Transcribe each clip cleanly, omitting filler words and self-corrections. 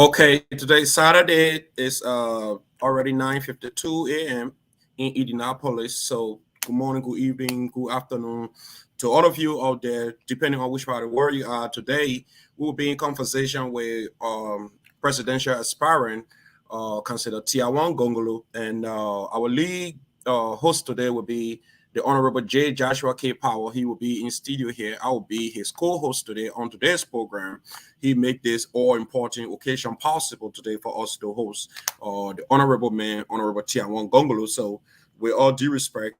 Okay, today Saturday is already 9:52 a.m. in Indianapolis. So good morning, good evening, good afternoon to all of you out there, depending on which part of the world you are. Today we'll be in conversation with presidential aspirant considered Tiawan Gongloe, and our lead host today will be the Honorable J. Joshua K. Powell. He will be in studio here. I will be his co-host today on today's program. He made this all important occasion possible today for us to host the honorable man, Honorable Tiawan Gongloe. So, with all due respect,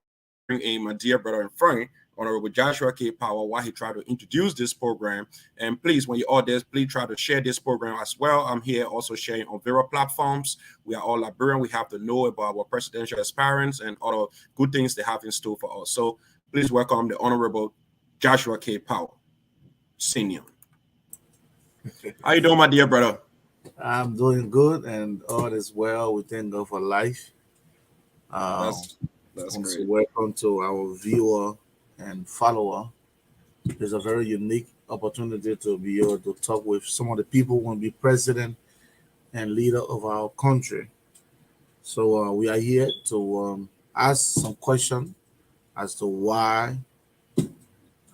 let me bring in my dear brother and friend, Honorable Joshua K. Power, while he tried to introduce this program. And please, when you're all there, please try to share this program as well. I'm here also sharing on various platforms. We are all Liberian. We have to know about our presidential aspirants and other good things they have in store for us. So please welcome the Honorable Joshua K. Power, Senior. How you doing, my dear brother? I'm doing good and all is well. We thank God for life. Um, That's that's and so great. welcome to our viewer and follower. It's a very unique opportunity to be able to talk with some of the people who will be president and leader of our country. So we are here to ask some questions as to why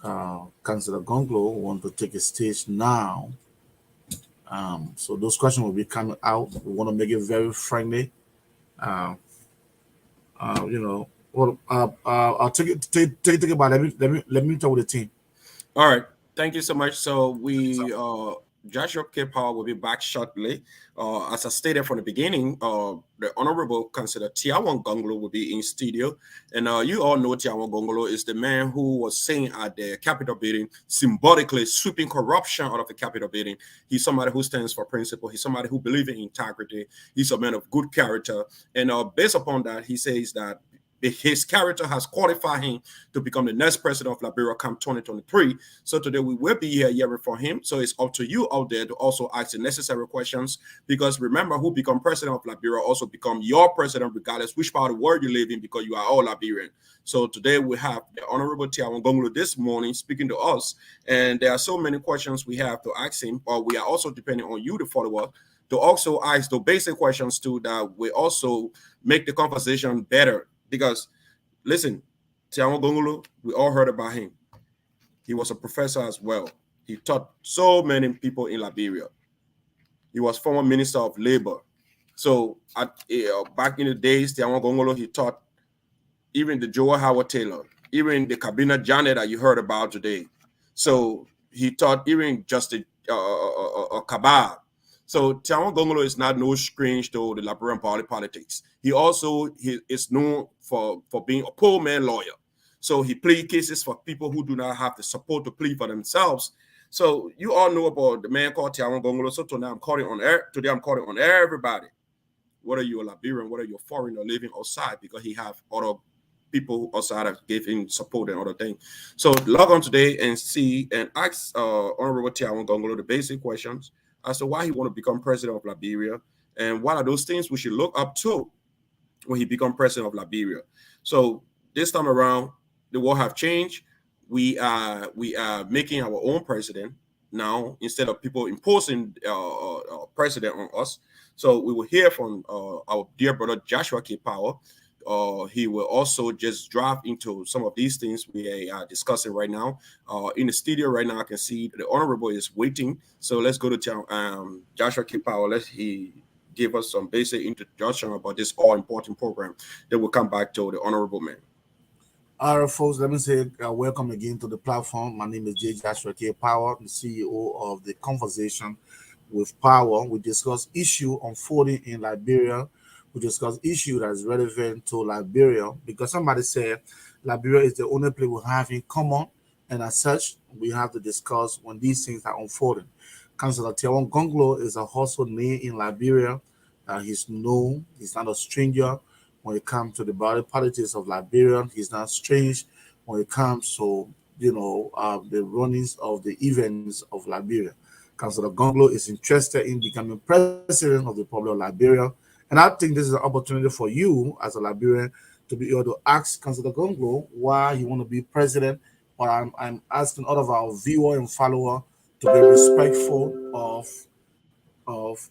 Councillor Gonglo want to take a stage now. So those questions will be coming out. We want to make it very friendly. Uh, I'll take it about let me talk with the team. All right. Thank you so much. So we Joshua K. Powell will be back shortly. As I stated from the beginning, the Honorable Consider Tiawan Gongloe will be in studio. And you all know Tiawan Gongloe is the man who was saying at the Capitol building, symbolically sweeping corruption out of the Capitol building. He's somebody who stands for principle. He's somebody who believes in integrity. He's a man of good character. And based upon that, he says that his character has qualified him to become the next president of Liberia come 2023. So today we will be here hearing from him. So it's up to you out there to also ask the necessary questions, because remember, who become president of Liberia also become your president regardless which part of the world you live in, because you are all Liberian. So today we have the Honorable Tiawan Gongloe this morning speaking to us, and there are so many questions we have to ask him, but we are also depending on you to follow up to also ask the basic questions too that will also make the conversation better. Because listen, Tiawan Gongloe, we all heard about him. He was a professor as well. He taught so many people in Liberia. He was former minister of labor. So back in the days, Tiawan Gongloe, he taught even the Joe Howard Taylor, even the Cabinet Janet that you heard about today. So he taught even Justice Kabab. So Tiawan Gongloe is not no strange to the Liberian politics. He is known for being a poor man lawyer. So he plead cases for people who do not have the support to plead for themselves. So you all know about the man called Tiawan Gongloe. So today I'm calling on everybody, whether you're a Liberian, whether you're foreign or living outside, because he have other people outside that give him support and other things. So log on today and see and ask Honorable Tiawan Gongloe the basic questions as to why he want to become president of Liberia, and what are those things we should look up to when he become president of Liberia. So this time around, the world have changed. We are making our own president now instead of people imposing president on us. So we will hear from our dear brother Joshua K. Power. He will also just drop into some of these things we are discussing right now. In the studio right now, I can see the honorable is waiting. So let's go to Joshua K. Power. He give us some basic introduction about this all important program. Then we'll come back to the honorable man. All right, folks, let me say welcome again to the platform. My name is J. Joshua K. Power, the CEO of the Conversation with Power. We discuss issue unfolding in Liberia. We discuss issue that is relevant to Liberia, because somebody said Liberia is the only place we have in common, and as such, we have to discuss when these things are unfolding. Councillor Tiawan Gongloe is a household name in Liberia. He's known, he's not a stranger when it comes to the body politics of Liberia. He's not strange when it comes to the runnings of the events of Liberia. Councillor Gongloe is interested in becoming president of the Republic of Liberia, and I think this is an opportunity for you as a Liberian to be able to ask Councillor Gongloe why you want to be president. But I'm asking all of our viewer and follower to be respectful of of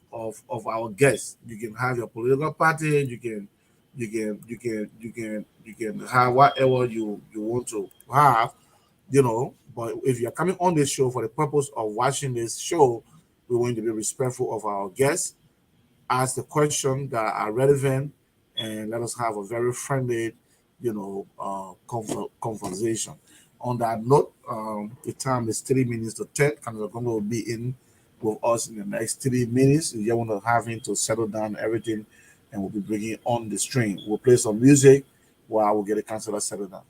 our guests. You can have your political party. You can have whatever you want to have, But if you're coming on this show for the purpose of watching this show, we want to be respectful of our guests, ask the questions that are relevant, and let us have a very friendly, conversation. On that note, the time is 3 minutes to 10. Canada Gongloe will be in with us in the next 3 minutes. You want to have him to settle down everything, and we'll be bringing on the stream. We'll play some music while we'll get the counselor settled down.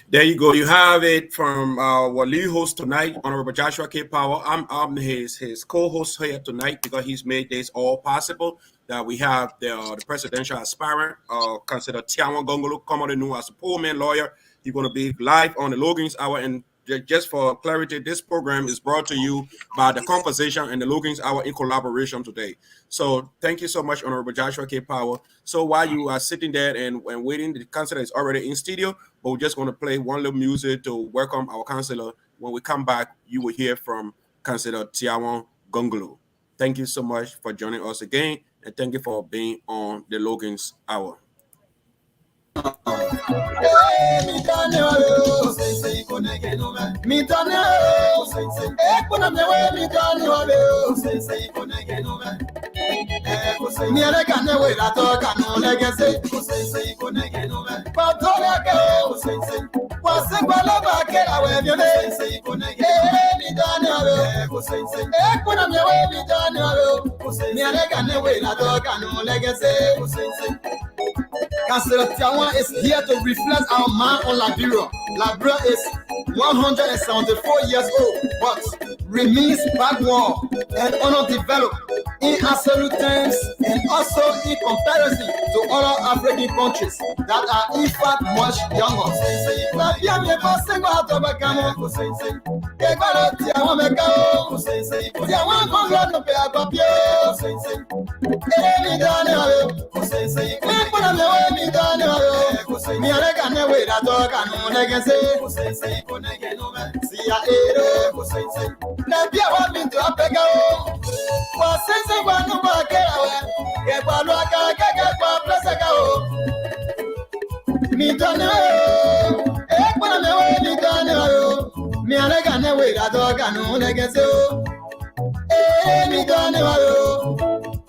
There you go. You have it from our lead host tonight, Honorable Joshua K. Power. I'm his co-host here tonight because he's made this all possible. That we have the presidential aspirant, considered Tiawan Gongloe, commonly known as a poor man lawyer. He's going to be live on the Logan's Hour. And just for clarity, this program is brought to you by the Conversation and the Logan's Hour in collaboration today. So thank you so much, Honorable Joshua K. Power. So while you are sitting there and waiting, the counselor is already in studio, but we're just going to play one little music to welcome our counselor. When we come back, you will hear from Councillor Tiawan Gongloe. Thank you so much for joining us again, and thank you for being on the Logan's Hour. Councillor Tiawan is here to reflect our mind on Liberia. Liberia is 174 years old, but remains backward and underdeveloped in absolute terms and also in comparison to other African countries that are in fact much younger.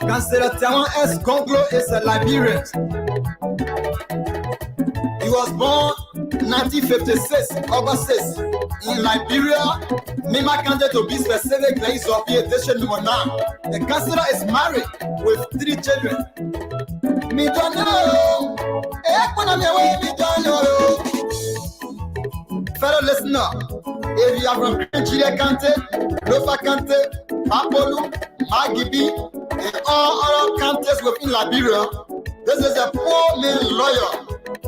Councillor Tiawan S. Gongloe is a Liberian. He was born 1956, August 6, in Liberia. Mima candidate to be specific, there is of edition number 9. The councillor is married with 3 children. Me don't know. Fellow listener, if you are from Chile Kante, Lofa Kante, Papolu, Magibi, and all other counties within Liberia, this is a poor man lawyer.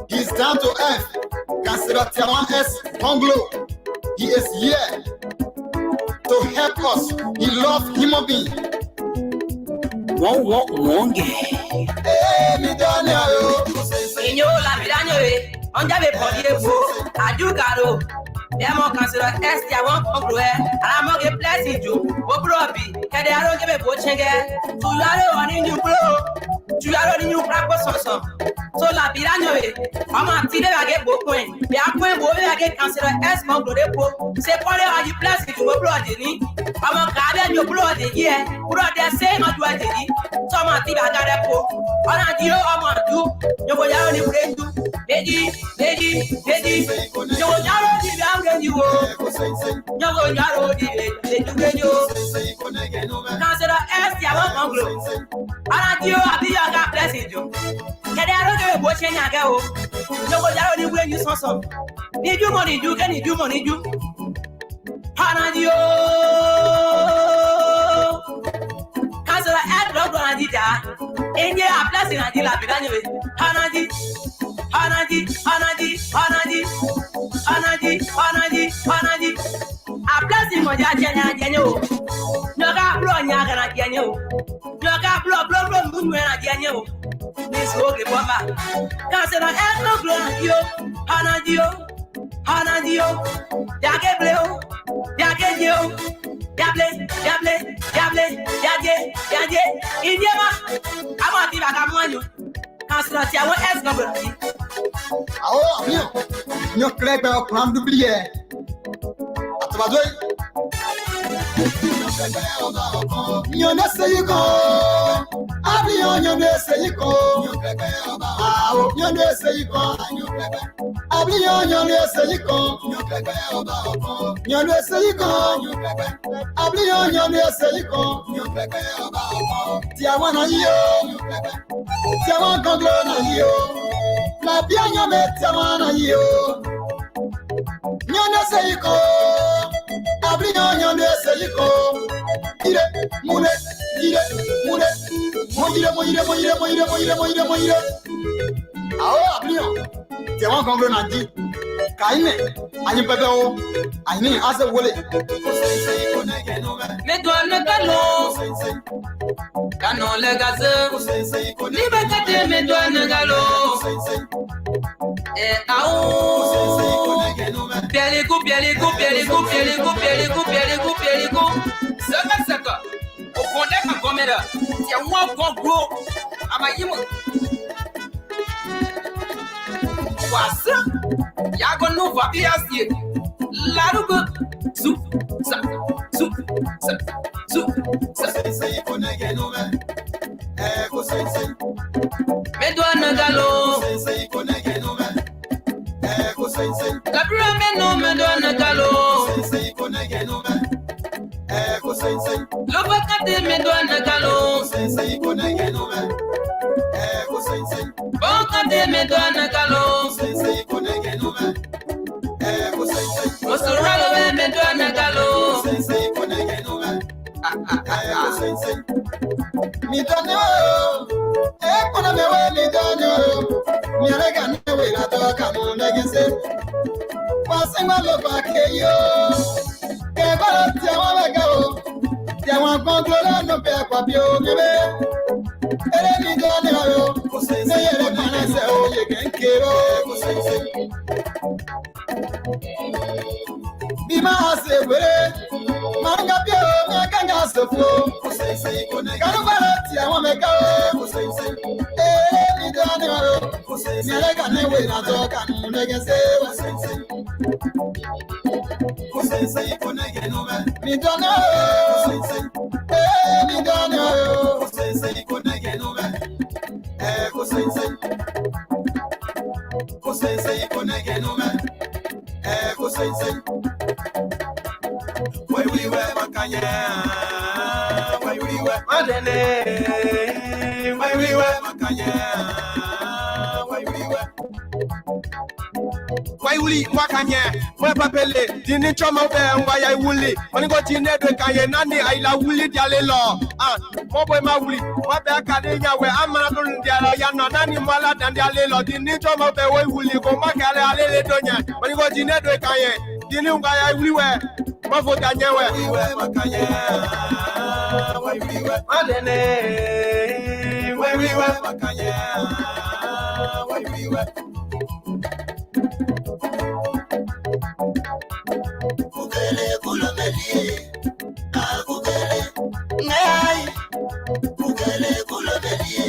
He's down to earth. Councillor Tiawan S. Gongloe. He is here to help us. He loves human beings. Demo Councillor S. Tiawan Gongloe, Alamoge blessing you, Obrobi, Kadaro give a bochenge, to Yaro on in you blow, to Yaro in you practice so. So la Pirano, I'm a Tide again Boquin, the Aquin Boy again Councillor S. Gongloe, say, Polly, are you blessing to Obrodi? I'm a garden, you blow the year, brought the same as what did he, Tom Tiba Garapo, on a deal, I'm on do, you will only bring you, Lady, you will you Councillor S. Tiawan Gongloe. And you are the young blessing you. Can I don't watch any ago? No one already when you saw some. Need you money, you can need you money, you. Hanadio Councillor S. Logan Dida. In your blessing and deal up with anyway. Hanadi. A blessing for that Janio. No got blow Yagan at Janio. No got blow Moon at Janio. This holy bomba. Councillor S. Gongloe. Hanadio. Yake Blue. Yake you. Yable, yable, yable, yage, yage. Idiema. I'm on the back of one. Councilor Tiawan S. Gongloe. Ah, bien. Nous créons un plan d'oublier. Attendu. Nous ne sais pas. Avion, nous ne sais pas. Ah, nous ne sais pas. Avion, nous ne sais pas. Nous ne sais pas. Avion, nous ne sais pas. Tiawan na yo. Tiawan Gongloe na yo. La bien yo me Tiawan na yo. Nous ne sais pas. Avion, nous ne sais pas. Ire, mune, ire, mune. Moire. Ah, avion. Tiawan Gongloe na di. Kaine, ani pepe o. Ani ase wole. Me doane galo. Canon le gazeux. Liberté, me doane galo. Eh, aou. Pielico. Saka. Au condé ma coméda. Tiawan Gongloe. Amayimo. Wasa. Yago no va piasie. Larugo. Zou. Sa. Me doane galo. La pluie no me doane galo. Le vacate me doane galo. Bon kate me doane galo. Mosoralo me doane galo. Mi donne o, kona me we mi donne o. Mi alega ne we la to kanu negese. Pasengwa lo ba ke yo. Ke ba Tiawan me ga o. Tiawan Gongloe no pe kwa bi o mi be. Ere mi donne o. Ne yere mana se o ye kenke o. Bima ase were. Manga bi o mi kanga se fo. Kanu ba Tiawan me ga o. Mi donne o. Mi alega ne we la to kanu negese. Mi donne o. Mi donne o. Why we wear Makanya? Why we wear Madene? Why we wear Makanya? Why we wear? Why we Makanya? Why papele? Dini choma be why wuli? Oni go tine do kanye nani aila wuli diale lo. Ah, mo boy ma wuli. Wa be akadenya we amana do diale ya no nani mala dan diale lo. Dini choma be why wuli go makale alele donya. Oni go tine do kanye. Dini ngaya wuli we. Mafo kanye we. Makanya. Why we wear Madene? Why we wear Makanya? Why we wear? Kukele kulomelie, kukele, ngai. Kukele kulomelie,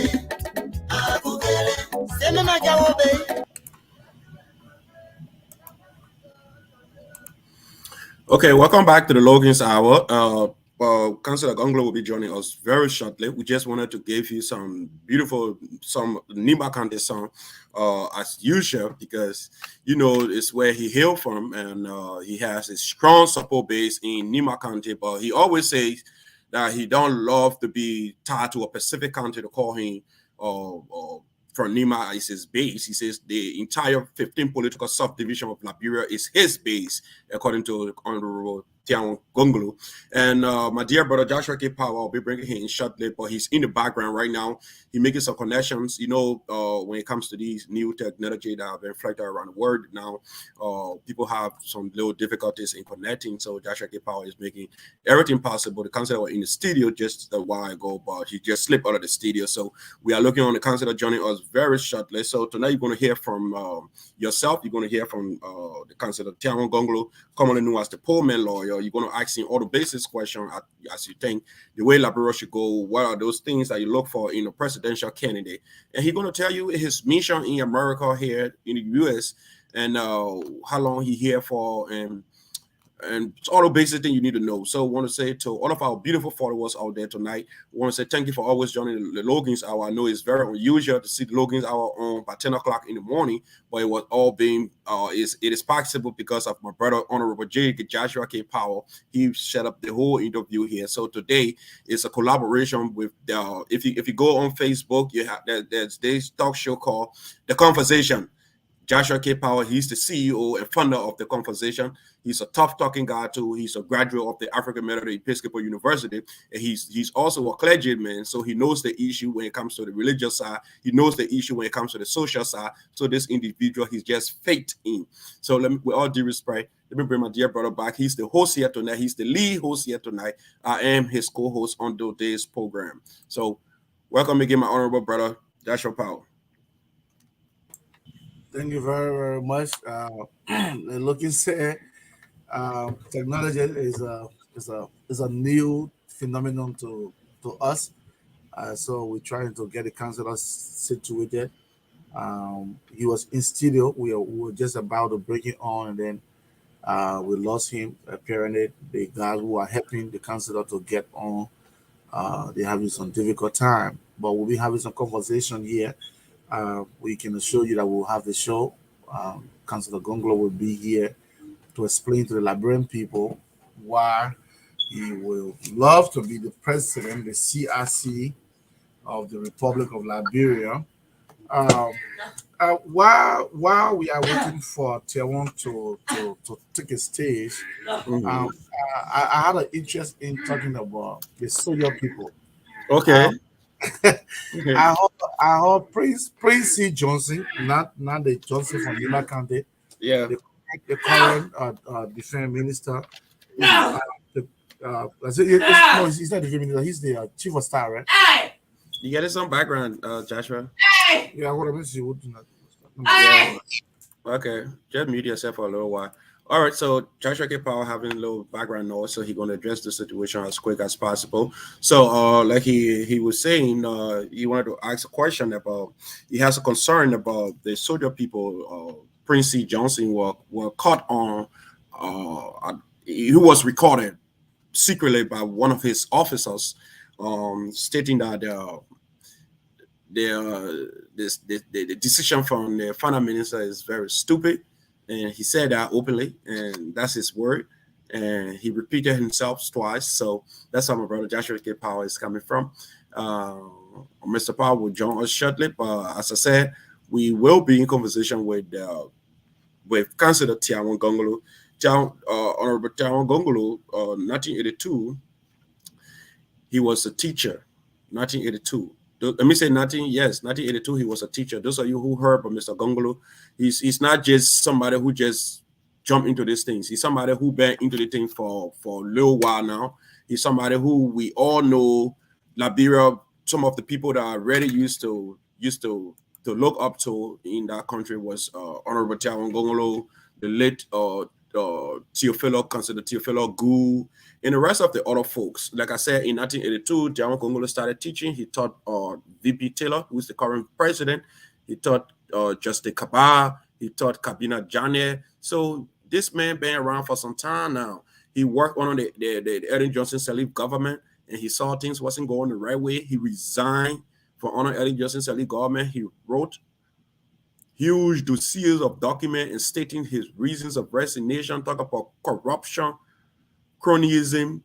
kukele. Seme majawobe. Okay, welcome back to the Logan's Hour. Councilor Gongloe will be joining us very shortly. We just wanted to give you some beautiful, some Nima Kante song, as usual, because you know it's where he hailed from, and he has a strong support base in Nima Kante. But he always says that he don't love to be tied to a specific country to call him from Nima is his base. He says the entire 15 political subdivision of Liberia is his base, according to Honorable Tiawan Gongloe. And my dear brother Joshua K. Power, I'll be bringing him in shortly, but he's in the background right now. He's making some connections. You know, when it comes to these new technology that have been reflected around the world now, people have some little difficulties in connecting. So Joshua K. Power is making everything possible. The councilor was in the studio just a while ago, but he just slipped out of the studio. So we are looking on the councilor joining us very shortly. So tonight you're going to hear from yourself. You're going to hear from the councilor Tiawan Gongloe, commonly known as the poor man lawyer. you're going to ask him all the basic questions as you think the way Liberia should go. What are those things that you look for in a presidential candidate? And he's going to tell you his mission in America here in the U.S. and how long he here for, and it's all the basic thing you need to know. So I want to say to all of our beautiful followers out there tonight, I want to say thank you for always joining the Logan's Hour. I know it's very unusual to see the Logan's Hour on by 10 o'clock in the morning, but it was all being, it is possible because of my brother, Honorable Joshua K. Powell. He set up the whole interview here. So today is a collaboration with, if you go on Facebook, you have, there's this talk show called The Conversation. Joshua K. Powell, he's the CEO and founder of The Conversation. He's a tough talking guy too. He's a graduate of the African Methodist Episcopal University, and he's also a clergyman. So he knows the issue when it comes to the religious side. He knows the issue when it comes to the social side. So this individual, he's just faked in. So with all due respect, let me bring my dear brother back. He's the host here tonight. He's the lead host here tonight. I am his co-host on today's program. So welcome again, my honorable brother, Joshua Powell. Thank you very, very much. Looking said, technology is a new phenomenon to us. So we're trying to get the counselor situated. He was in studio. We were just about to bring it on, and then we lost him. Apparently, the guys who are helping the counselor to get on, they're having some difficult time. But we'll be having some conversation here. We can assure you that we'll have the show. Councillor Gongloe will be here to explain to the Liberian people why he will love to be the president, the CRC of the Republic of Liberia. While we are waiting for Tiawan to take a stage, I had an interest in talking about the soldier people. Okay. I heard Prince C. Johnson, not the Johnson from Lima County. Yeah. The current defense minister. No, he's not the defense minister. He's the chief of staff, right? You getting some background, Joshua? Yeah, what I mean is you would do that. Yeah. Okay, just mute yourself for a little while. All right, so Joshua K. Powell having a little background noise, so he's going to address the situation as quick as possible. So, like he was saying, he wanted to ask a question about, he has a concern about the soldier people. Prince C. Johnson were caught on, he was recorded secretly by one of his officers, stating that the decision from the finance minister is very stupid. And he said that openly, and that's his word. And he repeated himself twice. So that's how my brother Joshua K. Powell is coming from. Mr. Powell will join us shortly. But as I said, we will be in conversation with Councillor Tiawan Gongloe. Honorable Tiawan Gongloe, 1982, he was a teacher. 1982. Let me say 1982, he was a teacher. Those of you who heard from Mr. Gongloe, he's not just somebody who just jumped into these things. He's somebody who been into the thing for a little while now. He's somebody who we all know, Liberia, some of the people that are really used to look up to in that country was Honorable Tiawan Gongloe, the late Theophilo, considered Theophilo Gu, and the rest of the other folks. Like I said, in 1982, Tiawan Gongloe started teaching. He taught VP Taylor, who is the current president. He taught Justice Kabah. He taught Kabina Jane. So this man been around for some time now. He worked on the Ellen Johnson Sirleaf government, and he saw things wasn't going the right way. He resigned from under Ellen Johnson Sirleaf government. He wrote huge dossiers of documents and stating his reasons of resignation, talk about corruption, cronyism,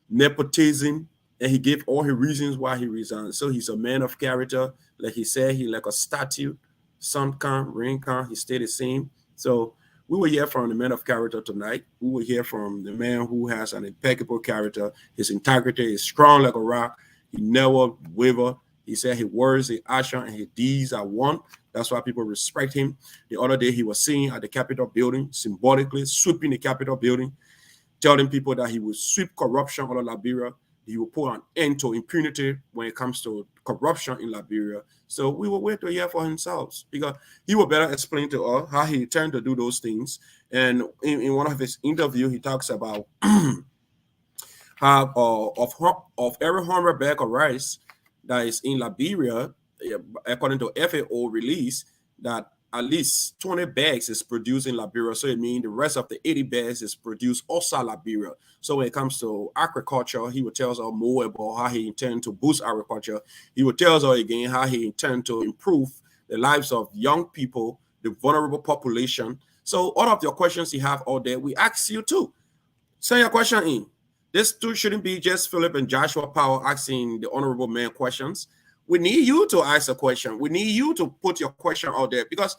nepotism, and he gave all his reasons why he resigned. So he's a man of character. Like he said, he like a statue, sun come, rain come, he stayed the same. So we will hear from the man of character tonight. We will hear from the man who has an impeccable character. His integrity is strong like a rock. He never waver. He said his words, his action, and his deeds are one. That's why people respect him. The other day, he was seen at the Capitol building, symbolically sweeping the Capitol building, telling people that he would sweep corruption out of Liberia. he will put an end to impunity when it comes to corruption in Liberia. So we will wait to hear for himself, because he will better explain to us how he intends to do those things. And in one of his interviews, he talks about how of every 100 bag of rice that is in Liberia, according to FAO release, that at least 20 bags is produced in Liberia. So it means the rest of the 80 bags is produced outside Liberia. So when it comes to agriculture, he will tell us more about how he intends to boost agriculture. He will tell us again how he intends to improve the lives of young people, the vulnerable population. So all of your questions you have out there, we ask you too. Send your question in. This too shouldn't be just Philip and Joshua Powell asking the honorable man questions. We need you to ask a question. We need you to put your question out there, because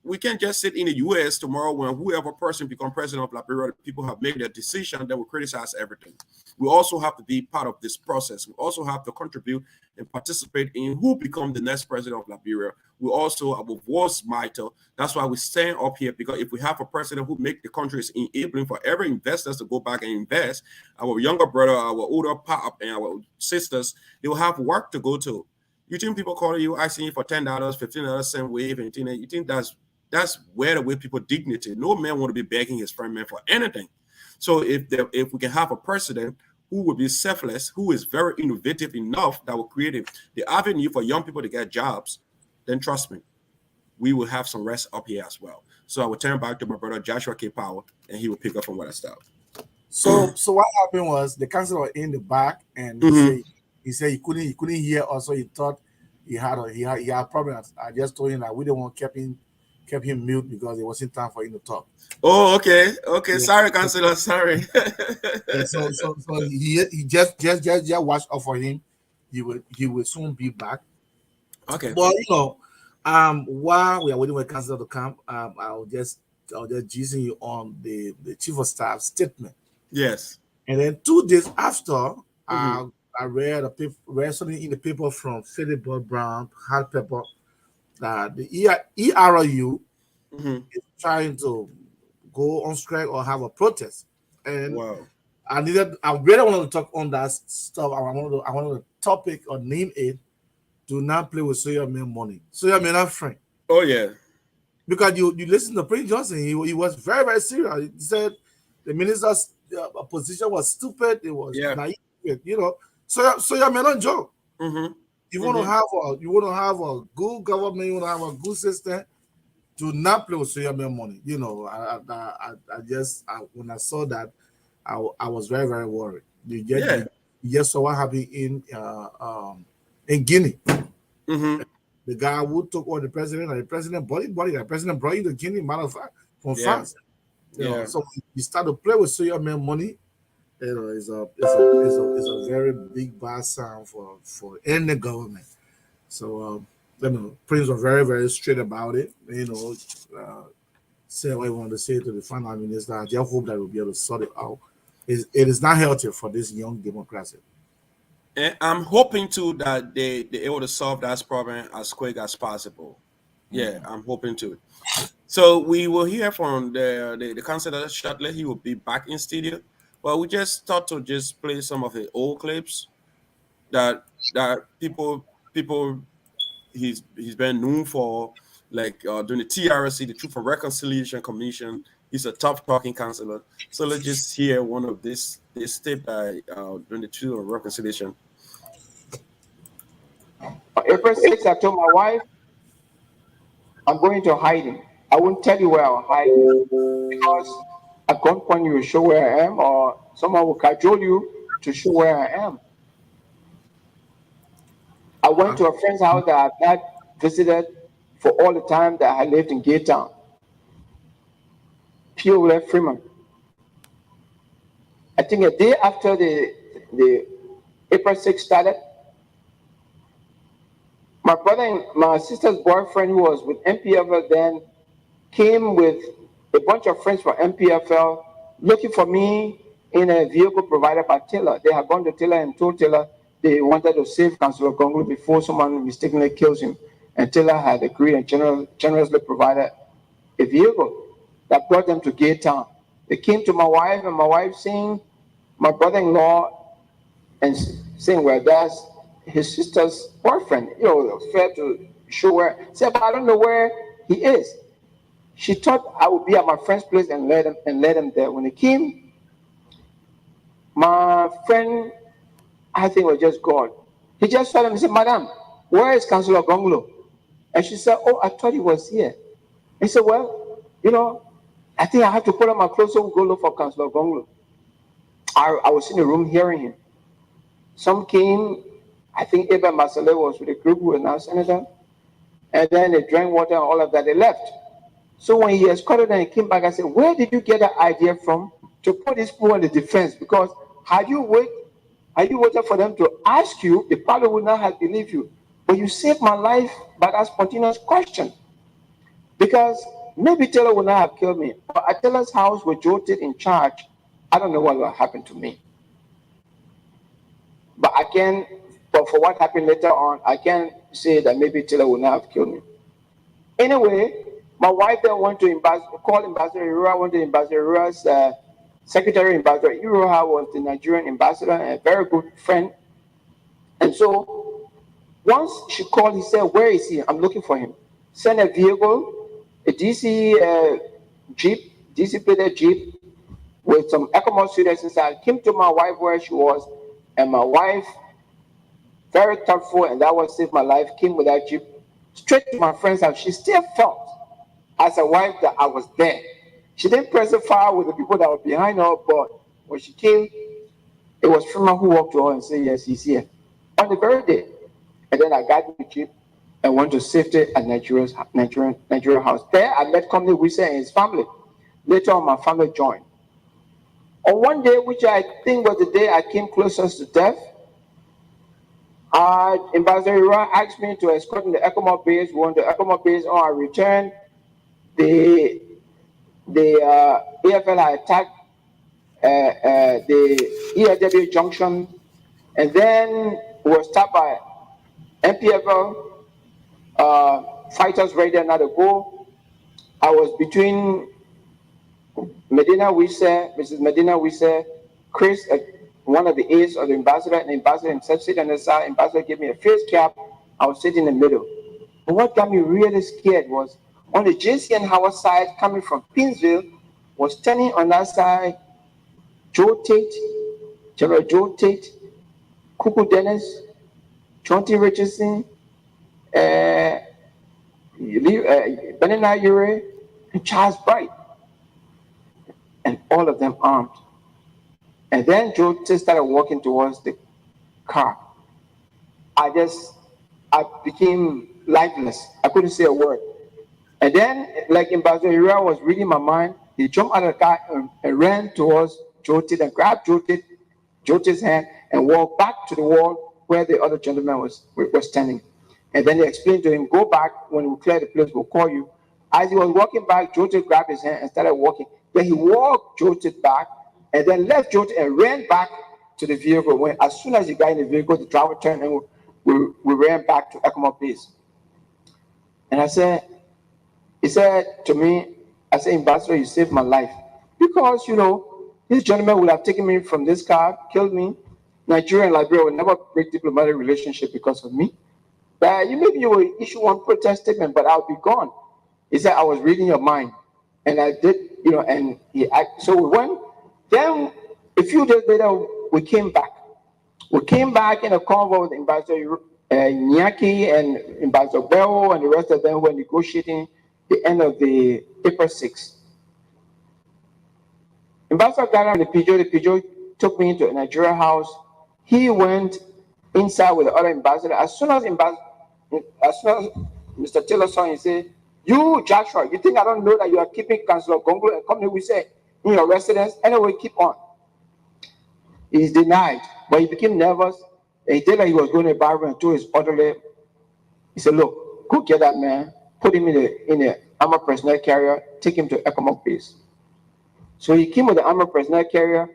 we can't just sit in the U.S. tomorrow when whoever person become president of Liberia, people have made their decision that will criticize everything. We also have to be part of this process. We also have to contribute and participate in who become the next president of Liberia. We also, our voice matter. That's why we stand up here, because if we have a president who make the country is enabling for every investors to go back and invest, our younger brother, our older pop, and our sisters, they will have work to go to. You think people calling you asking you for $10, $15 same wave, and you think that's where the way people dignity. No man want to be begging his friend man for anything. So if we can have a president who will be selfless, who is very innovative enough, that will create the avenue for young people to get jobs, then trust me, we will have some rest up here as well. So I will turn back to my brother Joshua K. Powell, and he will pick up from what I stopped. So what happened was the councilor in the back, and he said he couldn't hear us, so he thought he had a problem. I just told him that we don't want kept him mute because it wasn't time for him to talk. Oh, okay. Yeah. Sorry, councilor. Sorry. so he just watch out for him. He will soon be back. Okay. Well, while we are waiting for councilor to come, I'll just teasing you on the chief of staff statement. Yes. And then 2 days after, I read something in the paper from Philip Brown, Hard Pepper, that the ERU is trying to go on strike or have a protest. And wow. I really wanted to talk on that stuff. I wanted to topic or name it. Do not play with Soya Man money. Soya Man not friend. Oh yeah. Because you listen to Prince Johnson, he was very, very serious. He said the minister's position was stupid. It was naive. Soya Man don't joke. You want to have a good government. You want to have a good system. Do not play with Soya Man money. When I saw that, I was very, very worried. You just saw what happened in Guinea. The guy who took on the president, and the president brought him to Guinea, matter of fact, from France. So you start to play with Soya Man money. It's a very big bad sound for any government. So Prince was very, very straight about it. Say what I want to say to the finance minister. I just hope that we'll be able to sort it out. It is not healthy for this young democracy. And I'm hoping too that they're able to solve that problem as quick as possible. Yeah, I'm hoping to. So we will hear from the councilor shortly. He will be back in studio. Well, we just thought to just play some of the old clips that people he's been known for, like during the TRC, the Truth and Reconciliation Commission. He's a tough talking councilor. So let's just hear one of this tape during the Truth and Reconciliation. On April 6th, I told my wife, I'm going to hiding. I won't tell you where I'll hide because at one point you will show where I am, or someone will cajole you to show where I am. I went to a friend's house that I've not visited for all the time that I lived in Gay Town. Pure Freeman. I think a day after the April 6th started, my brother and my sister's boyfriend, who was with MPFL then, came with a bunch of friends from MPFL looking for me in a vehicle provided by Cllr. They had gone to Cllr and told Cllr they wanted to save Councillor Gongloe before someone mistakenly kills him. And Cllr had agreed and generously provided a vehicle that brought them to Gay Town. They came to my wife, and my wife saying, my brother-in-law and saying, well, that's his sister's boyfriend. Fair to show her. Said, but I don't know where he is. She thought I would be at my friend's place and let him there. When he came, my friend, I think, was just gone. He just saw him and said, Madam, where is Councillor Gongloe? And she said, oh, I thought he was here. He said, well, I think I have to put on my clothes and go look for Councillor Gongloe. I was in the room hearing him. Some came, I think Abel Masale was with a group who were now senator, and then they drank water and all of that, they left. So when he escorted them and came back, I said, where did you get that idea from to put these people on the defense? Because had you waited for them to ask you, they probably would not have believed you. But you saved my life by that spontaneous question. Because maybe Taylor would not have killed me. But at Taylor's house with Joe Tate in charge, I don't know what will happen to me. But for what happened later on, I can say that maybe Taylor would not have killed me. Anyway, my wife then went to call Ambassador Irua, went to Ambassador Irua's secretary. Ambassador Irua was the Nigerian ambassador and a very good friend. And so once she called, he said, where is he? I'm looking for him. Send a vehicle, a DC Jeep, DC plated Jeep with some ECMO students inside. Came to my wife where she was, and my wife, very thoughtful, and that was saved my life, came with that Jeep straight to my friend's house. She still felt as a wife that I was there. She didn't press the fire with the people that were behind her, but when she came, it was Freeman who walked to her and said, yes, he's here. On the very day. And then I got in the Jeep and went to safety at Nigeria's house. There I met Company Wisa and his family. Later on, my family joined. On one day, which I think was the day I came closest to death, Ambassador Iran asked me to escort in the ECMO base. We went to ECMO base. On our return, the AFL had attacked the ELW junction, and then was stopped by MPFL fighters ready now to go. I was between Mrs. Medina Wise, Chris, one of the aides of the ambassador, and the ambassador himself sitting on the side. Ambassador gave me a face cap. I was sitting in the middle. But what got me really scared was on the JC and Howard side, coming from Pinsville, was standing on that side, Joe Tate, General Joe Tate, Kuku Dennis, Chauncey Richardson, Benina Ure, and Charles Bright. And all of them armed. And then Joe Tate started walking towards the car. I became lifeless. I couldn't say a word. And then, like Ambassador Ira was reading my mind, he jumped out of the car and ran towards Joe Tate and grabbed Joe Tate's hand and walked back to the wall where the other gentleman was standing. And then they explained to him, go back, when we clear the place, we'll call you. As he was walking back, Joe Tate grabbed his hand and started walking. Then he walked Joe Tate back and then left Joe Tate and ran back to the vehicle. As soon as he got in the vehicle, the driver turned and we ran back to ECMO base. And he said to me, I said, Ambassador, you saved my life. Because, this gentleman would have taken me from this car, killed me. Nigeria and Liberia will never break diplomatic relationship because of me. But maybe you will issue one protest statement, but I'll be gone. He said, I was reading your mind. And I did, and so we went. Then a few days later, we came back. We came back in a convoy with Ambassador Nyaki and Ambassador Bell and the rest of them who were negotiating the end of the April 6th. Ambassador got on the Peugeot took me into a Nigeria house. He went inside with the other ambassador. As soon as Mr. Taylor saw him, he said, you, Joshua, you think I don't know that you are keeping Councillor Gongloe and Company we say in your residence? Anyway, keep on. He's denied, but he became nervous. And he told that he was going to the barber and told his orderly, he said, look, go get that man, put him in the armored personnel carrier, take him to ECMO base. So he came with the armored personnel carrier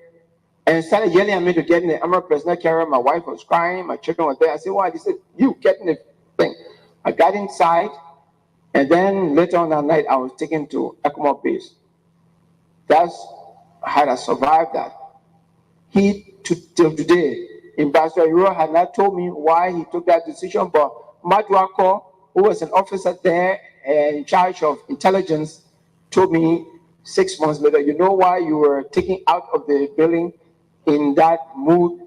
and started yelling at me to get in the armored personnel carrier. My wife was crying, my children were there. I said, why? He said, you get in the thing. I got inside, and then later on that night, I was taken to ECMO base. That's how I survived that. Till today, Ambassador Euro had not told me why he took that decision, but Madwako, who was an officer there in charge of intelligence, told me 6 months later, you know why you were taken out of the building in that mood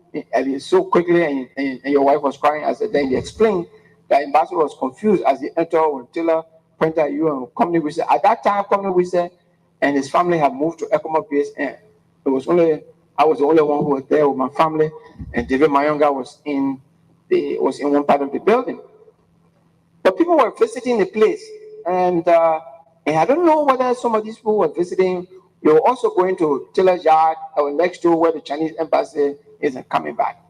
so quickly, and your wife was crying. I said, then he explained that Ambassador was confused as he entered when Taylor pointed at you and Company Wizard. At that time, Company Wizard and his family had moved to Ekoma base, and I was the only one who was there with my family, and David Mayonga was in one part of the building. But people were visiting the place, and I don't know whether some of these people were visiting. They were also going to Taylor's yard or next to where the Chinese embassy is and coming back.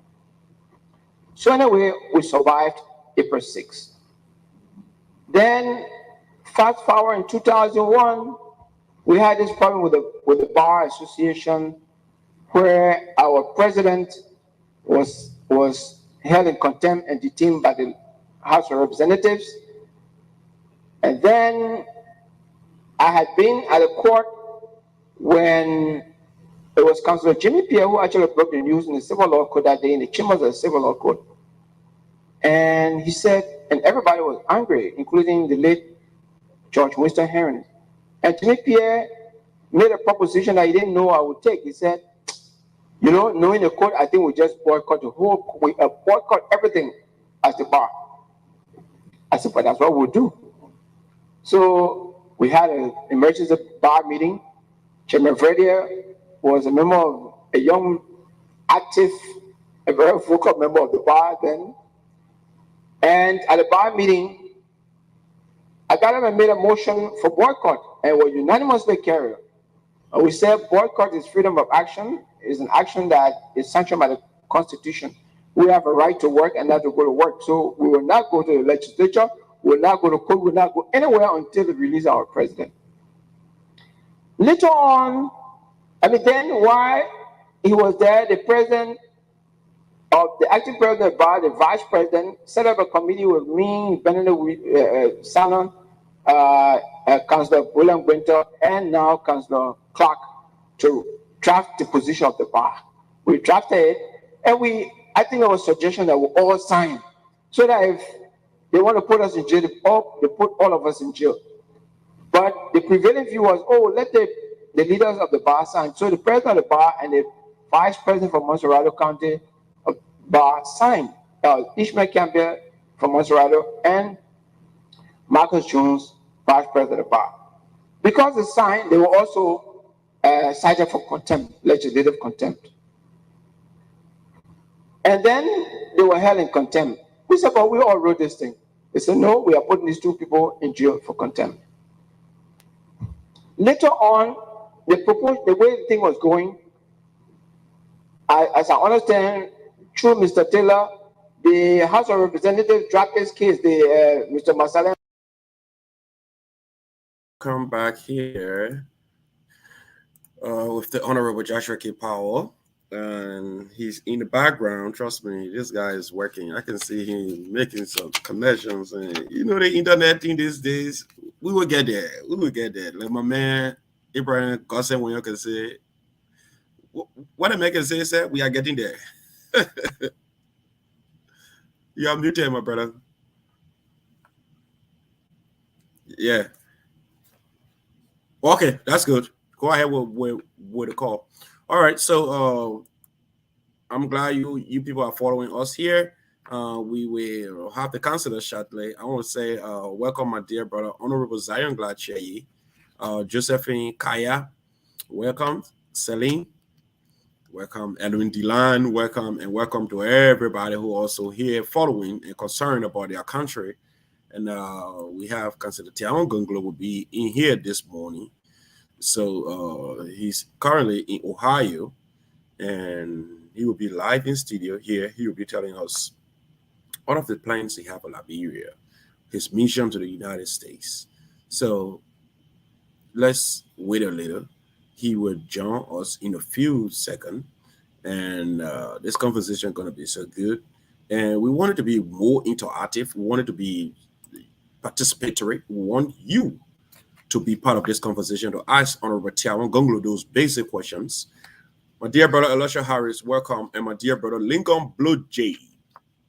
So anyway, we survived April 6th. Then, fast forward in 2001, we had this problem with the Bar Association, where our president was held in contempt and detained by the House of Representatives. And then I had been at a court when it was Councillor Jimmy Pierre who actually broke the news in the Civil Law Court that day, in the chambers of the Civil Law Court. And he said, and everybody was angry, including the late George Winston Herring. And Jimmy Pierre made a proposition that he didn't know I would take. He said, you know, knowing the court, I think we just boycott the whole, boycott everything as the bar. I said, but that's what we'll do. So we had an emergency bar meeting. Chairman Verdier was a member of a young, active, a very vocal member of the bar then. And at the bar meeting, I got up and made a motion for boycott, and was unanimously carried. And we said boycott is freedom of action, is an action that is sanctioned by the Constitution. We have a right to work and not to go to work. So we will not go to the legislature, we will not go to court, we will not go anywhere until they release our president. Later on, then while he was there, the president of the acting president of the bar, the vice president, set up a committee with me, Benedict Sanon, Councillor William Winter, and now Councillor Clark, to draft the position of the bar. We drafted it, and I think there was a suggestion that we all sign, so that if they want to put us in jail, they put all of us in jail. But the prevailing view was, let the leaders of the bar sign. So the president of the bar and the vice president from Montserrado County bar signed. Ishmael Campbell from Montserrado and Marcus Jones, vice president of the bar. Because they signed, they were also cited for contempt, legislative contempt. And then they were held in contempt. We said, but we all wrote this thing. They said, no, we are putting these two people in jail for contempt. Later on, the way the thing was going, as I understand, through Mr. Taylor, the House of Representatives dropped his case, Mr. Masala. Come back here with the Honorable Joshua K. Powell. And he's in the background. Trust me, this guy is working. I can see him making some connections. And you know, the internet thing these days, we will get there. We will get there. Like my man Abraham Gossen, when you can say, what I make can say, sir, we are getting there. You are muted, my brother. Yeah. Okay, that's good. Go ahead with the call. All right, so I'm glad you people are following us here. We will have the councillor shortly. I want to say welcome, my dear brother, Honorable Zion Glacheyi, Josephine Kaya, welcome, Celine, welcome, Edwin Delan, welcome, and welcome to everybody who also here following and concerned about their country. And we have Councillor Tiawan Gongloe will be in here this morning. So he's currently in Ohio, and he will be live in studio here. He will be telling us all of the plans he have for Liberia, his mission to the United States. So let's wait a little. He will join us in a few seconds, and this conversation is going to be so good. And we want it to be more interactive. We want it to be participatory. We want you to be part of this conversation, to ask Honorable Tiawan Gongloe those basic questions My dear brother Elisha Harris, welcome. And my dear brother Lincoln Blue Jay.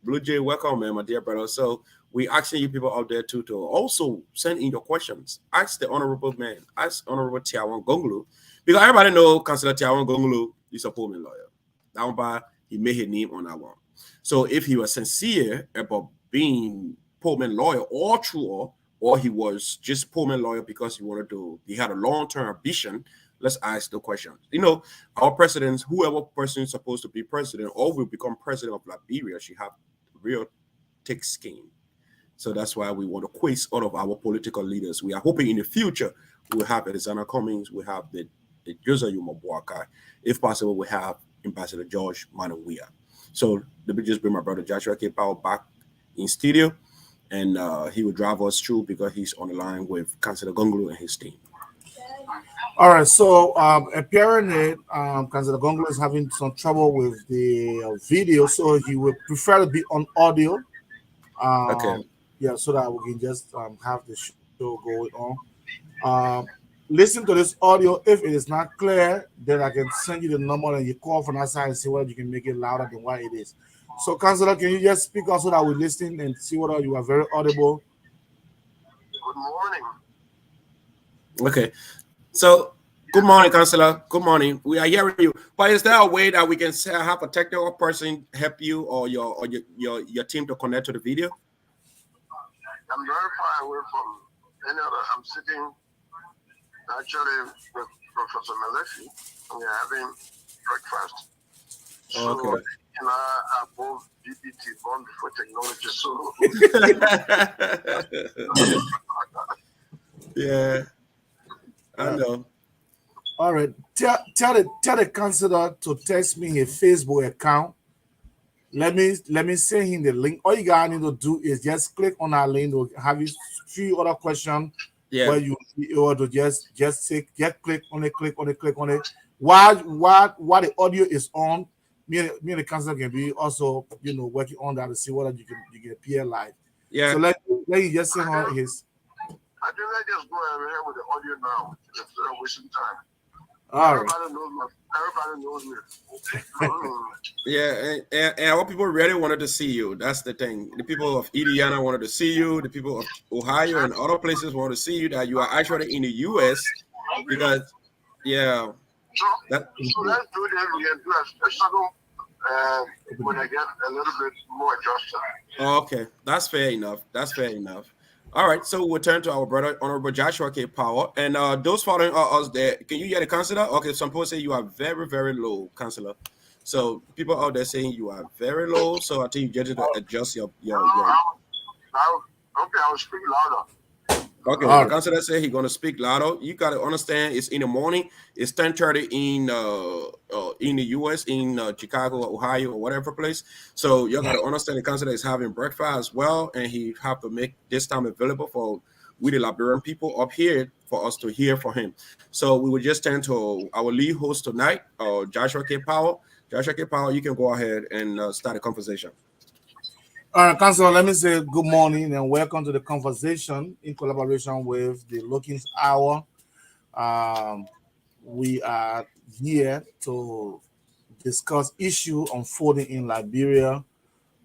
Blue Jay, welcome, man, my dear brother. So we asking you people out there too to also send in your questions. Ask the honorable man, ask Honorable Tiawan Gongloe. Because everybody know Councillor Tiawan Gongloe is a Pullman lawyer. That one by he made his name on that one. So if he was sincere about being Pullman lawyer or true, or he was just Pullman lawyer because he had a long-term ambition, let's ask the question. You know, our presidents, whoever person is supposed to be president or will become president of Liberia, should have real thick skin. So that's why we want to quiz all of our political leaders. We are hoping in the future we'll have Alexander Cummings, we have the Jose Yumabuaka. If possible, we have Ambassador George Manawia. So let me just bring my brother Joshua K. Powell back in studio, and he will drive us through because he's on the line with Councillor Gongloe and his team. All right, so apparently, Councillor Gongloe is having some trouble with the video, so he would prefer to be on audio. Okay. Yeah, so that we can just have the show going on. Listen to this audio. If it is not clear, then I can send you the number and you call from that side and see whether you can make it louder than what it is. So, Councillor, can you just speak out so that we listen and see whether you are very audible? Good morning. Okay. So, good morning, Councillor. Good morning. We are hearing you. But is there a way that we can have a technical person help you or your team to connect to the video? I'm very far away from any other. I'm sitting actually with Professor Malefi, and we're having breakfast. So, Okay. and I are both DBT, born before technology. So, yeah, I know. All right. Tell the councillor to text me his Facebook account. Let me send him the link. All you guys need to do is just click on our link. We'll have you few other questions. Yeah. Where you ought to just click on it. While the audio is on, me and the councillor can be also working on that to see whether you can appear live. Yeah. So let you just send her his. I think I just go ahead with the audio now instead of wasting time. All right. Everybody knows me. Yeah, and our people really wanted to see you. That's the thing. The people of Indiana wanted to see you. The people of Ohio and other places wanted to see you. That you are actually in the U.S. because, yeah. So let's do this. We can do a second when I get a little bit more adjusted. Okay, that's fair enough. All right, so we'll turn to our brother, Honorable Joshua K. Powell. And those following us there, can you hear the councillor? Okay, some people say you are very, very low, councillor. So people out there saying you are very low. So I think you just need to adjust your. Okay, I will speak louder. Okay, the councillor said he's gonna speak louder. You gotta understand, it's in the morning. It's 10:30 in the U.S. in Chicago, Ohio, or whatever place. So you gotta understand the councillor is having breakfast as well, and he have to make this time available for we the Liberian people up here for us to hear from him. So we will just turn to our lead host tonight, Joshua K. Powell. Joshua K. Powell, you can go ahead and start a conversation. All right, Councillor, let me say good morning and welcome to the conversation in collaboration with the Logan's Hour. We are here to discuss issues unfolding in Liberia.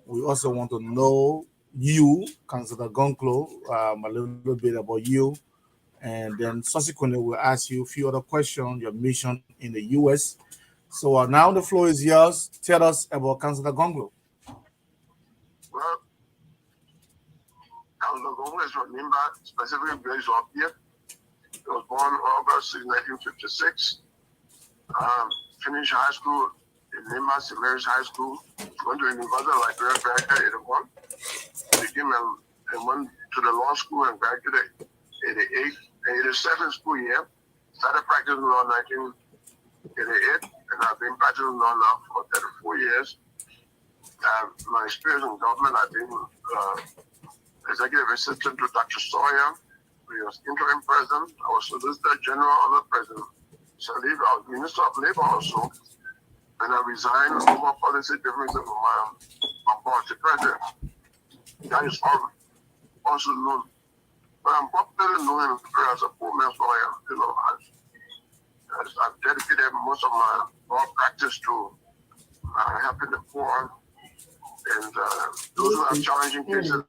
We also want to know you, Councillor Gongloe, a little bit about you. And then subsequently, we'll ask you a few other questions, your mission in the U.S. So now the floor is yours. Tell us about Councillor Gongloe. Well, Councillor Gongloe is from Nimba, specifically based up here. He was born August 6, 1956. Finished high school in Nimba, St. Mary's High School. Went to University of Liberia, graduated 81. And went to the law school and graduated 88 and 87 school year. Started practicing law in 1988, and I've been practicing law now for 34 years. My experience in government, I've been executive assistant to Dr. Sawyer. He was interim president. I was solicitor general under President Salif. I was minister of labor also. And I resigned over policy differences from my party president. That is also known. But I'm popularly known as a poor man's lawyer. I've dedicated most of my law practice to helping the poor and those who have challenging cases.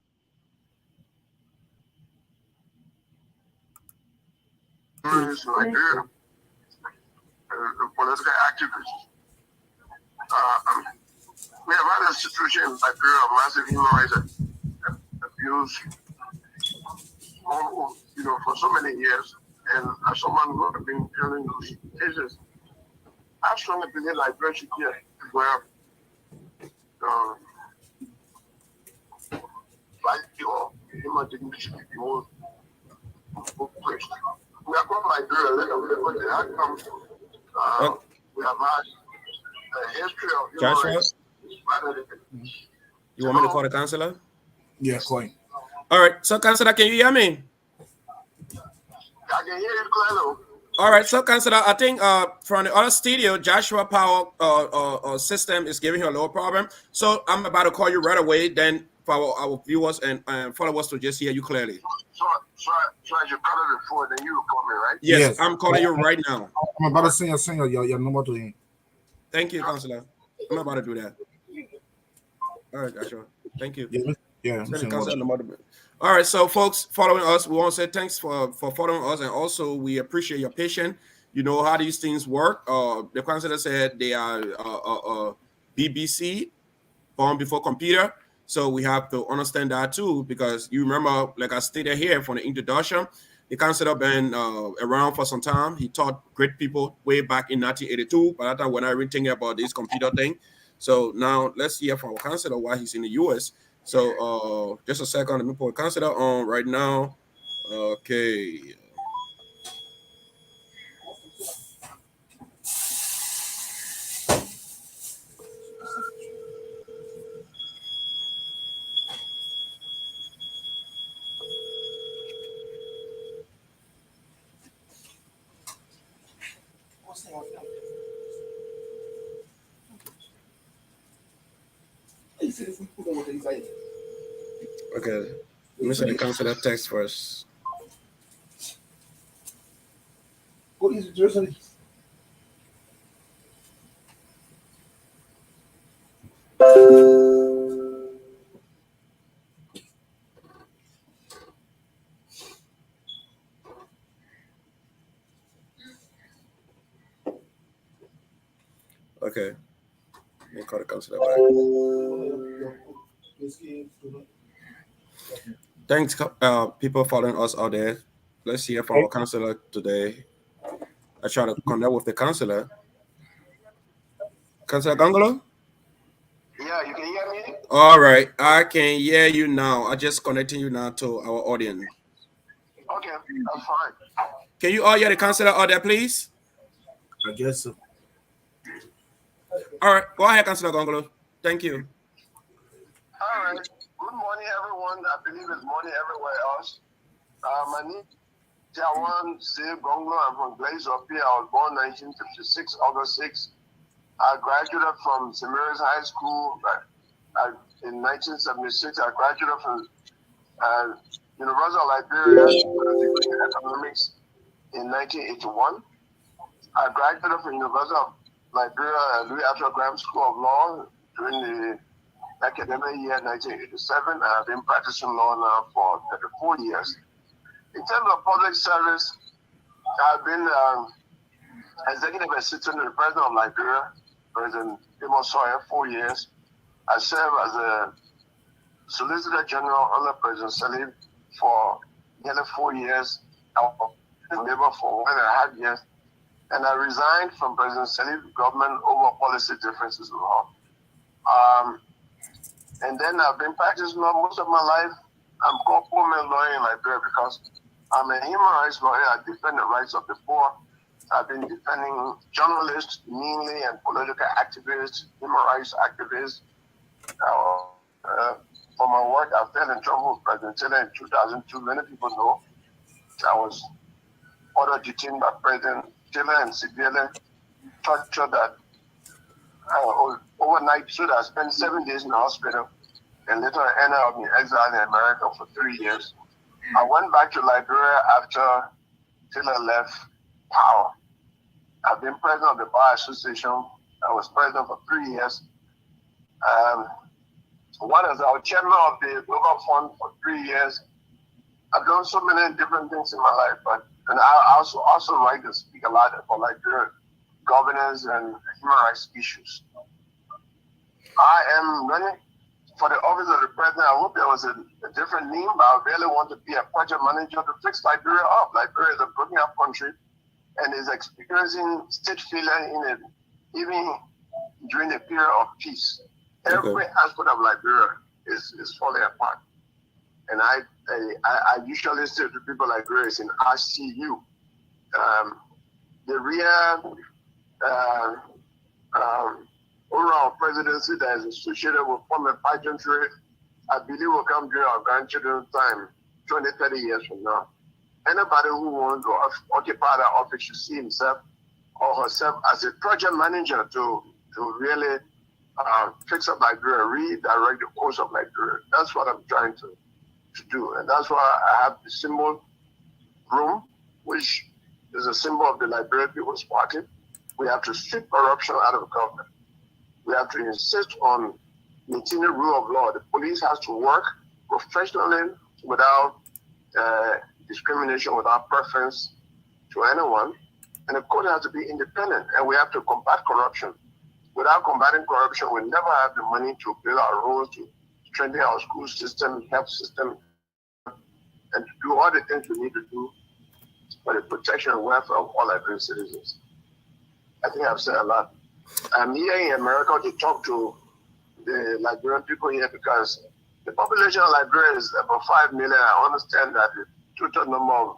Nigeria, political activists. We have had a situation in Liberia of massive human rights abuse, for so many years. And as someone who has been dealing those cases, I strongly believe Liberia should be where life or human dignity should be more pushed. We have got Liberia later with the outcomes. We have had a history of human Joshua, rights. you want me to call the counselor? Yeah, coin. All right. So, counselor, can you hear me? I can hear you clearly. All right. So, counselor, I think from the other studio, Joshua Power system is giving you a little problem. So, I'm about to call you right away. Then for our viewers and followers to just hear you clearly. So I should call it before, then you will call me, right? Yes, I'm calling you right now. I'm about to send your number to him. Thank you, counselor. I'm about to do that. All right, Joshua. Thank you. Yeah. Send the counselor number. All right, so folks following us, we want to say thanks for following us, and also we appreciate your patience. You know how these things work. The counselor said they are BBC, born before computer. So we have to understand that too, because you remember, like I stated here from the introduction, the counselor been around for some time. He taught great people way back in 1982. By that time, when I really thinking about this computer thing. So now let's hear from our counselor while he's in the US. So just a second, let me put counselor on right now. Okay. Okay. Let me send the counselor text first. Okay. Let me call the counselor back. Thanks, people following us out there. Let's hear from our counselor today. I try to connect with the counselor. Counselor Gongloe? Yeah, you can hear me? All right, I can hear you now. I just connecting you now to our audience. Okay, that's fine. Can you all hear the counselor out there, please? I guess so. All right, go ahead, Counselor Gongloe. Thank you. All right. Good morning, everyone. I believe it's morning everywhere else. My name is Tiawan Gongloe. I'm from Gongloe. I was born 1956, August 6. I graduated from St. Mary's High School in 1976. I graduated from University of Liberia with a degree in economics in 1981. I graduated from University of Liberia Louis Arthur Graham School of Law during the academic year 1987. I've been practicing law now for 34 years. In terms of public service, I've been executive assistant to the president of Liberia, President Amos Sawyer, 4 years. I served as a Solicitor General under President Salib for nearly 4 years. I was in labor for 1.5 years. And I resigned from President Salib's government over policy differences with her. And then I've been practicing law most of my life. I'm called poor man lawyer in Liberia because I'm a human rights lawyer. I defend the rights of the poor. I've been defending journalists mainly and political activists, human rights activists. For my work, I fell in trouble with President Cllr in 2002. Many people know I was ordered detained by President Cllr and severely tortured that overnight. So I spent 7 days in the hospital and later I ended up in exile in America for 3 years. I went back to Liberia after Cllr left power. I've been president of the Bar Association. I was president for 3 years. One is our chairman of the Global Fund for 3 years. I've done so many different things in my life, and I also write and speak a lot about Liberia governance and human rights issues. I am running for the office of the president. I hope there was a different name, but I really want to be a project manager to fix Liberia up. Liberia is a broken up country and is experiencing state failure in it, even during the period of peace. Every aspect of Liberia is falling apart. And I usually say to people like Grace in RCU, the real overall presidency that is associated with former pageantry, I believe will come during our grandchildren's time, 20, 30 years from now. Anybody who wants to occupy that office should see himself or herself as a project manager to really fix up Liberia, redirect the course of Liberia. That's what I'm trying to do. And that's why I have the symbol room, which is a symbol of the Liberian People's Party. We have to strip corruption out of government. We have to insist on maintaining the rule of law. The police has to work professionally without discrimination, without preference to anyone. And the court has to be independent. And we have to combat corruption. Without combating corruption, we never have the money to build our roads, to strengthen our school system, health system, and to do all the things we need to do for the protection and welfare of all Liberian citizens. I think I've said a lot. I'm here in America to talk to the Liberian people here because the population of Liberia is about 5 million. I understand that the total number of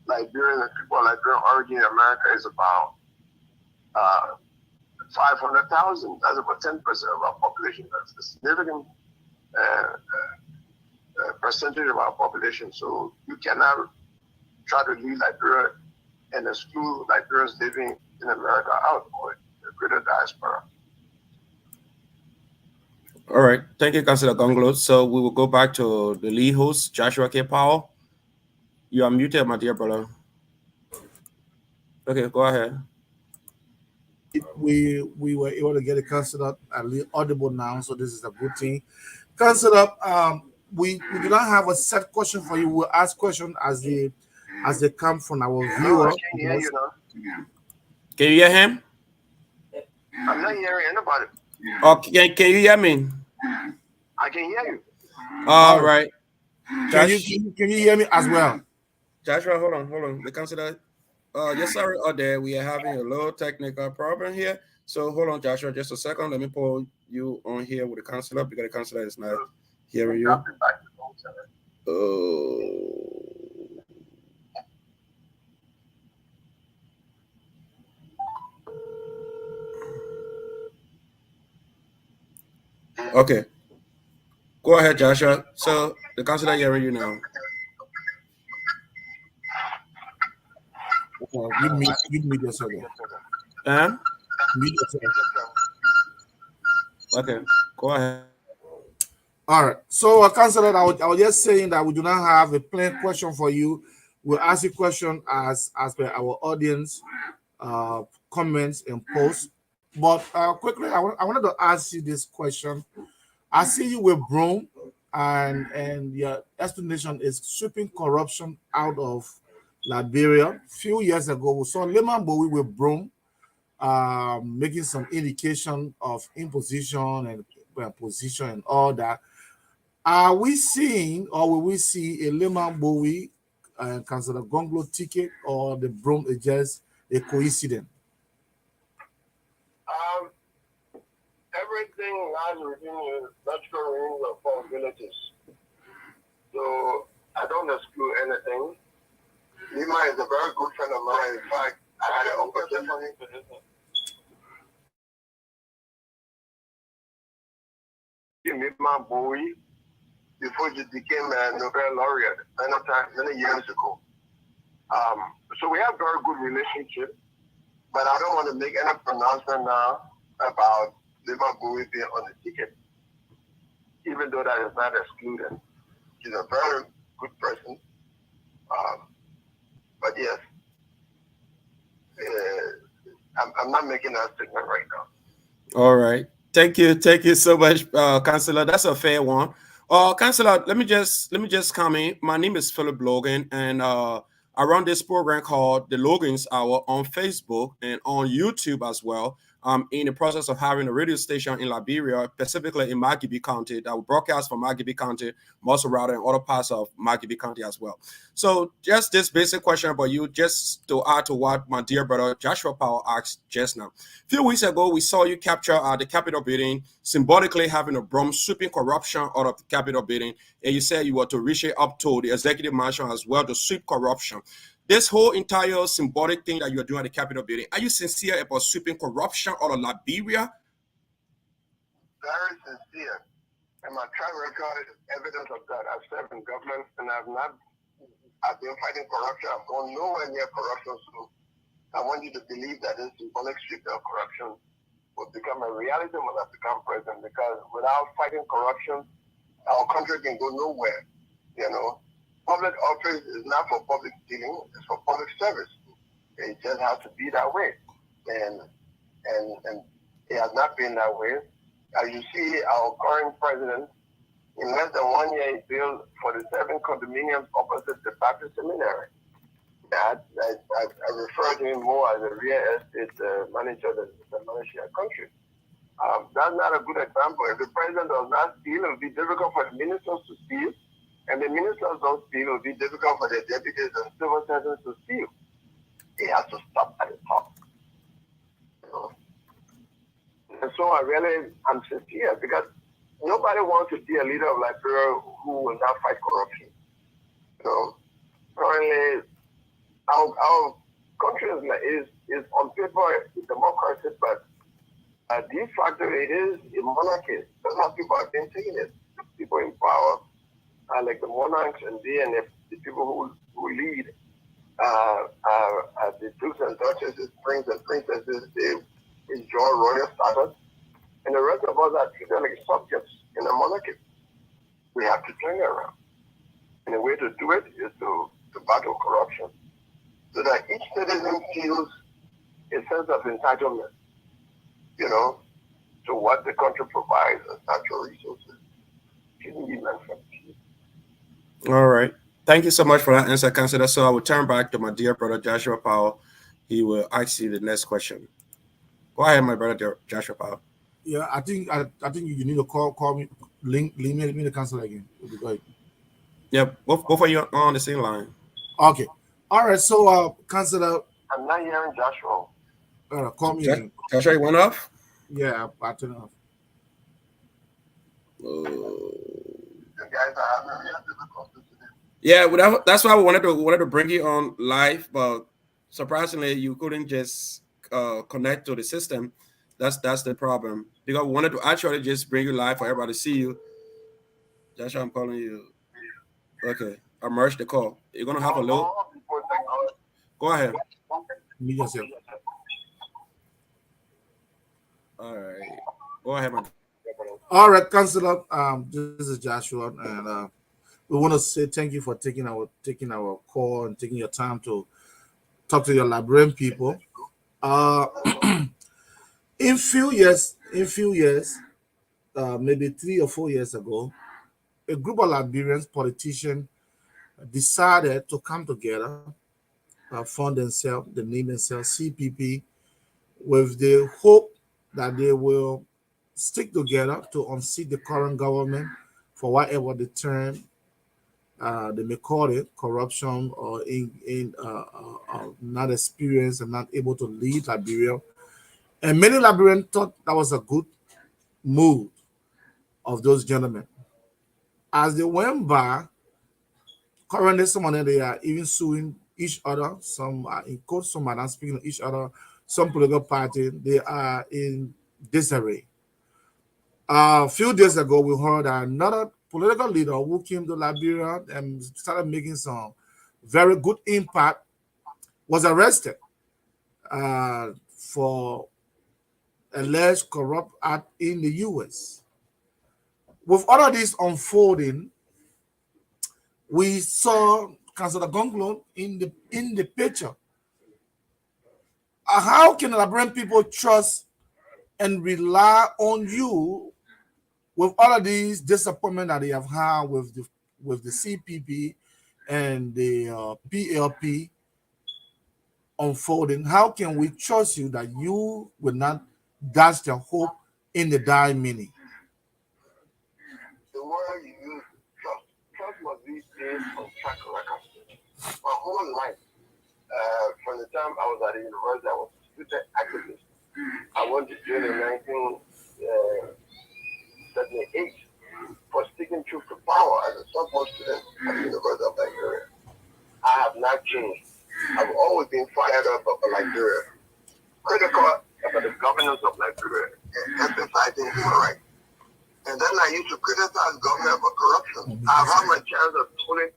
Liberians and people of Liberian origin in America is about 500,000. That's about 10% of our population. That's a significant percentage of our population. So you cannot try to leave Liberia and exclude Liberians living in America out for the greater diaspora. All right. Thank you, Councilor Gongloe. So we will go back to the lead host, Joshua K. Powell. You are muted, my dear brother. Okay, go ahead. We were able to get a councilor audible now, so this is a good thing. Councilor, we do not have a set question for you. We'll ask questions as they come from our viewer. Can you hear you now? Can you hear him? I'm not hearing anybody. Oh, can you hear me? I can hear you. All right. Can you hear me as well? Joshua, hold on. The councilor. Yes, sorry, there we are having a little technical problem here. So hold on, Joshua, just a second. Let me pull you on here with the councilor because the councilor is not hearing you. Okay. Go ahead, Joshua. So the councilor hearing you now. You meet yourself. Meet yourself. Okay, go ahead. All right. So, Councilor, I was just saying that we do not have a plain question for you. We'll ask you question as per our audience comments and posts. But quickly, I wanted to ask you this question. I see you with Broom, and your explanation is sweeping corruption out of Liberia. A few years ago, we saw Lehman Bowie with Broom making some indication of imposition and position and all that. Are we seeing, or will we see a Lehman Bowie and Councilor Gongloe ticket, or the Broom is just a coincidence? Everything lies within the logical range of possibilities. So I don't exclude anything. Lima is a very good friend of mine. In fact, I had an opportunity to Lima Bowie before he became a Nobel laureate many years ago. So we have very good relationship, but I don't want to make any pronouncement now about Lima Bowie being on the ticket, even though that is not excluded. He's a very good person. But yes, I'm not making that statement right now. All right. Thank you so much, Councillor. That's a fair one. Councillor, let me just comment. My name is Philip Logan, and I run this program called the Logan's Hour on Facebook and on YouTube as well. I'm in the process of having a radio station in Liberia, specifically in Magibi County, that will broadcast from Magibi County, Mosso Router, and other parts of Magibi County as well. So just this basic question about you, just to add to what my dear brother Joshua Powell asked just now. A few weeks ago, we saw you capture the Capitol building, symbolically having a broom sweeping corruption out of the Capitol building, and you said you were to reach it up to the executive mansion as well to sweep corruption. This whole entire symbolic thing that you're doing at the Capitol building, are you sincere about sweeping corruption out of Liberia? Very sincere. And my track record is evidence of that. I've served in government and I've been fighting corruption. I've gone nowhere near corruption. So I want you to believe that this symbolic sweep of corruption will become a reality when I become president, because without fighting corruption, our country can go nowhere. You know, public office is not for public stealing, it's for public service. It just has to be that way. And it has not been that way. As you see, our current president, in less than 1 year, he built 47 condominiums opposite the Baptist Seminary. I refer to him more as a real estate manager than managing a country. That's not a good example. If the president does not steal, it will be difficult for the ministers to steal. And the ministers don't steal, it will be difficult for the deputies and civil servants to steal. It has to stop at the top. You know? And so I'm sincere, because nobody wants to be a leader of Liberia who will not fight corruption. You know, currently, our country is on paper a democracy, but de facto it is a monarchy. That's how people have been taking it. People in power, like the monarchs and the people who lead, the dukes and duchesses, princes and princesses, they enjoy royal status, and the rest of us are treated like subjects in a monarchy. We have to turn it around. And the way to do it is to battle corruption, so that each citizen feels a sense of entitlement, you know, to what the country provides as natural resources. Shouldn't be meant for peace. All right. Thank you so much for that answer, Councillor. So I will turn back to my dear brother Joshua Powell. He will ask you the next question. Go ahead, my brother Joshua Powell. Yeah, I think you need to call me, link me the council again. Go ahead. Yeah, both of you are on the same line. Okay. All right. So, Councillor, I'm not hearing Joshua. Call me again. Joshua, you went off? Yeah, I turned it off. Guys are having real difficulties today. Yeah, that's why we wanted to bring you on live, but surprisingly, you couldn't just connect to the system. That's the problem, because we wanted to actually just bring you live for everybody to see you. Joshua, I'm calling you. Okay, I merged the call. You're gonna have a load. Go ahead. Me yourself. All right. Go ahead, man. All right, Councillor. This is Joshua, and we want to say thank you for taking our call and taking your time to talk to your Liberian people. In few years, maybe 3 or 4 years ago, a group of Liberians politicians decided to come together, fund themselves, they name themselves CPP, with the hope that they will stick together to unseat the current government for whatever the term they may call it, corruption, or not experienced and not able to lead Liberia. And many Liberians thought that was a good move of those gentlemen. As they went by, currently some of them, they are even suing each other. Some are in court, some are not speaking to each other. Some political party, they are in disarray. A few days ago, we heard that another political leader who came to Liberia and started making some very good impact was arrested for alleged corrupt act in the U.S. With all of this unfolding, we saw Councillor Gongloe in the picture. how can Liberian people trust and rely on you with all of these disappointment that they have had with the CPP and the PLP unfolding? How can we trust you that you will not dash the hope in the dying minute? The word you use, trust must be based on track record. My whole life, from the time I was at the university, I was a student activist. I went to jail in 1978 for sticking truth to power as a sophomore student at the University of Nigeria. I have not changed. I've always been fired up about Nigeria, critical about the governance of Nigeria, and emphasizing human rights. And then I used to criticize government for corruption. I've had my chance of pulling.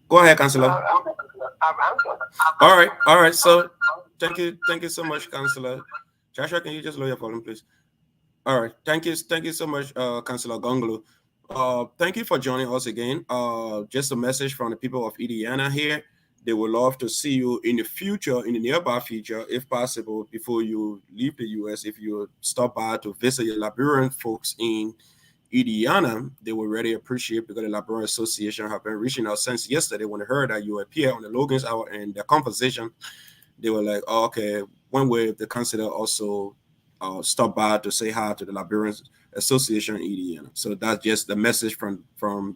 Go ahead, Councillor. I've answered. All right. So thank you so much, Councillor. Joshua, can you just lower your volume, please? All right, thank you so much, Councillor Gongloe. Thank you for joining us again. Just a message from the people of Indiana here. They would love to see you in the future, in the nearby future, if possible, before you leave the U.S. If you stop by to visit your Liberian folks in Indiana, they will really appreciate, because the Liberian Association have been reaching out since yesterday when they heard that you appear on the Logan's Hour and the conversation. They were like, oh, okay, when will the councilor also stop by to say hi to the Liberian Association in Indiana? So that's just the message from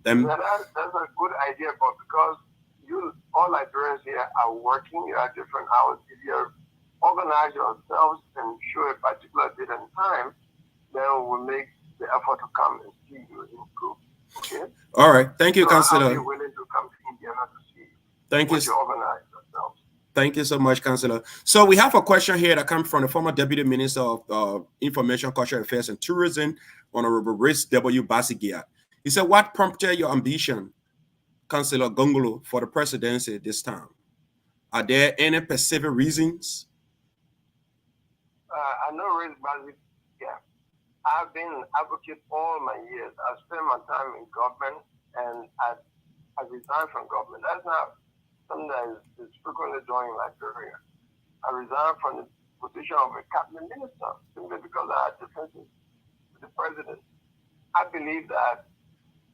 them. Yeah, that's a good idea, but because you all Liberians here are working, you are different hours. If you organize yourselves and show a particular date and time, then we'll make the effort to come and see you in group. Okay? All right. Thank you, so Councillor. I'll be willing to come to Indiana to see you. Thank you. You organize yourselves. Thank you so much, Councillor. So we have a question here that comes from the former Deputy Minister of Information, Cultural Affairs and Tourism, Honorable Rich W. Basigia. He said, what prompted your ambition, Councillor Gongloe, for the presidency this time? Are there any specific reasons? I know Rich Basigia. I've been an advocate all my years. I've spent my time in government, and I resigned from government. That's not something that is frequently done in Liberia. I resigned from the position of a cabinet minister simply because I had differences with the president. I believe that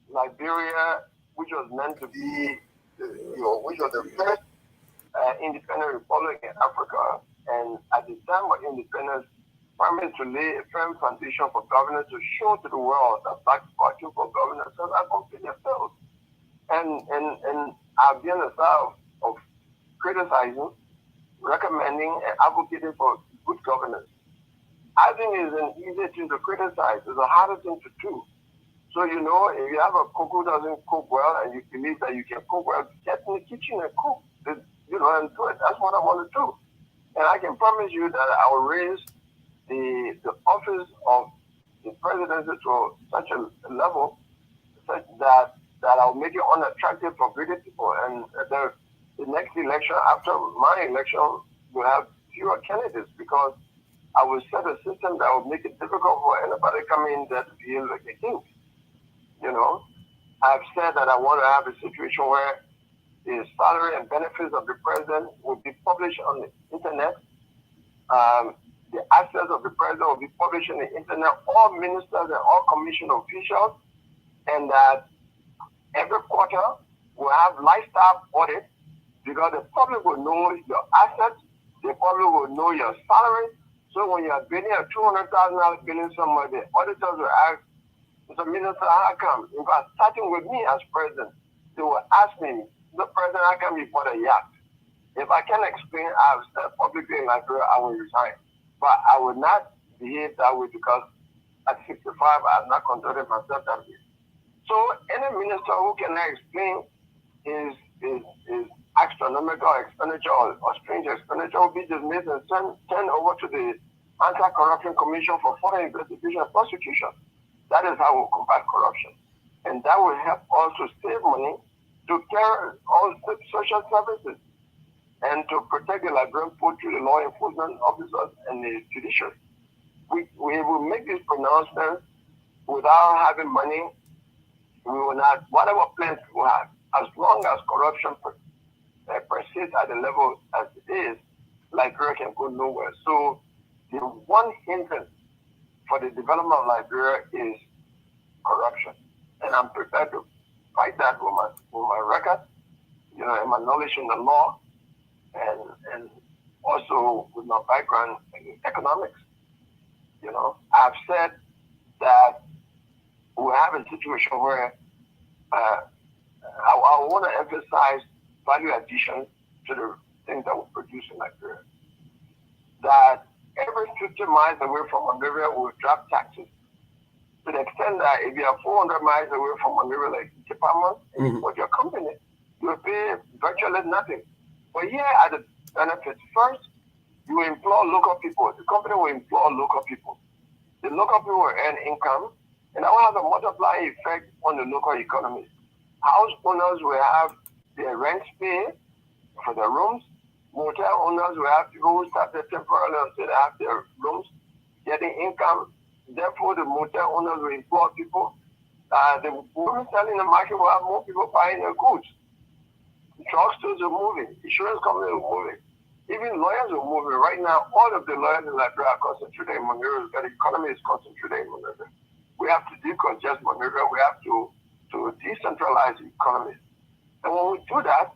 Liberia, which was meant to be, which was the first independent republic in Africa, and at the time of independence, promised to lay a firm foundation for governance to show to the world that Black fortune for governance has completely failed. And I've been on the side of criticizing, recommending, and advocating for good governance. I think it's an easy thing to criticize. It's a harder thing to do. So, if you have a cook who doesn't cook well and you believe that you can cook well, get in the kitchen and cook, and do it. That's what I want to do. And I can promise you that I will raise the office of the presidency to such a level such that I'll make it unattractive for greedy people. And the next election, after my election, will have fewer candidates because I will set a system that will make it difficult for anybody coming in there to feel like a king. I've said that I want to have a situation where the salary and benefits of the president will be published on the internet. The assets of the president will be published on the internet, all ministers and all commission officials, and that every quarter we'll have lifestyle audit because the public will know your assets, They probably will know your salary. So when you're billing a $200,000 billing somewhere, the auditors will ask, Mr. Minister, how come? In fact, starting with me as president, they will ask me, the president, how come you bought a yacht? If I can explain, I've said publicly in Nigeria, I will resign. But I will not behave that way because at 65, I have not conducted myself that way. So any minister who cannot explain his astronomical expenditure or strange expenditure will be dismissed and sent over to the Anti-Corruption Commission for further investigation and prosecution. That is how we combat corruption. And that will help us to save money, to carry all social services, and to protect the Liberian people through the law enforcement officers and the judiciary. We will make these pronouncements without having money. We will not, whatever plans we have, as long as corruption persists at the level as it is, Liberia can go nowhere. So the one hindrance for the development of Liberia is corruption. And I'm prepared to fight that with my record, and my knowledge in the law, and also with my background in economics. I've said that we have a situation where I want to emphasize value addition to the things that we produce in Nigeria. That every 50 miles away from Monrovia, we drop taxes. To the extent that if you are 400 miles away from Monrovia, like Tiawan, and you put your company, you will pay virtually nothing. But here are the benefits. First, you will employ local people. The company will employ local people. The local people will earn income, and that will have a multiplying effect on the local economy. House owners will have their rent paid for their rooms. Motel owners will have people who started temporarily until they have their rooms getting income. Therefore, the motel owners will employ people. The women selling the market will have more people buying their goods. Drugstores are moving. Insurance companies are moving. Even lawyers are moving. Right now, all of the lawyers in Liberia are concentrated in Monrovia. The economy is concentrated in Monrovia. We have to decongest Monrovia. We have to decentralize the economy. And when we do that,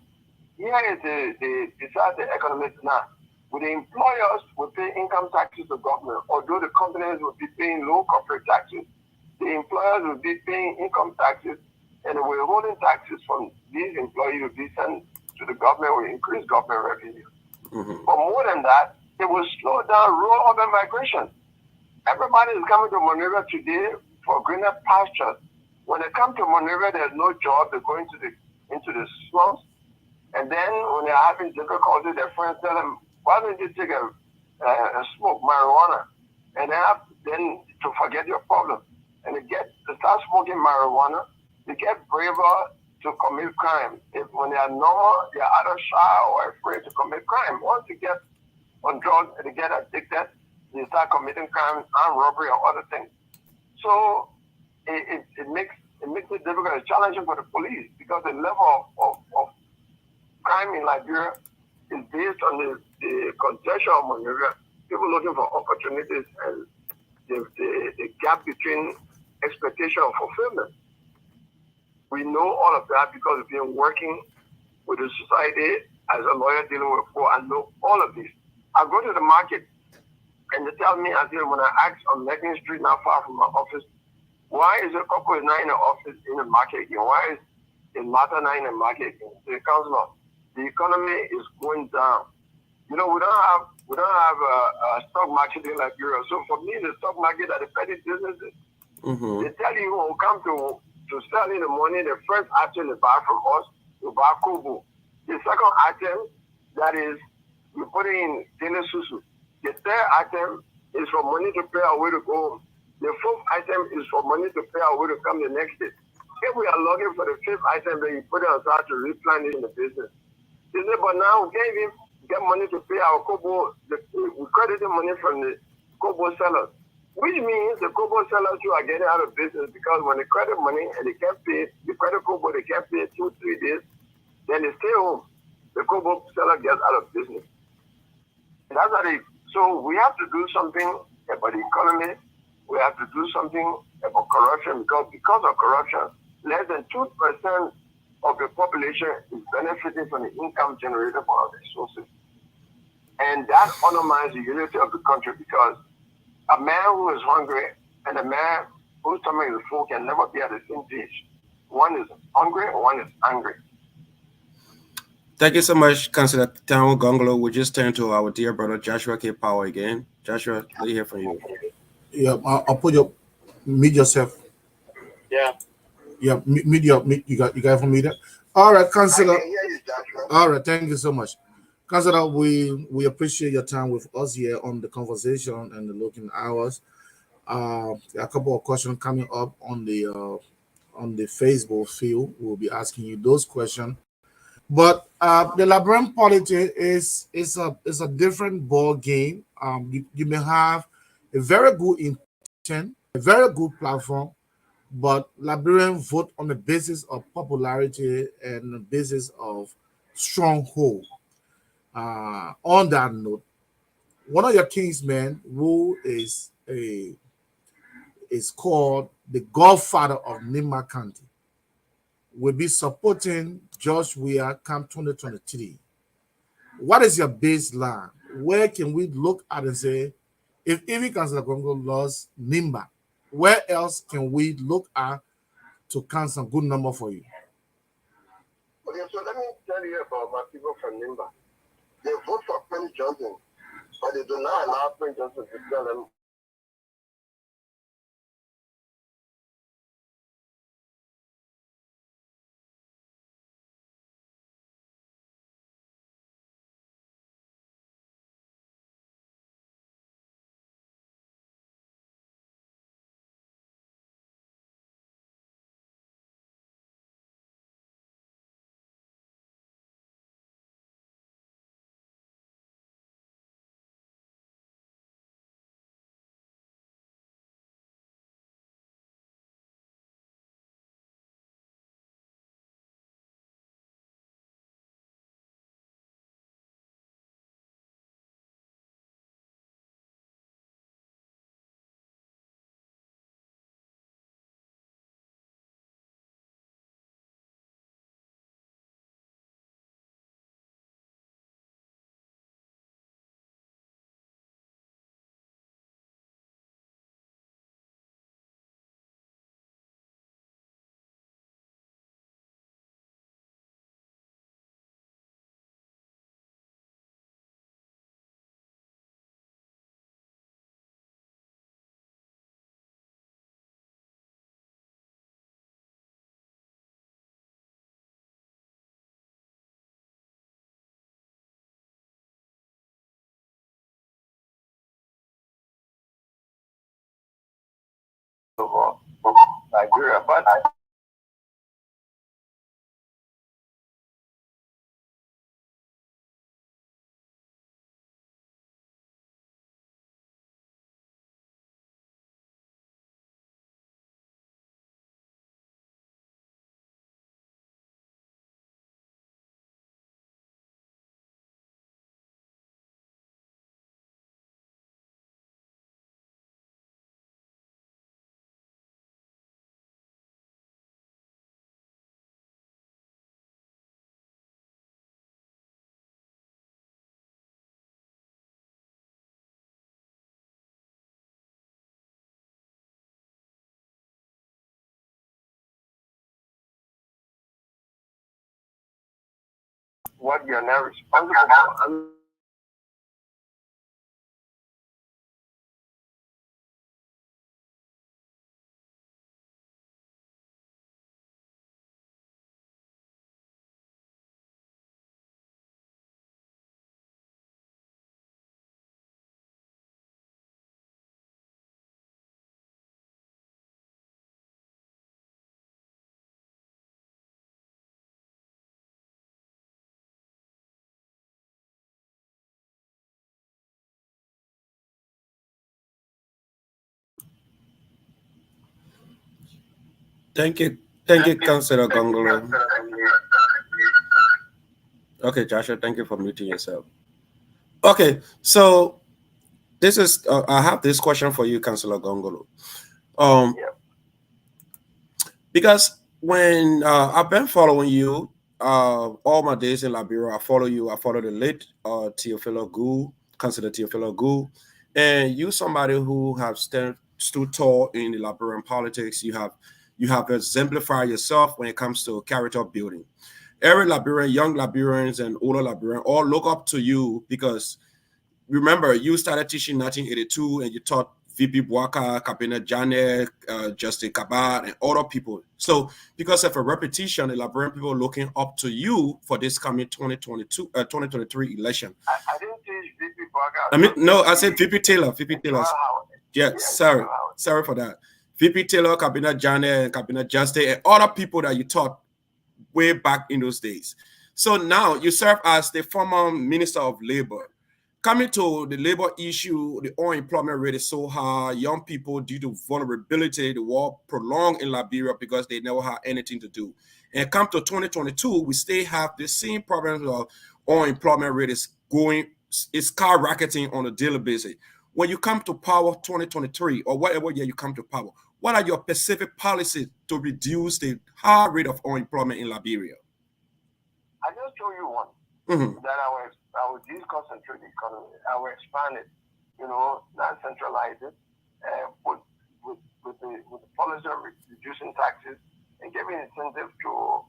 here is besides the economics now. With the employers, we pay income taxes to government. Although the companies will be paying low corporate taxes, the employers will be paying income taxes, and we're holding taxes from these employees will be sent to the government, will increase government revenue. But more than that, it will slow down rural urban migration. Everybody is coming to Monrovia today for greener pastures. When they come to Monrovia, there's no job. They go into the slums, and then when they're having difficulty, their friends tell them, "Why don't you take a smoke marijuana?" And then to forget your problem, and they start smoking marijuana. They get braver to commit crime. When they are normal, they are either shy or afraid to commit crime. Once they get on drugs and they get addicted, they start committing crime, armed robbery, or other things. So it makes it difficult. It's challenging for the police because the level of crime in Liberia is based on the congestion of Monrovia, people looking for opportunities, and the gap between expectation and fulfillment. We know all of that because we've been working with the society as a lawyer dealing with poor. I know all of this. I go to the market and they tell me, when I ask on Lincoln Street, not far from my office, why is the couple is not in the office in the market again? Why is the matter not in the market again? The councilor, the economy is going down. We don't have a stock market in Liberia. So for me, the stock market are the petty businesses. They tell you who come to sell in the morning, the first item they buy from us, we buy kobo. The second item, that is, we put it in daily susu. The third item is for money to pay our way to go home. The fourth item is for money to pay our way to come the next day. If we are looking for the fifth item, then you put it aside to replan it in the business. They say, but now we can't even get money to pay our kobo. We credit the money from the kobo sellers. Which means the kobo sellers who are getting out of business because when they credit money and they can't pay, the credit kobo, they can't pay 2-3 days, then they stay home. The kobo seller gets out of business. And that's how so we have to do something about the economy. We have to do something about corruption because of corruption, less than 2% of the population is benefiting from the income generated from our resources. And that undermines the unity of the country because a man who is hungry and a man whose stomach is full can never be at the same page. One is hungry and one is angry. Thank you so much, Councillor Tiawan Gongloe. We just turn to our dear brother Joshua K. Power again. Joshua, let me hear from you. Yeah, I'll put your meet yourself. Yeah. Yeah, meet you got from media. All right, Councillor. I can hear you, Joshua. All right, thank you so much. Councillor, we appreciate your time with us here on the conversation and the looking hours. A couple of questions coming up on the Facebook field. We'll be asking you those questions. But the Liberian politics is a different ball game. You may have a very good intent, a very good platform, but Liberians vote on the basis of popularity and the basis of stronghold. On that note, one of your kingsmen, who is called the Godfather of Nima County, will be supporting George Weah Camp 2023. What is your baseline? Where can we look at and say, if even Councillor Gongloe lost Nimba, where else can we look at to count some good number for you? Okay, so let me tell you about my people from Nimba. They vote for Prince Johnson, but they do not allow Prince Johnson to tell them Nigeria, but what you're now responsible for. Thank you, Councillor Gongloe. Okay, Joshua, thank you for muting yourself. Okay, so this is I have this question for you, Councillor Gongloe. Because when I've been following you, all my days in Liberia, I follow you. I follow the late Teofilo Gu, consider Teofilo Gu, and you somebody who have stood tall in the Liberian politics. You have exemplified yourself when it comes to character building. Every Liberian, young Liberians and older Liberians, all look up to you because remember you started teaching in 1982 and you taught VP Bwaka, Kabina Janet, Justin Kabat, and other people. So because of a repetition, the Liberian people looking up to you for this coming 2023 election. I didn't teach VP Bwaka. I mean, no, I said VP Taylor. VP Taylor. Yeah, sorry for that. VP Taylor, Kabina Janet, and Kabina Justin, and other people that you taught way back in those days. So now you serve as the former Minister of Labor. Coming to the labor issue, the unemployment rate is so high. Young people, due to vulnerability, the war prolonged in Liberia because they never had anything to do. And come to 2022, we still have the same problems of unemployment rate is skyrocketing on a daily basis. When you come to power 2023 or whatever year you come to power, what are your specific policies to reduce the high rate of unemployment in Liberia? I just show you one. That I will deconcentrate the economy. I will expand it, not centralize it, with the policy of reducing taxes and giving incentive to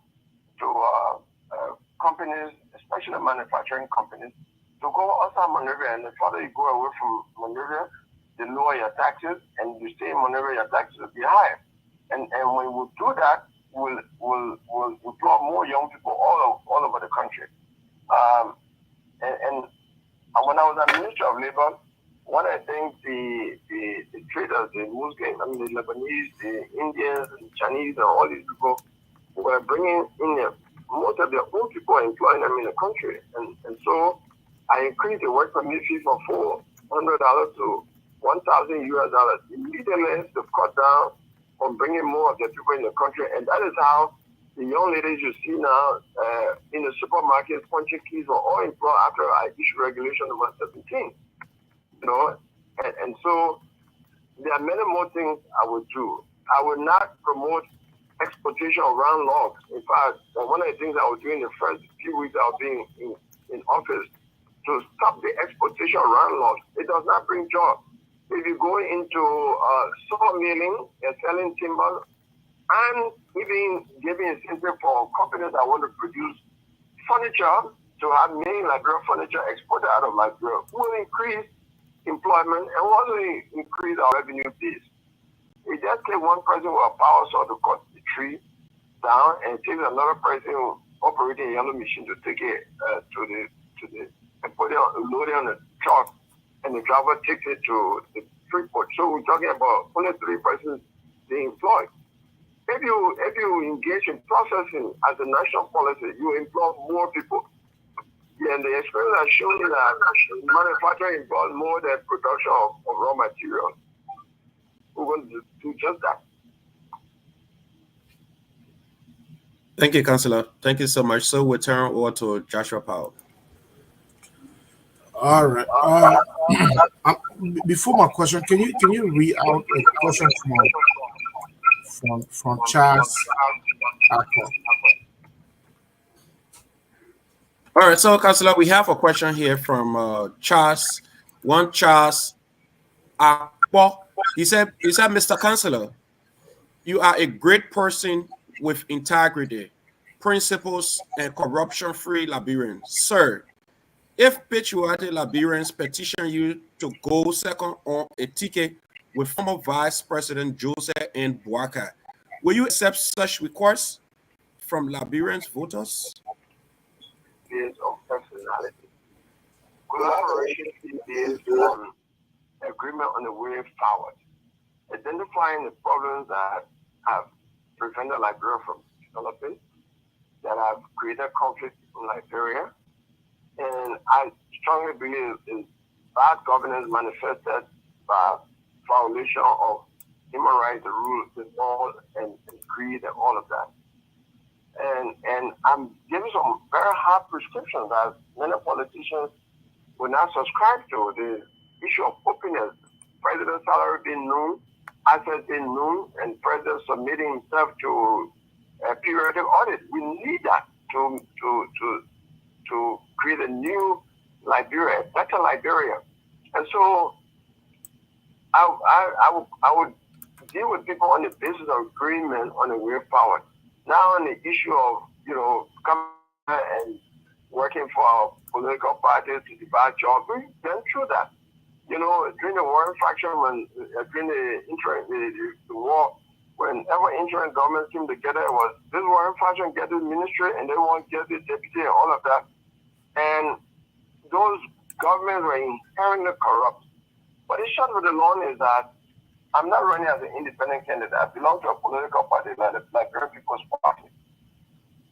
companies, especially manufacturing companies, to go outside Monrovia. And the further you go away from Monrovia, the lower your taxes, and you stay in Monrovia, your taxes will be higher. And when we do that, we'll employ more young people all over the country. And when I was at Ministry of Labor, one of the things the traders, the Muslims, the Lebanese, the Indians, the Chinese, and all these people were bringing in most of their own people, employing them in the country. And so I increased the work permit fee from $400 to $1,000 immediately to cut down on bringing more of the people in the country. And that is how the young ladies you see now in the supermarkets punching keys were all employed after I issued regulation number 17. And so there are many more things I would do. I would not promote exploitation of round logs. In fact, one of the things I was doing the first few weeks I was being in office to stop the exploitation of round logs. It does not bring jobs. If you go into sawmilling and selling timber, and even giving incentive for companies that want to produce furniture to have main Liberia furniture exported out of Liberia, will increase employment and also increase our revenue base. It just takes one person with a power saw to cut the tree down, and it takes another person operating a yellow machine to take it to the and put it load it on the truck, and the driver takes it to the freeport. So we're talking about only 3 persons being employed. If you engage in processing as a national policy, you employ more people. Yeah, and the experience has shown that manufacturing involves more than production of raw materials. We're going to do just that. Thank you, Councillor. Thank you so much. So we'll turn over to Joshua Powell. All right. Before my question, can you read out a question from Charles? All right, so Councillor, we have a question here from Charles. Charles Akpo. He said, Mr. Councillor, you are a great person with integrity, principles, and corruption-free Liberian. Sir, if patriotic Liberians petition you to go second on a ticket with former Vice President Joseph N. Bwaka, will you accept such requests from Liberians voters? Based on personality. Collaboration is based on agreement on the way forward. Identifying the problems that have prevented Liberia from developing, that have created conflict in Liberia. And I strongly believe in bad governance manifested by violation of human rights, the rules, the laws, and greed, and all of that. And I'm giving some very hard prescriptions that many politicians will not subscribe to. The issue of openness, president's salary being known, assets being known, and president submitting himself to a periodic audit. We need that. to create a new Liberia, a better Liberia. And so I would deal with people on the basis of agreement on the way forward. Now on the issue of, coming and working for our political parties to divide jobs, we've been through that. During the war faction, during the war, whenever interim government came together, it was this war faction get the ministry and they won't get the deputy and all of that. And those governments were inherently corrupt. But the short of the long is that I'm not running as an independent candidate. I belong to a political party like the Liberian People's Party.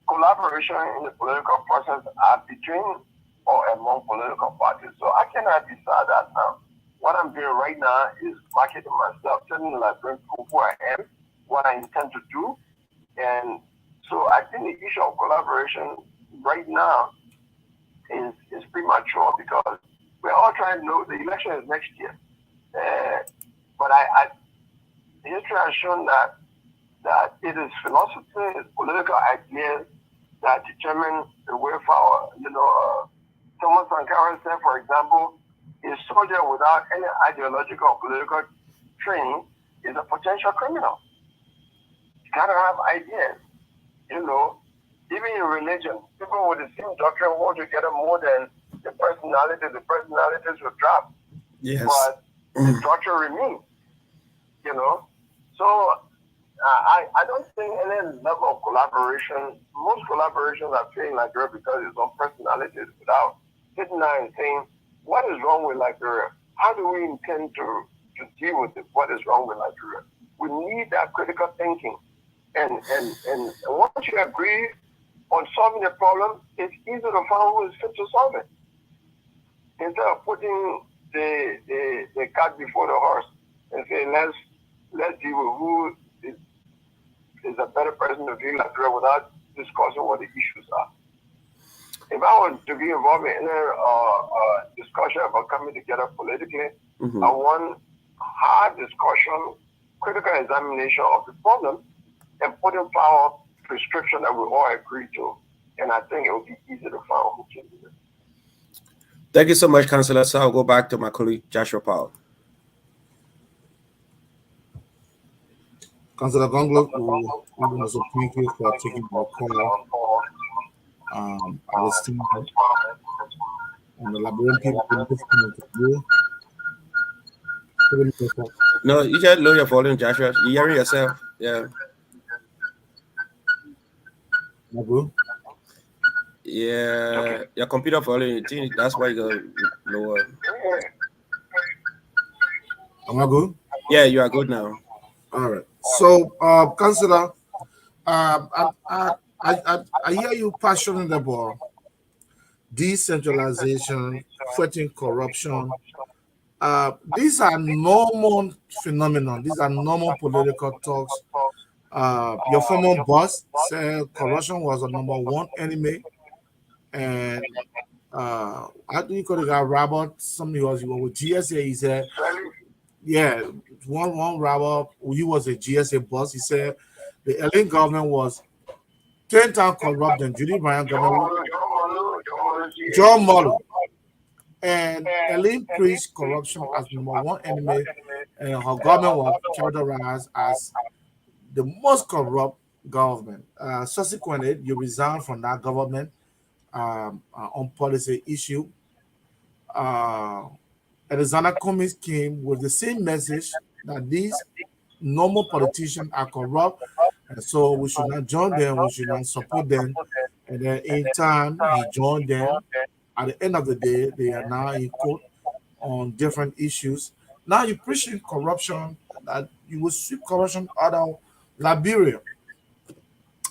Collaboration in the political process are between or among political parties. So I cannot decide that now. What I'm doing right now is marketing myself, telling the Liberian people who I am, what I intend to do. And so I think the issue of collaboration right now is premature because we're all trying to know the election is next year. But history has shown that it is philosophy, it's political ideas that determine the way forward. Thomas Sankara said, for example, a soldier without any ideological or political training is a potential criminal. You gotta have ideas. Even in religion, people with the same doctrine hold together more than the personalities. The personalities will drop. Yes. But the doctrine remains. So I don't think any level of collaboration, most collaborations are failing Nigeria because it's on personalities without sitting down and saying, what is wrong with Nigeria? How do we intend to deal with it? What is wrong with Nigeria? We need that critical thinking. And once you agree on solving a problem, it's easy to find who is fit to solve it. Instead of putting the cart before the horse and saying, let's deal with who is a better person to deal Nigeria without discussing what the issues are. If I was to be involved in a discussion about coming together politically, I want hard discussion, critical examination of the problem, and putting power prescription that we all agree to. And I think it will be easy to find who can do it. Thank you so much, Councillor. So I'll go back to my colleague, Joshua Powell. Councillor Gongloe, we also thank you for taking our call. I was thinking on the Liberian people listening to you. No, you just lower your volume, Joshua. You hearing yourself? Yeah. Yeah, your computer volume. That's why you go lower. Am I good? Yeah, you are good now. All right. So, Councillor, I hear you passionate about decentralization, fighting corruption. These are normal phenomena. These are normal political talks. Your former boss said corruption was the number one enemy, and I think you could have got Robert. Somebody was with GSA. He said, "Yeah, one Robert. He was a GSA boss. He said the LA government was 10 times corrupt than Judy Bryant government." John Muller. And Ellen preached corruption as number one enemy, and her government was characterized as the most corrupt government. Subsequently, you resigned from that government on policy issue. Alexander Cummings came with the same message that these normal politicians are corrupt, and so we should not join them, we should not support them. And then in time, he joined them. At the end of the day, they are now in court on different issues. Now you're preaching corruption, that you will sweep corruption out of Liberia.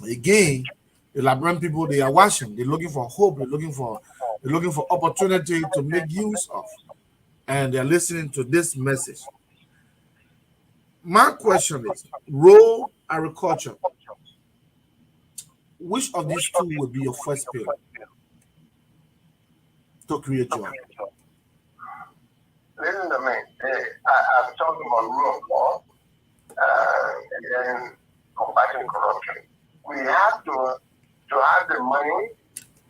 Again, the Liberian people, they are watching. They're looking for hope. They're looking for opportunity to make use of, and they're listening to this message. My question is: rural agriculture. Which of these two would be your first pill to create job? Listen to me. I'm talking about rule of law and then combating corruption. We have to to have the money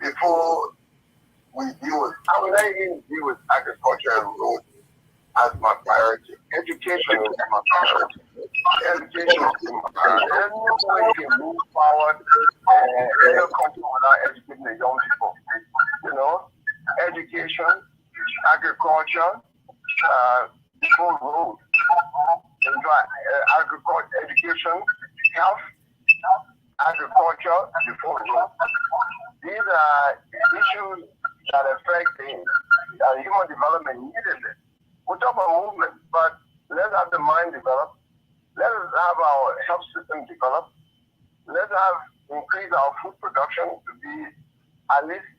before we deal with, I would not even deal with agriculture and road as my priority. Education is my priority. Education is my priority. There's no way you can move forward in a country without educating the young people. You know, education, agriculture, before road, agriculture, education, health, agriculture, before road. These are issues that affect the human development needed. We talk about movement, but let's have the mind develop. Let us have our health system develop. Let's increase our food production to be at least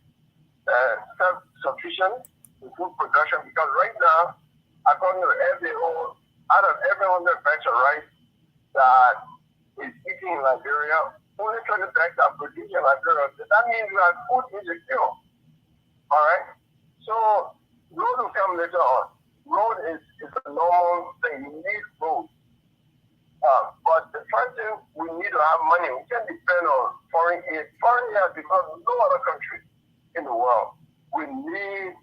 self-sufficient in food production, because right now, according to FAO, out of every 100 bags of rice that is eating in Liberia, only 20 bags are produced in Liberia. That means we have food insecure. All right? So, road will come later on. Road is a normal thing. You need road. But the first thing, we need to have money. We can't depend on foreign aid. Foreign aid has become no other country in the world. We need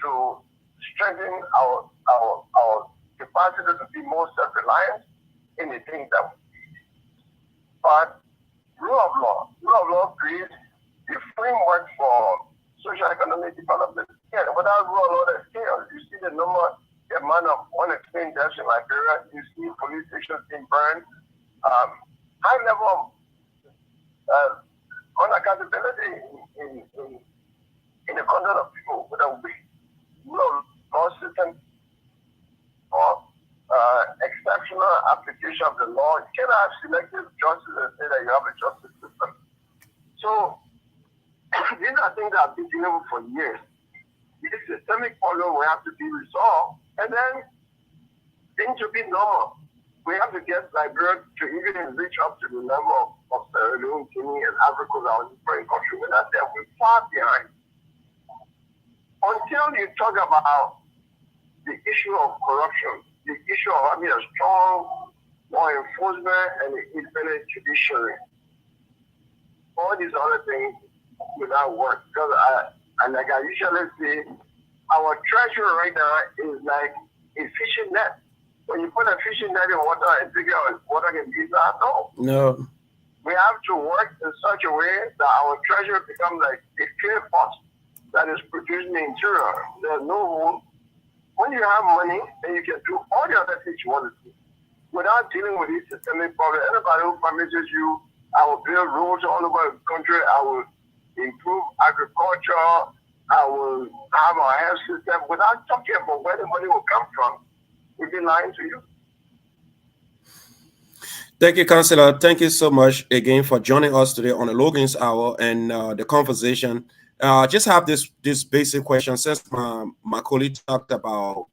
to strengthen our capacity to be more self-reliant in the things that we need. But rule of law creates a framework for social economic development. Yeah, without rule of law, there's chaos. You see the amount of unexplained deaths in Liberia. You see police stations being burned. High level of unaccountability in the conduct of people with a weak rule of law system or exceptional application of the law. You cannot have selective justice and say that you have a justice system. So these are things that have been dealing with for years. This systemic problem will have to be resolved, and then things will be normal. We have to get Liberia to even reach up to the level of Sierra Leone, Guinea, and Africa, our different countries. Without that, we're far behind. Until you talk about the issue of corruption, the issue of having a strong law enforcement and an independent judiciary, all these other things will not work. Because like I usually say, our treasury right now is like a fishing net. When you put a fishing net in water and figure out water can be that, No. We have to work in such a way that our treasury becomes like a clear pot that is producing the interior. There's no hole. When you have money, then you can do all the other things you want to do without dealing with these systemic problems. Anybody who promises you, I will build roads all over the country, I will improve agriculture, I will have our health system, without talking about where the money will come from, we'll be lying to you. Thank you, Councillor. Thank you so much again for joining us today on the Logan's Hour and the conversation. Just have this basic question, since my colleague talked about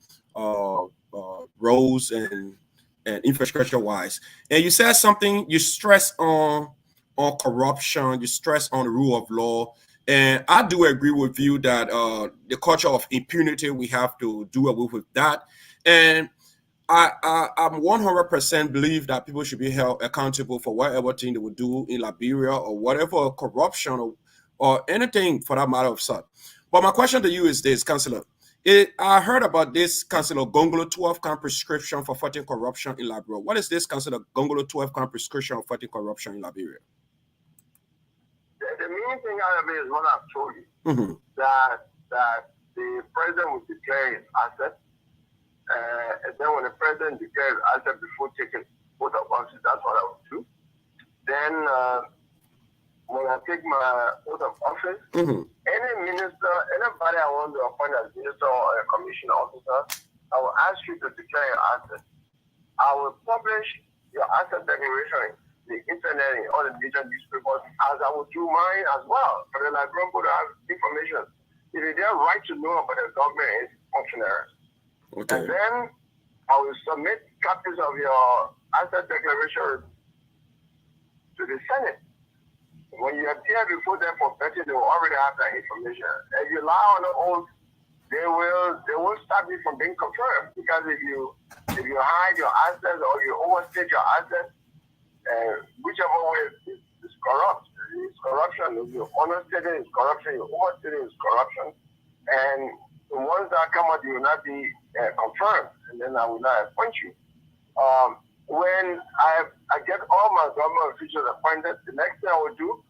roads and infrastructure wise, and you said something, you stress on corruption, you stress on the rule of law, and I do agree with you that the culture of impunity, we have to do away with that. And I'm 100% believe that people should be held accountable for whatever thing they would do in Liberia, or whatever corruption or anything for that matter of such. But my question to you is this, Councillor. I heard about this, Councillor, Gongloe 12-count prescription for fighting corruption in Liberia. What is this, Councillor, Gongloe 12-count prescription for fighting corruption in Liberia? The main thing out of it is what I've told you, that the president will declare his assets, and then when the president declares assets before taking oath of office, that's what I will do. Then when I take my oath of office, any minister, anybody I want to appoint as minister or a commissioner officer, I will ask you to declare your assets. I will publish your asset declaration on the internet in all the major newspapers, as I will do mine as well, for the Liberian people to have information. It is their right to know about the government functionaries. Okay. And then I will submit copies of your asset declaration to the Senate. When you appear before them for vetting, they will already have that information. If you lie on the oath, they will stop you from being confirmed. Because if you hide your assets or you overstate your assets, whichever way is corrupt, is corruption. Your understating is corruption. Your overstating is corruption. And the ones that come out, you will not be confirmed, and then I will not appoint you. When I get all my government officials appointed, the next thing I will do,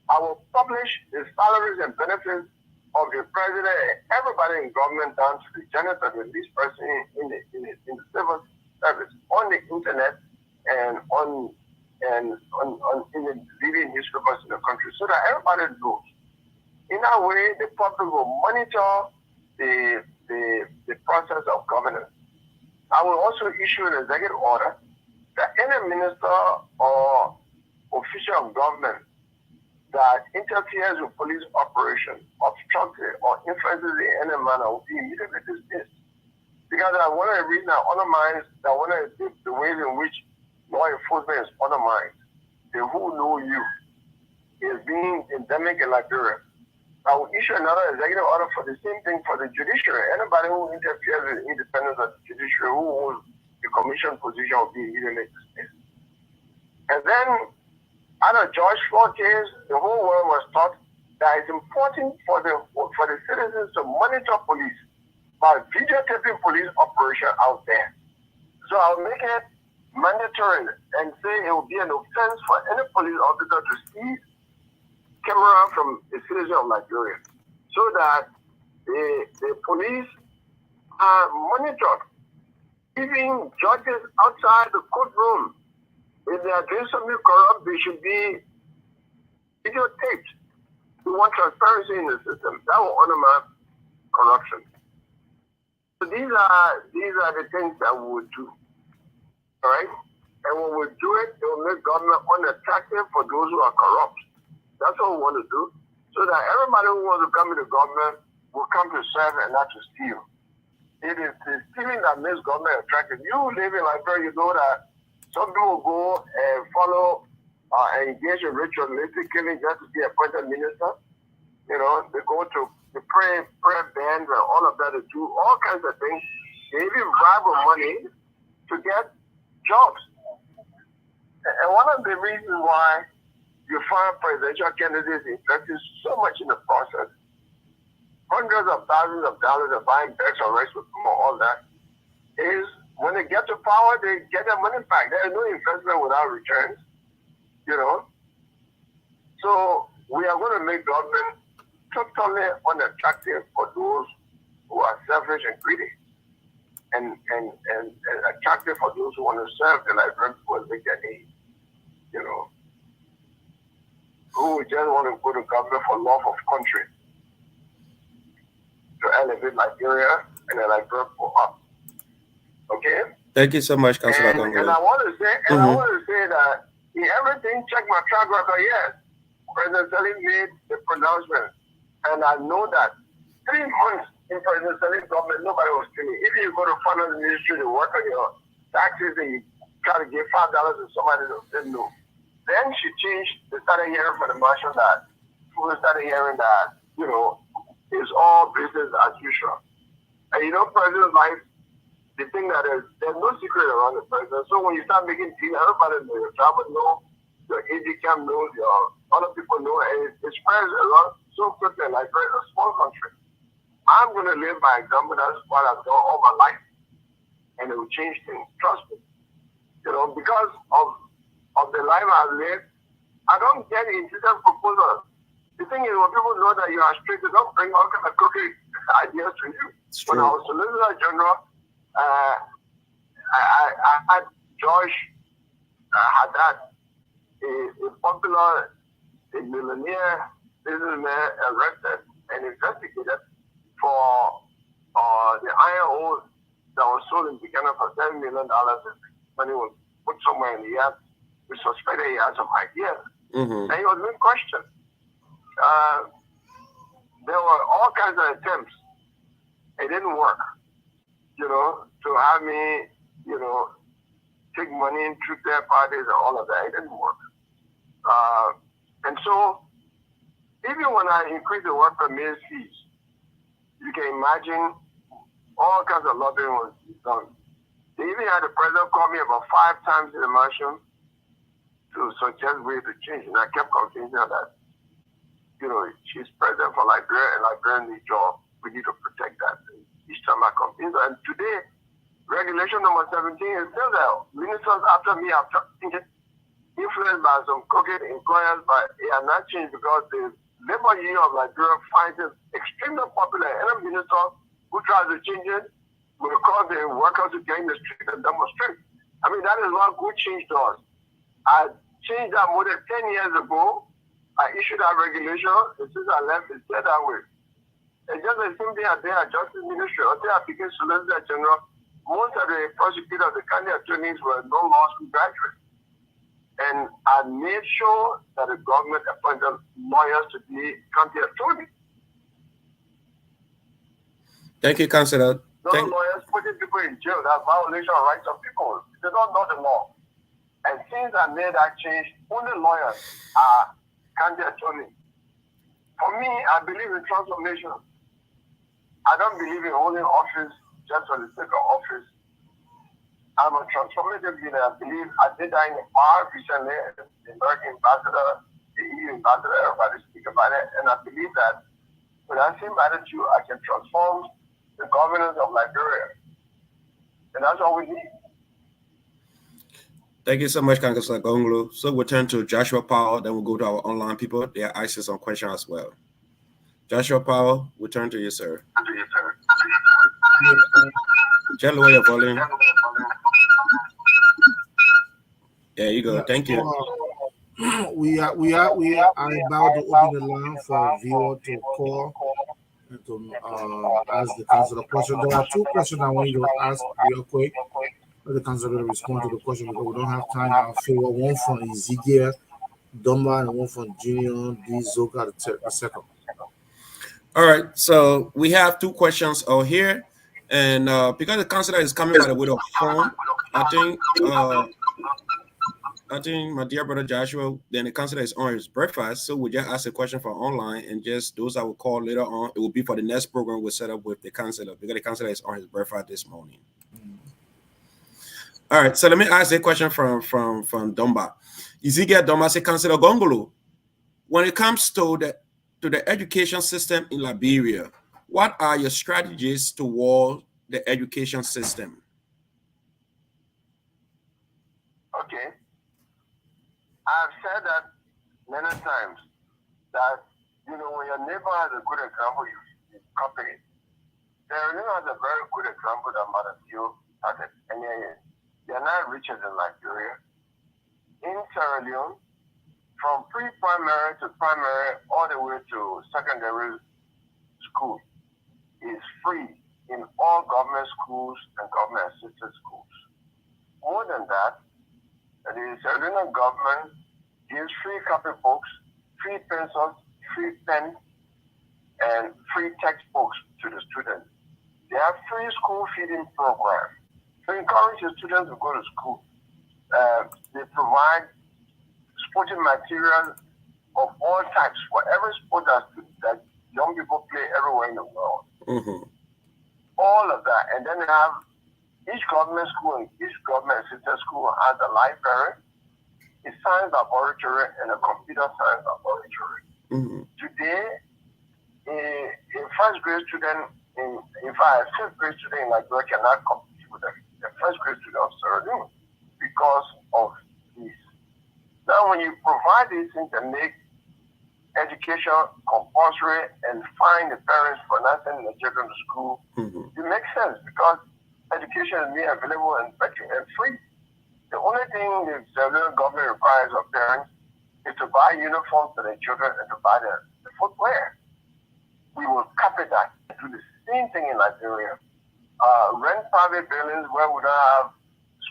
I will publish the salaries and benefits of the president and everybody in government down to the janitor, the least person in the civil service on the internet and in the leading newspapers in the country, so that everybody knows. In that way, the public will monitor the process of governance. I will also issue an executive order that any minister or official of government that interferes with police operation, obstructs it, or influences it in any manner will be immediately dismissed. Because one of the reasons that undermines, one of the ways in which law enforcement is undermined, the who know you, is being endemic in Liberia. I will issue another executive order for the same thing for the judiciary. Anybody who interferes with the independence of the judiciary, who holds the commission position, will be immediately dismissed. And then, out of George Floyd case, the whole world was taught that it's important for the citizens to monitor police by videotaping police operation out there. So I'll make it mandatory and say it will be an offense for any police officer to see camera from the citizen of Liberia, so that the police are monitored. Even judges outside the courtroom, if they are doing something corrupt, they should be videotaped. We want transparency in the system. That will undermine corruption. So these are the things that we would do. All right? And when we do it, it will make government unattractive for those who are corrupt. That's what we want to do, so that everybody who wants to come into government will come to serve and not to steal. It is the stealing that makes government attractive. You live in Liberia, you know that some people go and follow and engage in ritualistic killing just to be appointed minister. You know, they go to the prayer bands and all of that. They do all kinds of things. They even bribe with money to get jobs. And one of the reasons why you find presidential candidates investing so much in the process, hundreds of thousands of dollars of buying bags or rice with them or all that, is when they get to power, they get their money back. There is no investment without returns, you know. So we are going to make government totally unattractive for those who are selfish and greedy, and attractive for those who want to serve the Liberian people and make their needs, you know. Who just want to go to government for love of country, to elevate Liberia and the Liberian people up. Okay? Thank you so much, Councilor Gongloe. And I want to say, that in everything, check my track record. Yes, President Salim made the pronouncement, and I know that 3 months in President Salim's government, nobody was stealing. Even you go to finance ministry to work on your taxes and you try to give $5 to somebody that said no. Then she changed. They started hearing from the marshal that people started hearing that, you know, it's all business as usual. And you know, president's life, the thing that is, there's no secret around the president. So when you start making deals, everybody knows. Your travel knows, your AD camp knows, your other people know, and it spreads around so quickly. Like it's a small country. I'm going to live by example. That's what I've done all my life, and it will change things. Trust me. You know, because of the life I've lived, I don't get insistent proposals. The thing is, when people know that you are straight, they don't bring all kinds of cookie ideas to you. When I was Solicitor General, I had Josh Haddad, a popular, a millionaire businessman, arrested and investigated for the iron ore that was sold in Ghana for $7 million. Money was put somewhere in the air. We suspected he had some ideas. And he was being questioned. There were all kinds of attempts. It didn't work, you know, to have me, you know, take money through third parties and all of that. It didn't work. And so, even when I increased the work permit fees, you can imagine all kinds of lobbying was done. They even had the president call me about 5 times in the marshal to suggest ways to change. And I kept convincing her that, you know, she's president for Liberia and Liberia needs job. We need to protect that. And each time I convince her. And today, regulation number 17 is still there. Ministers after me have influenced by some crooked employers, but it has not changed because the labor union of Liberia finds it extremely popular. Any minister who tries to change it will cause the workers to get in the street and demonstrate. I mean, that is what good change does. I changed that more than 10 years ago. I issued that regulation, and since I left, it's still that way. It's just the same thing I did at Justice Ministry. Until I became Solicitor General, most of the prosecutors, the county attorneys were no law school graduates. And I made sure that the government appointed lawyers to be county attorneys. Thank you, Councillor. No lawyers putting people in jail. That's violation of rights of people. They don't know the law. And since I made that change, only lawyers are county attorneys. For me, I believe in transformation. I don't believe in holding office just for the sake of office. I'm a transformative leader. I believe I did that in the bar recently, the American ambassador, the EU ambassador, everybody speak about it. And I believe that with that same attitude, I can transform the governance of Liberia. And that's all we need. Thank you so much, Councillor Gongloe. So we'll turn to Joshua Powell, then we'll go to our online people. They are asking some questions as well. Joshua Powell, we'll turn to you, sir. Just lower your volume. There you go. Thank you. We are about to open the line for viewer to call and to ask the council a question. There are two questions I want you to ask real quick. Let the council will respond to the question because we don't have time. I'll favor one from Ezekiel Dumba and one from Junior D. Zoka the second. All right. So we have two questions out here. And because the councillor is coming by the way of phone, I think my dear brother Joshua, then the councillor is on his breakfast. So we'll just ask a question for online and just those I will call later on. It will be for the next program we'll set up with the councillor because the councillor is on his breakfast this morning. All right, so let me ask a question from Dumba. Ezekiel Dumba says, Councillor Gongloe, when it comes to the education system in Liberia, what are your strategies toward the education system? Okay. I've said that many times that, you know, when your neighbor has a good example, you copy it. Sierra Leone has a very good example that Madasio started. And they are not richer than Liberia. In Sierra Leone, from pre-primary to primary all the way to secondary school is free in all government schools and government-assisted schools. More than that, the Sierra Leone government gives free copybooks, free pencils, free pens, and free textbooks to the students. They have free school feeding program to encourage the students to go to school. They provide sporting material of all types for every sport that young people play everywhere in the world. Mm-hmm. All of that. And then they have each government school and each government assisted school has a library, a science laboratory, and a computer science laboratory. Mm-hmm. Today, a first grade student, in fact, a fifth grade student in Liberia cannot compete with the first grade student of Sierra Leone because of this. Now, when you provide these things and make education compulsory and fine the parents for not sending the children to school, it makes sense because education is made available and free. The only thing the Sierra Leone government requires of parents is to buy uniforms for their children and to buy the footwear. We will copy that and do the same thing in Liberia. Rent private buildings where we don't have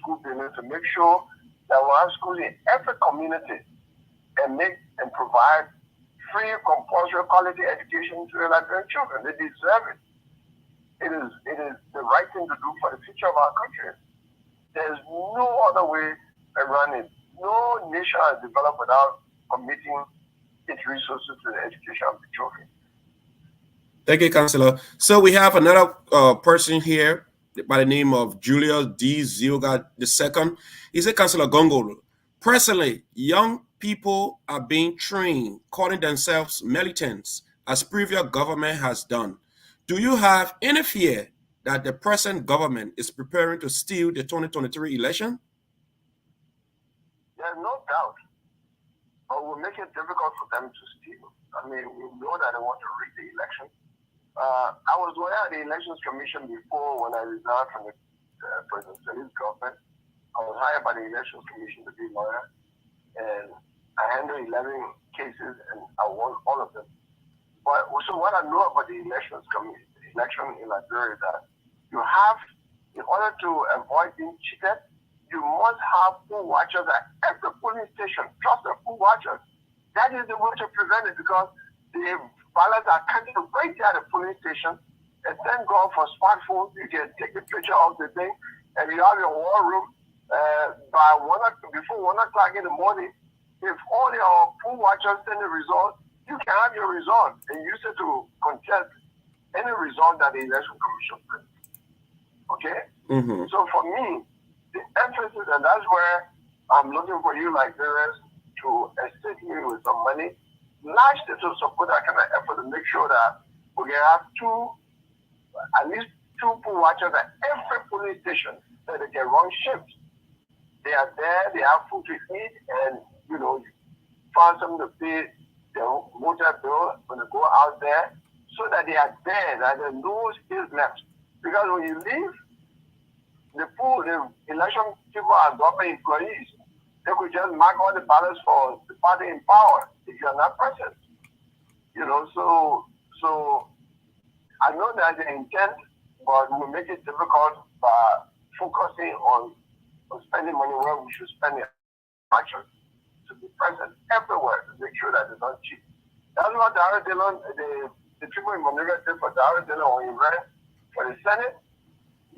school buildings to make sure that we have schools in every community and provide free, compulsory, quality education to the Liberian children. They deserve it. It is the right thing to do for the future of our country. There's no other way around it. No nation has developed without committing its resources to the education of the children. Thank you, Councillor. So we have another person here by the name of Julius D. Zioga II. He said, Councillor Gongloe, Presently, young people are being trained, calling themselves militants, as previous government has done. Do you have any fear that the present government is preparing to steal the 2023 election? There's no doubt, but we'll make it difficult for them to steal. I mean, we know that they want to rig the election. I was lawyer at the Elections Commission before when I resigned from the President Salih's government. I was hired by the Elections Commission to be lawyer, and I handled 11 cases, and I won all of them. But so what I know about the election in Liberia is that you have, in order to avoid being cheated, you must have poll watchers at every polling station. Trusted poll watchers. That is the way to prevent it, because the ballots are counted right there at the polling station, and thank God for smartphones. You can take a picture of the thing, and you have your war room by before 1 o'clock in the morning. If all your poll watchers send the result, you can have your result and use it to contest any result that the election commission brings. Okay? Mm-hmm. So for me, the emphasis, and that's where I'm looking for you, Liberians, to assist me with some money, largely to support that kind of effort to make sure that we can have at least two poll watchers at every polling station, so they can run shifts. They are there, they have food to eat, and you find something to pay their motor bill when they go out there, so that they are there, that there are no space left. Because when you leave, the election people are government employees. They could just mark all the ballots for the party in power if you are not present. So I know that the intent, but we make it difficult by focusing on spending money where we should spend it. Action to be present everywhere to make sure that it's not cheap. That's what the people in Monrovia did for Dara Dillon when he ran for the Senate.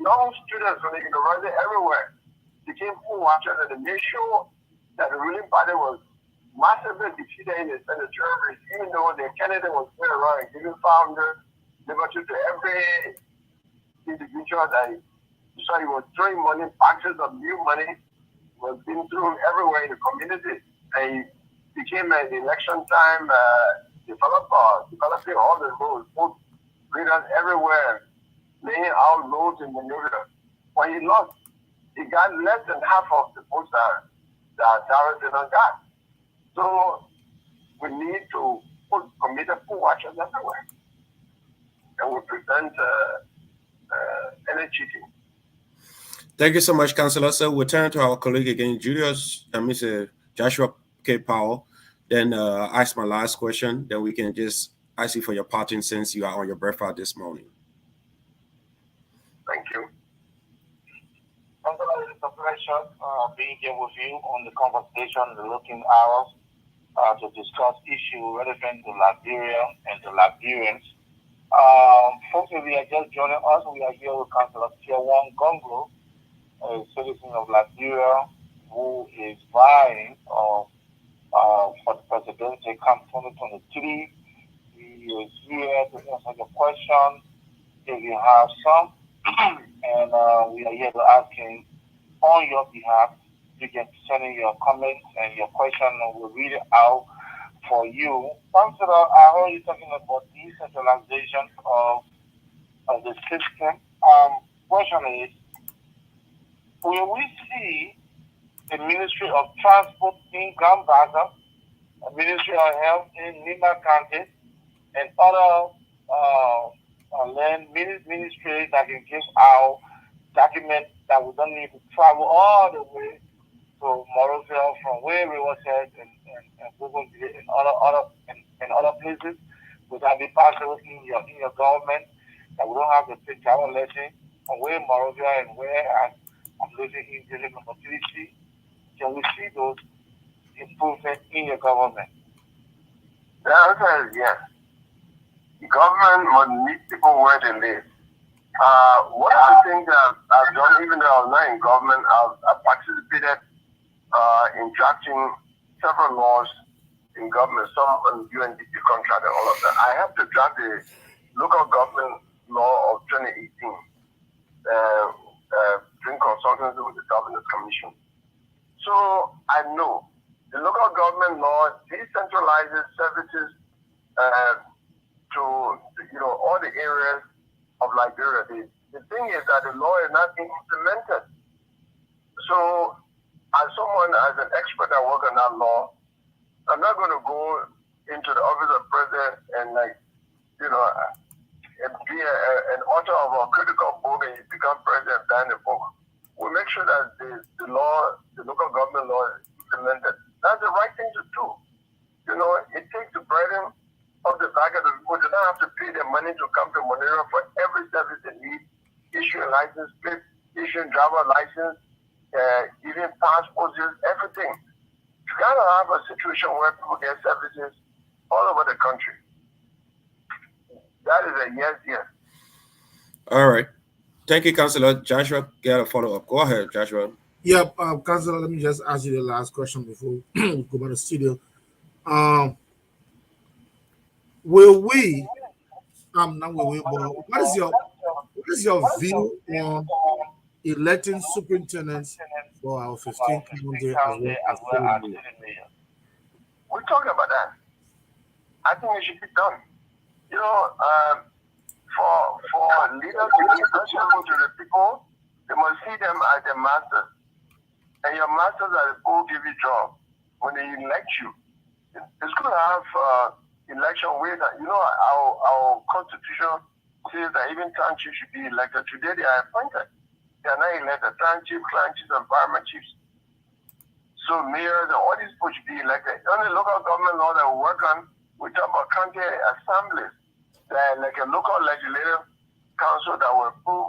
Young students, when they can run it everywhere, became poll watchers, and they made sure that the ruling party was massively defeated in the Senate race, even though the candidate was going around and giving founders liberty to every individual that he saw. He was throwing money, boxes of new money was being thrown everywhere in the community, and he became an election time developing all the roads, both readers everywhere, laying out roads in Monrovia. When he lost, he got less than half of the votes that Dara Dillon got. So we need to put committed poll watchers everywhere, and we prevent any cheating. Thank you so much, Councillor. So we'll turn to our colleague again, Mr. Joshua K. Powell. Then ask my last question. Then we can just ask you for your parting since you are on your breakfast this morning. Thank you. Councillor, it's a pleasure being here with you on the conversation, the looking hours, to discuss issues relevant to Liberia and the Liberians. Folks, if you are just joining us, we are here with Councillor Tiawan Gongloe, a citizen of Liberia who is vying for the presidency come 2023. He is here to answer your question if you have some, and we are here to ask him on your behalf. You can send in your comments and your question, and we'll read it out for you. Councillor, I heard you talking about decentralization of the system. Question is, will we see the Ministry of Transport in Gambaza, the Ministry of Health in Nima County, and other land ministries that can give out documents that we don't need to travel all the way to Monrovia from where we was at and Google and other places? Would that be possible in your government, that we don't have to take our lesson on where Monrovia and where I'm living in the opportunity? Can we see those improvements in your government? The answer is yes. The government must meet people where they live. One of the things that I've done, even though I was not in government, I've participated in drafting several laws in government, some on UNDP contract and all of that. I have to draft the local government law of 2018 during consultancy with the Governance Commission. So I know the local government law decentralizes services to all the areas of Liberia. The thing is that the law is not being implemented. So as someone, as an expert that work on that law, I'm not going to go into the office of president and be an author of a critical book and you become president and the book. We make sure that the law, the local government law is implemented. That's the right thing to do. It takes the burden of the back of the people. They don't have to pay their money to come to Monero for every service they need, issuing license plate, issuing driver license, giving passports, everything. You gotta have a situation where people get services all over the country. That is a yes. All right. Thank you, Councillor. Joshua, get a follow-up. Go ahead, Joshua. Yeah, Councillor, let me just ask you the last question before we go back to the studio. Will we, not will we, but what is your view on electing superintendents for our 15 county as well as city mayor? We're talking about that. I think it should be done. For leaders to be accessible to the people, they must see them as their masters. And your masters are the people who give you job. When they elect you, it's good to have election ways. Our constitution says that even town chiefs should be elected. Today they are appointed. They are not elected. Town chiefs, clan chiefs, environment chiefs. So mayors and all these people should be elected. On the local government law that we work on, we talk about county assemblies. They're like a local legislative council that will approve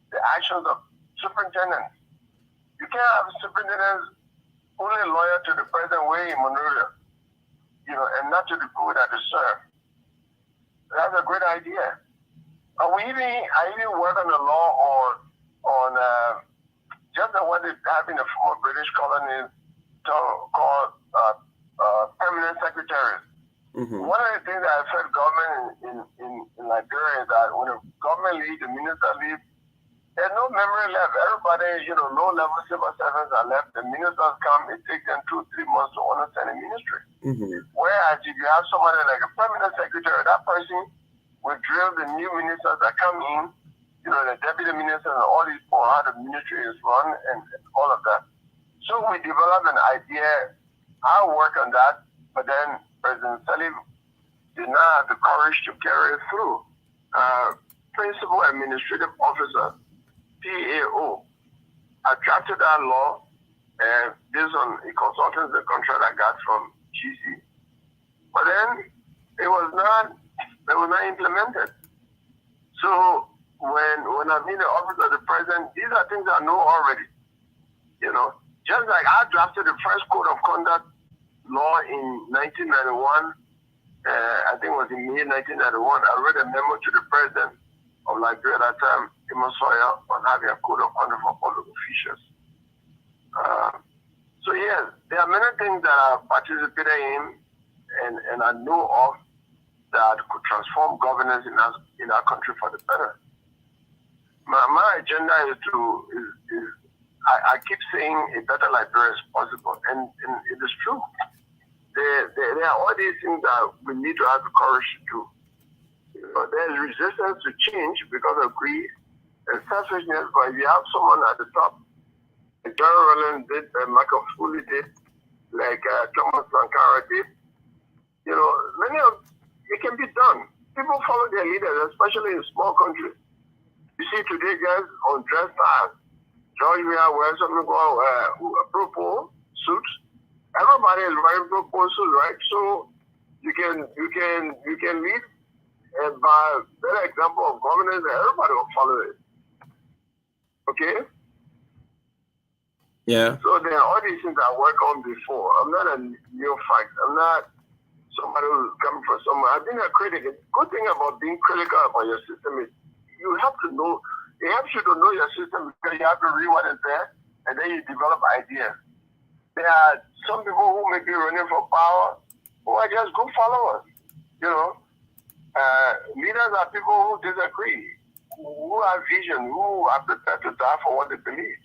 the actions of superintendents. You can't have superintendents only loyal to the president way in Monrovia, and not to the people that they serve. That's a great idea. I even work on the law on just the one they have in the former British colonies called permanent secretaries. Mm-hmm. One of the things that I felt government in Liberia is that when the government leaves, the minister leaves, there's no memory left. Everybody, low-level civil servants are left. The ministers come, it takes them 2-3 months to understand the ministry. Mm-hmm. Whereas if you have somebody like a permanent secretary, that person will drill the new ministers that come in, the deputy ministers and all these people, how the ministry is run and all of that. So we developed an idea. I work on that, but then President Salif did not have the courage to carry it through. Principal Administrative Officer, PAO, I drafted that law based on a consultancy contract I got from GC. But then it was not implemented. So when I'm in the office of the president, these are things I know already. Just like I drafted the first code of conduct law in 1991, I think it was in May 1991. I read a memo to the president of Liberia at that time, Sawyer, on having a code of conduct for public officials. So yes, there are many things that I participated in and I know of that could transform governance in our country for the better. My agenda is I keep saying a better Liberia is possible, and it is true. There are all these things that we need to have the courage to do. There's resistance to change because of greed and selfishness, but if you have someone at the top, like John Rowland did, Michael Foley did, like Thomas Sankara did, many of it can be done. People follow their leaders, especially in small countries. You see today, guys, on dress style, George wears something called propos suits. Everybody is wearing propos suits, right? So you can lead and by better example of governance, everybody will follow it. Okay? Yeah. So there are all these things I worked on before. I'm not a neophyte. I'm not somebody who's coming from somewhere. I've been a critic. The good thing about being critical about your system is you have to know, it helps you to know your system because you have to read what is there and then you develop ideas. There are some people who may be running for power who are just good followers. Leaders are people who disagree, who have vision, who are prepared to die for what they believe.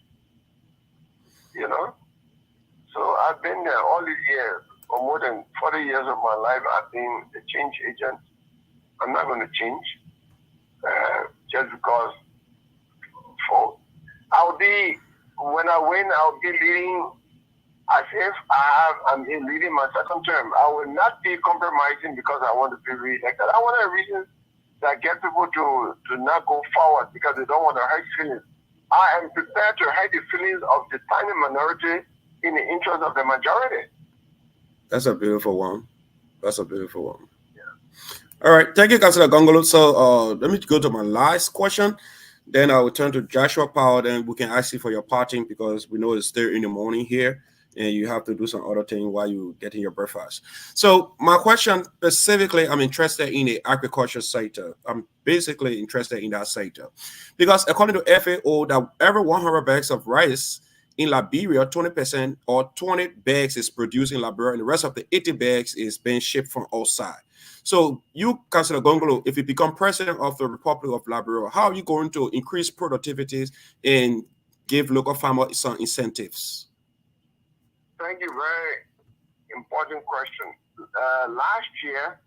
I've been there all these years, for more than 40 years of my life. I've been a change agent. I'm not going to change just because when I win, I'll be leading as if I'm leading my second term. I will not be compromising because I want to be re-elected. I want a reason that get people to not go forward because they don't want to hurt feelings. I am prepared to hurt the feelings of the tiny minority in the interest of the majority. That's a beautiful one. That's a beautiful one. Yeah. All right. Thank you, Councilor Gongloe. So let me go to my last question. Then I will turn to Joshua Powell. Then we can ask you for your parting because we know it's still in the morning here and you have to do some other thing while you're getting your breakfast. So my question specifically, I'm interested in the agriculture sector. I'm basically interested in that sector because according to FAO, that every 100 bags of rice in Liberia, 20% or 20 bags is produced in Liberia and the rest of the 80 bags is being shipped from outside. So you, Councilor Gongloe, if you become president of the Republic of Liberia, how are you going to increase productivity and give local farmers some incentives? Thank you. Very important question. Last year,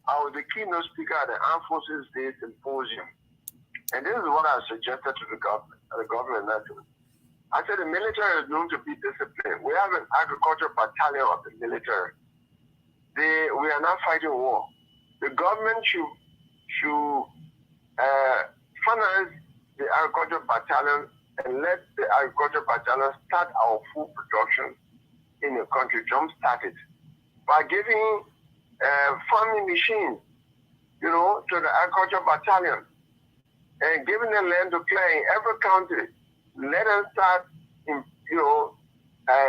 I was the keynote speaker at the Armed Forces Day Symposium. And this is what I suggested to the government actually. I said the military is known to be disciplined. We have an agriculture battalion of the military. We are not fighting war. The government should finance the agriculture battalion and let the agriculture battalion start our food production in the country, jump-start it, by giving farming machines, to the agriculture battalion and giving them land to clear in every county. Let us start,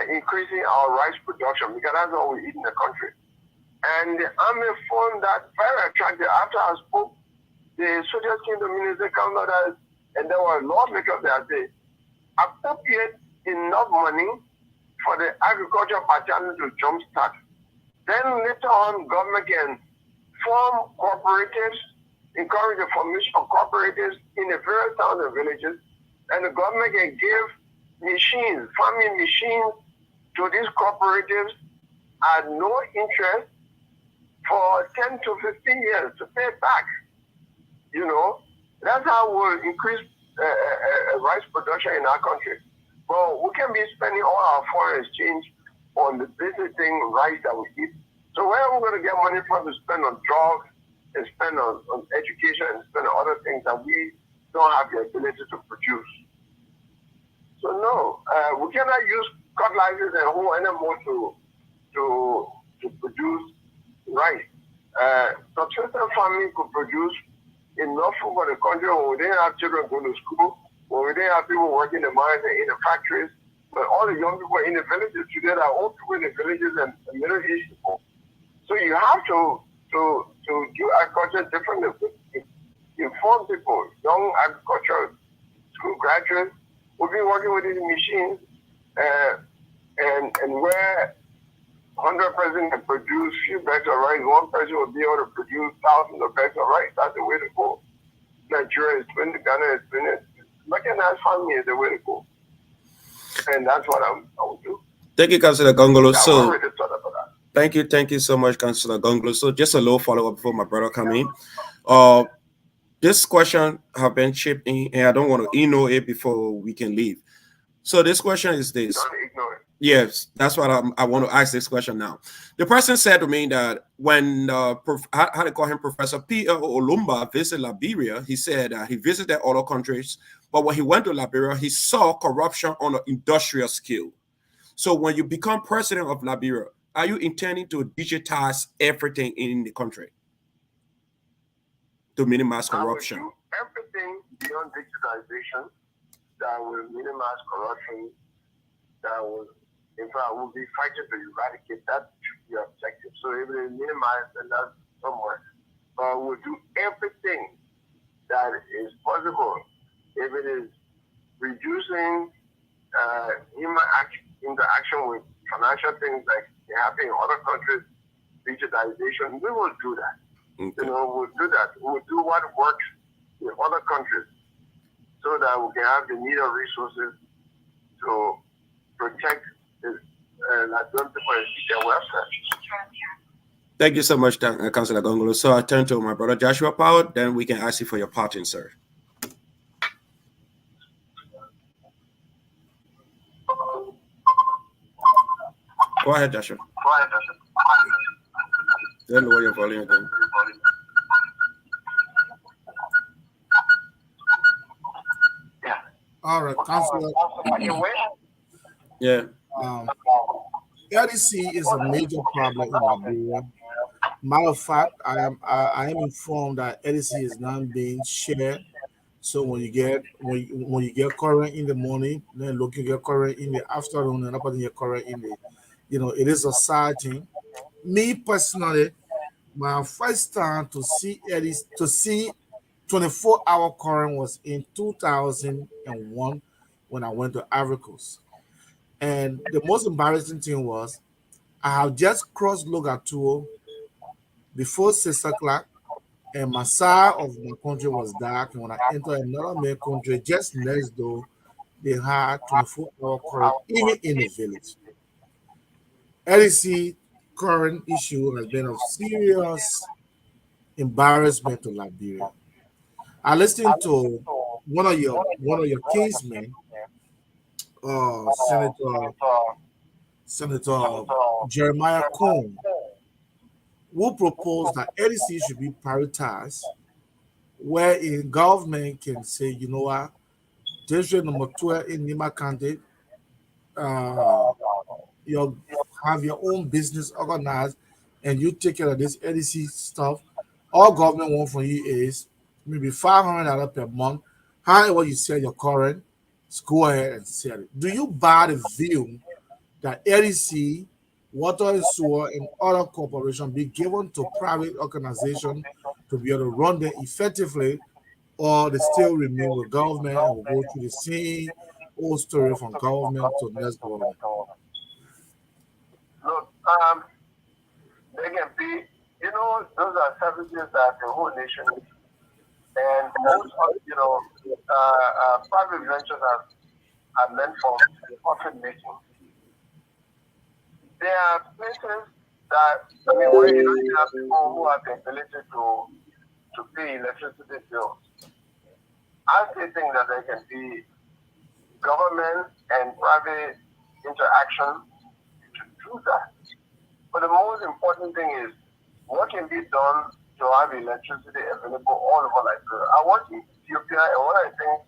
increasing our rice production because that's all we eat in the country. And the army found that very attractive. After I spoke, the soldiers came to me and said, and there were lawmakers that day, appropriate enough money for the agriculture battalion to jumpstart. Then later on, government can form cooperatives, encourage the formation of cooperatives in the various towns and villages, and the government can give machines, farming machines, to these cooperatives at no interest for 10 to 15 years to pay back. That's how we'll increase rice production in our country. Well, we can be spending all our foreign exchange on the basic thing, rice that we eat. So where are we going to get money from to spend on drugs and spend on education and spend on other things that we don't have the ability to produce? So no, we cannot use fertilizers and whole animals to produce rice. Subsistence farming could produce enough food for the country when we didn't have children going to school, when we didn't have people working in the mines and in the factories, but all the young people in the villages today are old people in the villages and middle-aged people. So you have to do agriculture differently. Inform people, young agriculture school graduates will be working with these machines and where 100 person can produce few bags of rice, one person will be able to produce thousands of bags of rice. That's the way to go. Nigeria is doing it, Ghana is doing it. Mechanized farming is the way to go. And that's what I will do. Thank you, Councilor Gongloe. Yeah, so already thought about that. Thank you so much, Councilor Gongloe. So just a little follow-up before my brother come in. This question have been chipped in, and I don't want to ignore it before we can leave. So this question is this. Don't ignore it. Yes, that's what I want to ask this question now. The person said to me that when how they call him, Professor P.L. Olumba visited Liberia, he said he visited other countries, but when he went to Liberia, he saw corruption on an industrial scale. So when you become president of Liberia, are you intending to digitize everything in the country to minimize corruption? I will do everything beyond digitization that will minimize corruption, that will, in fact, we'll be fighting to eradicate. That should be our objective. So if it is minimized, then that's somewhere. But we'll do everything that is possible. If it is reducing human interaction with financial things like happening in other countries, digitization, we will do that. Okay. We'll do that. We'll do what works in other countries so that we can have the needed resources to protect the Thank you so much, Councillor Gongloe. So I turn to my brother Joshua Power, then we can ask you for your parting, sir. Go ahead, Joshua. Then lower your volume again. All right, Councillor. Yeah. LDC is a major problem in Liberia. Matter of fact, I am informed that LDC is not being shared. So when you get current in the morning, then look, you get current in the afternoon, and up you get current in the, it is a side thing. Me personally, my first time to see 24-hour current was in 2001 when I went to Ivory Coast. And the most embarrassing thing was I have just crossed Logan before 6 o'clock, and my side of my country was dark. And when I entered another main country just next door, they had 24-hour current, even in the village. LEC current issue has been of serious embarrassment to Liberia. I listened to one of your kinsmen, Senator Jeremiah Cohn, who proposed that LEC should be prioritized, wherein government can say, you know what, district number 12 in Nima County, you have your own business organized and you take care of this LEC stuff. All government want from you is maybe $500 per month. However, you sell your current, go ahead and sell it. Do you buy the view that LEC, water and sewer, and other corporations be given to private organizations to be able to run them effectively, or they still remain with government and will go through the same old story from government to next government? Look, they can be, those are services that the whole nation needs. And most of, private ventures are meant for profit making. There are places that, where you have people who have the ability to pay electricity bills. I still think that there can be government and private interaction to do that. But the most important thing is what can be done to have electricity available all over Liberia. I worked in Ethiopia, and what I think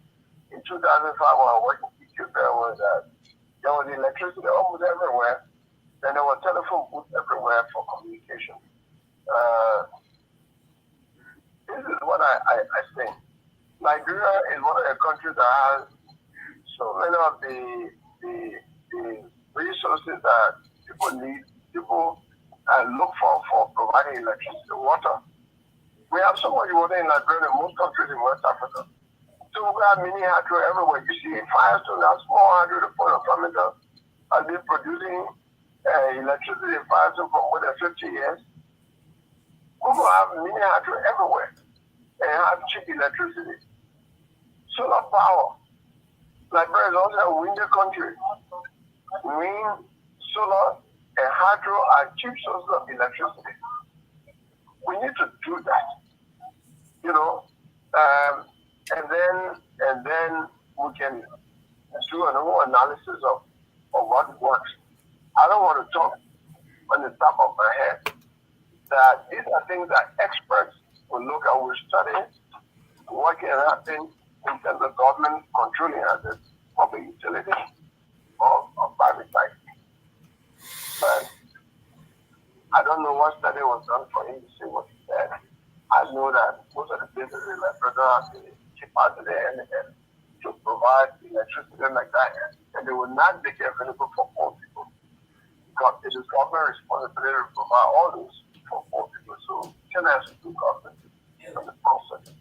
in 2005 when I worked in Ethiopia was that there was electricity almost everywhere, and there were telephone booths everywhere for communication. This is what I think. Liberia is one of the countries that has so many of the resources that people need, people look for providing electricity, water. We have so much water in Liberia in most countries in West Africa. So we have mini hydro everywhere. You see, Firestone, that small hydro, the point of Flamengo, has been producing electricity in Firestone for more than 50 years. We will have mini hydro everywhere and have cheap electricity. Solar power. Liberia is also a windy country. Wind, solar, and hydro are cheap sources of electricity. We need to do that, and then we can do a whole analysis of what works. I don't want to talk on the top of my head. That these are things that experts will look at, will study what can happen in terms of government controlling assets, public utility, or private side. But I don't know what study was done for him to say what he said. I know that most of the businesses in Liberia have to chip out to their end to provide electricity like that, and they will not make it available for poor people. Because it is government responsibility to provide all this for poor people. So can I ask the government from the process?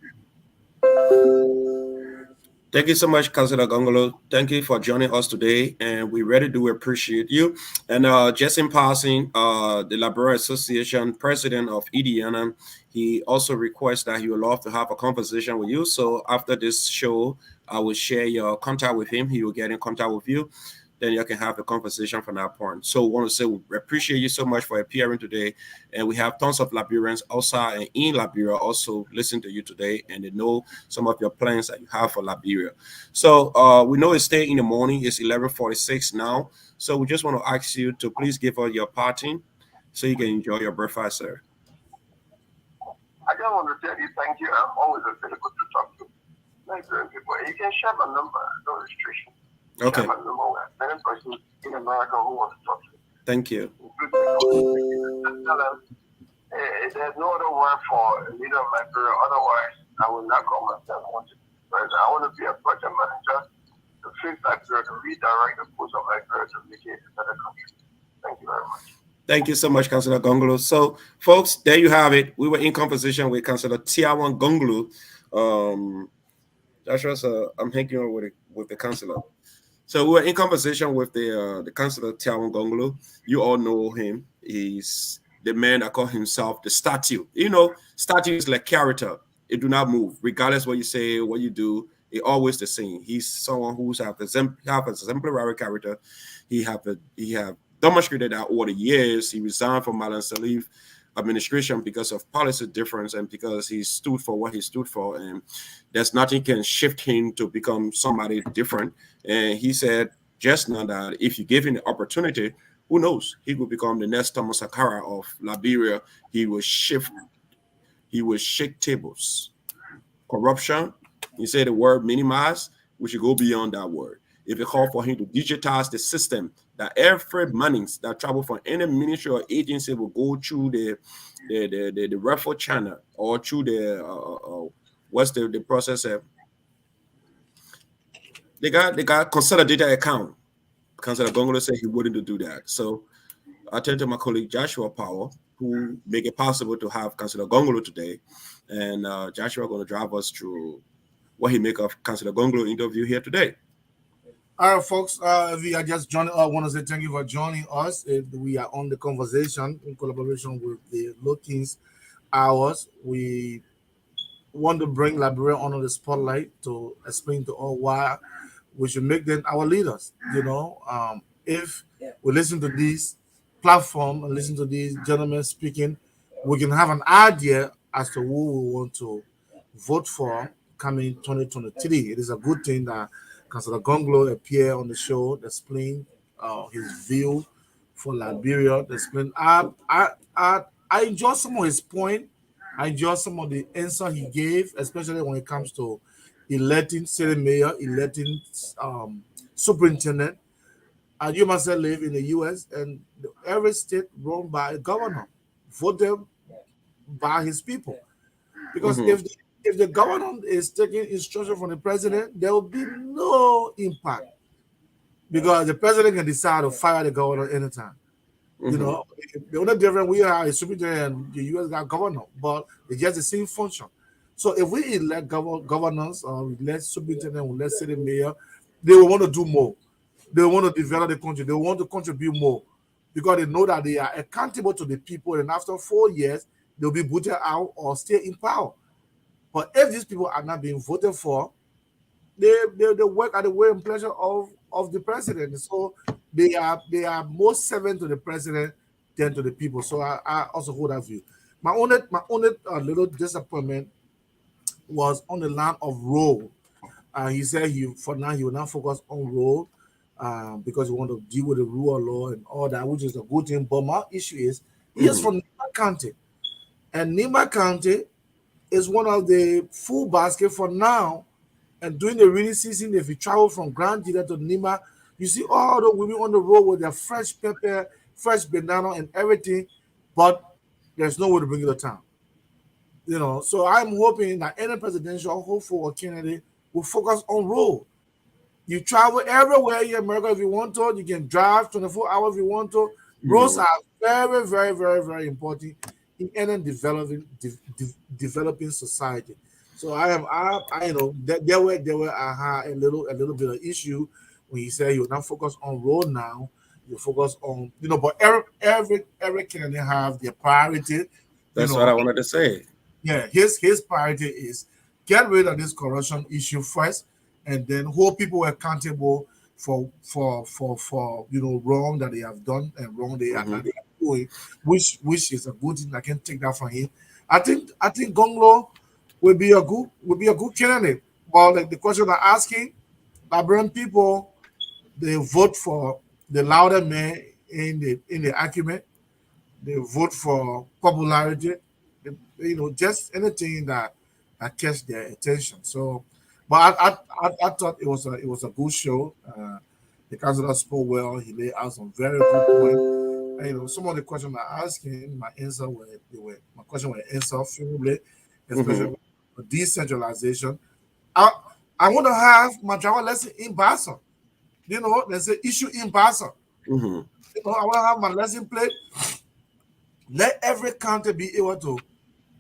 Thank you so much, Councillor Gongloe. Thank you for joining us today, and we really do appreciate you. And just in passing, the Liberia Association president of EDNM, he also requests that he would love to have a conversation with you. So after this show, I will share your contact with him. He will get in contact with you. then you can have a conversation from that point. So I want to say we appreciate you so much for appearing today. And we have tons of Liberians outside and in Liberia also listen to you today, and they know some of your plans that you have for Liberia. So we know it's stay in the morning. It's 11:46 now. So we just want to ask you to please give us your parting so you can enjoy your breakfast, sir. I just want to tell you thank you. I'm always available to talk to Nigerian people. You can share my number, no restriction. Okay. Share my number with many persons in America who want to talk to me. Thank you. Tell them, there's no other word for a leader of Liberia. Otherwise, I will not call myself one to be president. I want to be a project manager to fix Liberia, to redirect the course of Liberia to make it a better country. Thank you very much. Thank you so much, Councillor Gongloe. So, folks, there you have it. We were in conversation with Councillor Tiawan Gongloe. I'm hanging on with the councillor. So we were in conversation with the councillor Tiawan Gongloe. You all know him. He's the man that call himself the statue. You know, statue is like character. It do not move, regardless what you say, what you do. It always the same. He's someone who's have exemplary character. He have demonstrated that over the years. He resigned from Malan Salif administration because of policy difference and because he stood for what he stood for, and there's nothing can shift him to become somebody different. And he said just now that if you give him the opportunity, who knows, he will become the next Thomas Sankara of Liberia. He will shake tables. Corruption, he said the word minimize, we should go beyond that word. If it call for him to digitize the system, that every money that travel from any ministry or agency will go through the referral channel or through the what's the process? They got consolidated account. Councillor Gongloe said he wouldn't do that. So I turned to my colleague Joshua Power, who make it possible to have Councillor Gongloe today, and Joshua going to drive us through what he make of Councillor Gongloe interview here today. All right, folks, if you are just joining, I want to say thank you for joining us. We are on the conversation in collaboration with the Logan's Hours. We want to bring Liberia under the spotlight to explain to all why we should make them our leaders. You know, if we listen to this platform and listen to these gentlemen speaking, we can have an idea as to who we want to vote for coming 2023. It is a good thing that Councillor Gongloe appear on the show, explain his view for Liberia. Explain. I enjoy some of his point. I enjoy some of the answer he gave, especially when it comes to electing city mayor, electing superintendent. And you must live in the U.S. and every state run by a governor, voted by his people. Because if the governor is taking instruction from the president, there will be no impact because the president can decide to fire the governor anytime. You know, the only difference we have is superintendent and the U.S. got governor, but it's just the same function. So if we elect governors or we elect superintendent, we elect city mayor, they will want to do more. They want to develop the country. They want to contribute more because they know that they are accountable to the people, and after 4 years, they'll be voted out or stay in power. But if these people are not being voted for, they work at the will and pleasure of the president. So they are more servant to the president than to the people. So I also hold that view. My only little disappointment was on the line of road. He said for now he will not focus on road because he want to deal with the rule of law and all that, which is a good thing. But my issue is he is from Nima County, and Nima County is one of the food basket for now. And during the rainy season, if you travel from Grand Jida to Nima, you see all the women on the road with their fresh pepper, fresh banana, and everything, but there's no way to bring it to town. You know, so I'm hoping that any presidential hopeful or candidate will focus on road. You travel everywhere in America if you want to. You can drive 24 hours if you want to. Roads are very, very, very, very important in any developing society. So I know that there were a little bit of issue when he said you're not focused on road now. You focus on but every candidate have their priority. That's what I wanted to say. Yeah, his priority is get rid of this corruption issue first, and then hold people accountable for wrong that they have done and wrong they are doing, which is a good thing. I can take that from him. I think Gongloe will be a good candidate. But like the question I'm asking, Liberian people, they vote for the louder man in the argument. They vote for popularity. Just anything that catch their attention. So, but I thought it was a good show. The councilor spoke well. He laid out some very good points. Some of the questions I asked him, my question were answered favorably, especially for decentralization. I want to have my Java lesson in Bassa. There's an issue in Bassa. I want to have my lesson plate. Let every county be able to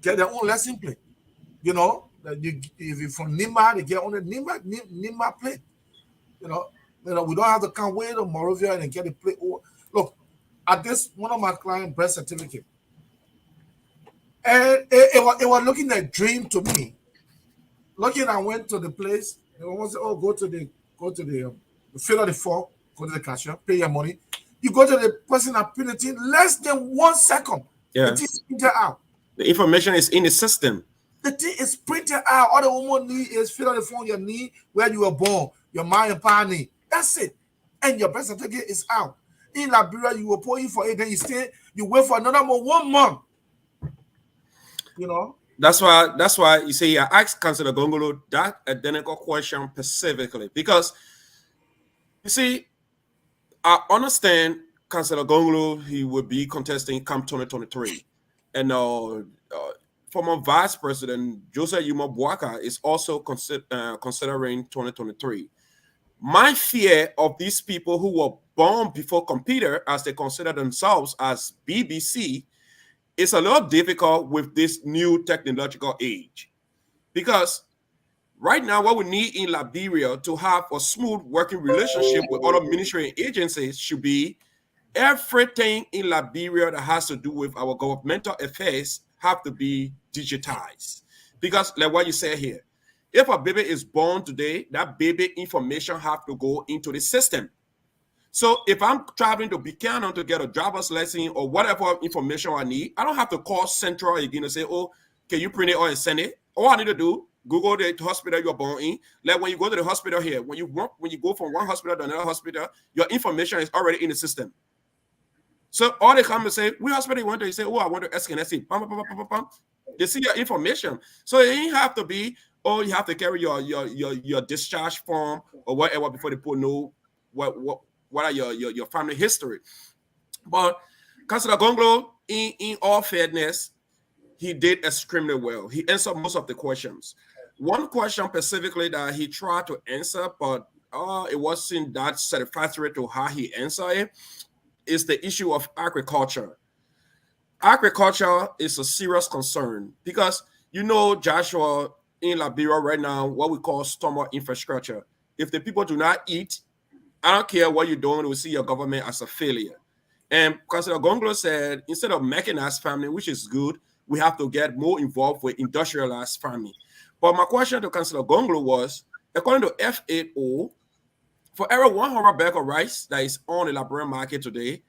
get their own lesson plate. If you're from Nima, they get on the Nima plate. We don't have to come way to Moravia and get a plate. Look, at this, one of my clients' birth certificate, and it was looking like a dream to me. Looking, I went to the place. And I said, "Oh, go to the fill out the form, go to the cashier, pay your money." You go to the person that put it in less than 1 second. Yeah. It is printed out. The information is in the system. The thing is printed out. All the woman need is fill out the form you need, where you were born, your mom and pa need. That's it. And your birth certificate is out. In Liberia, you will put in for it, then you wait for another 1 month. That's why you see I asked Councillor Gongloe that identical question specifically, because you see, I understand Councillor Gongloe, he will be contesting come 2023. And former Vice President Joseph Yuma Boaka is also considering 2023. My fear of these people who were born before computer, as they consider themselves as BBC, is a little difficult with this new technological age. Because right now, what we need in Liberia to have a smooth working relationship with other ministry and agencies should be everything in Liberia that has to do with our governmental affairs have to be digitized. Because like what you said here, if a baby is born today, that baby information have to go into the system. So if I'm traveling to Buchanan to get a driver's license or whatever information I need, I don't have to call Central again and say, "Oh, can you print it or send it?" All I need to do, Google the hospital you're born in. Like when you go to the hospital here, when you go from one hospital to another hospital, your information is already in the system. So all they come and say, "Which hospital you want to?" You say, "Oh, I want to SKNSC." They see your information. So it ain't have to be, "Oh, you have to carry your discharge form or whatever before the people know what are your family history." But Councillor Gongloe, in all fairness, he did extremely well. He answered most of the questions. One question specifically that he tried to answer, but it wasn't that satisfactory to how he answered it, is the issue of agriculture. Agriculture is a serious concern because, Joshua, in Liberia right now, what we call stomach infrastructure. If the people do not eat, I don't care what you're doing, we'll see your government as a failure. And Councillor Gongloe said, instead of mechanized farming, which is good, we have to get more involved with industrialized farming. But my question to Councillor Gongloe was, according to FAO, for every 100 bag of rice that is on the Liberian market today,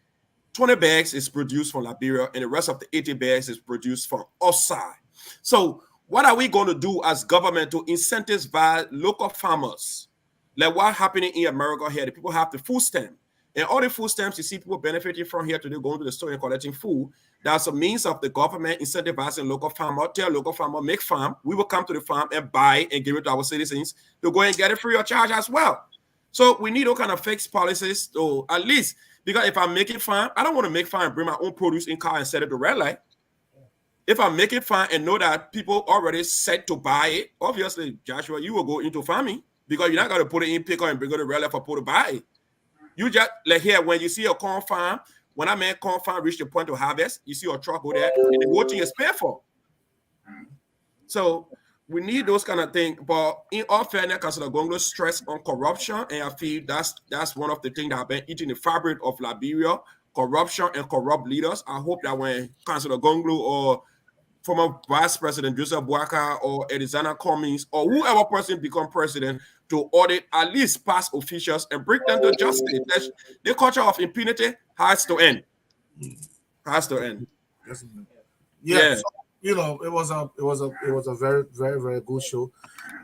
20 bags is produced from Liberia, and the rest of the 80 bags is produced from outside. So what are we going to do as government to incentivize local farmers? Like what happening in America here, the people have the food stamp. And all the food stamps you see people benefiting from here today, going to the store and collecting food. That's a means of the government incentivizing local farmer, tell local farmer, make farm. We will come to the farm and buy and give it to our citizens to go and get it free of charge as well. So we need all kind of fixed policies to at least, because if I'm making farm, I don't want to make farm and bring my own produce in car and set it to red light. If I make it farm and know that people already set to buy it, obviously, Joshua, you will go into farming because you're not going to put it in picker and bring it to red light for people to buy it. You just, like here, when you see a corn farm, when I mean corn farm reach the point of harvest, you see a truck go there and the whole thing is paid for. So we need those kind of things. But in all fairness, Councillor Gongloe stress on corruption, and I feel that's one of the things that have been eating the fabric of Liberia, corruption and corrupt leaders. I hope that when Councillor Gongloe or former Vice President Joseph Boaka or Edizana Cummings or whoever person become president, to audit at least past officials and bring them to justice. The culture of impunity has to end. Has to end. Yeah. Yeah. So, it was a very, very, very good show.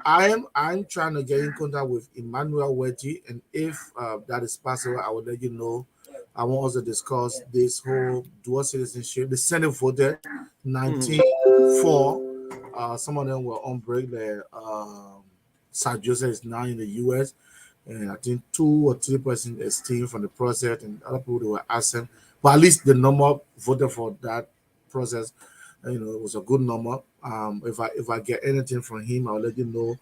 I'm trying to get in contact with Emmanuel Wetty, and if that is possible, I will let you know. I want us to discuss this whole dual citizenship. The Senate voted 19-4. Some of them were on break. San Jose is now in the U.S., and I think 2 or 3% esteemed from the process, and other people they were asking. But at least the number voted for that process. It was a good number. If I get anything from him, I'll let you know,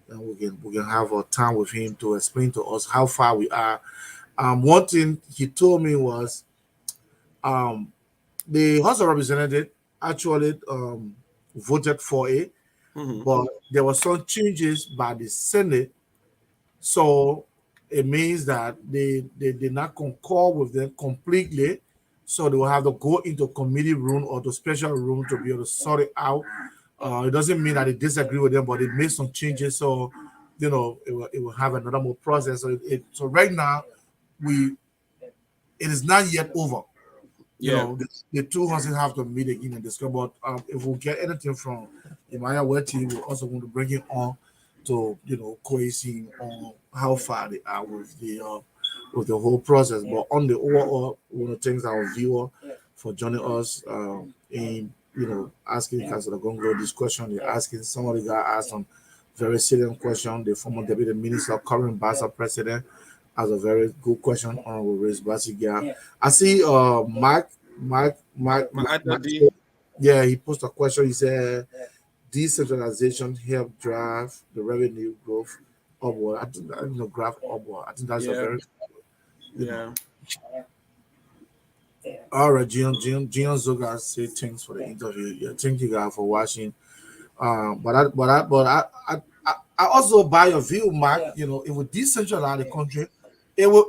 and we can have a time with him to explain to us how far we are. One thing he told me was, the House of Representatives actually voted for it, but there were some changes by the Senate, so it means that they did not concur with them completely. So they will have to go into committee room or to special room to be able to sort it out. It doesn't mean that they disagree with them, but they made some changes. So, it will have another more process. So right now, it is not yet over. Yeah. The two houses have to meet again and discuss. But if we get anything from Emmanuel Wetty, we're also going to bring it on to cohesing on how far they are with the whole process. But on the overall, we want to thank our viewer for joining us in asking Councilor Gongloe this question. They're asking, somebody got asked some very serious question. The former deputy minister, current Basa president, has a very good question on Race Basiga. I see Mike, yeah, he posted a question. He said decentralization help drive the revenue growth upward. I think that graph upward. I think that's a very All right, Gian Zoga say thanks for the interview. Yeah, thank you guys for watching. But I also buy your view, Mark. If we decentralize the country, it will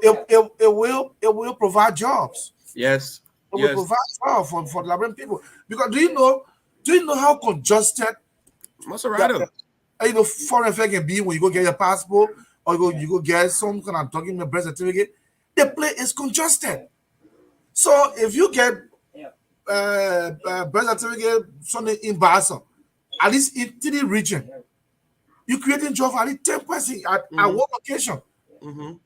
provide jobs. Yes. It will provide jobs for the Liberian people. Because do you know how congested Maserati, foreign affairs can be when you go get your passport or you go get some kind of document, birth certificate? The place is congested. So if you get birth certificate something in Basa, at least in the region, you're creating jobs at least 10% at one location. And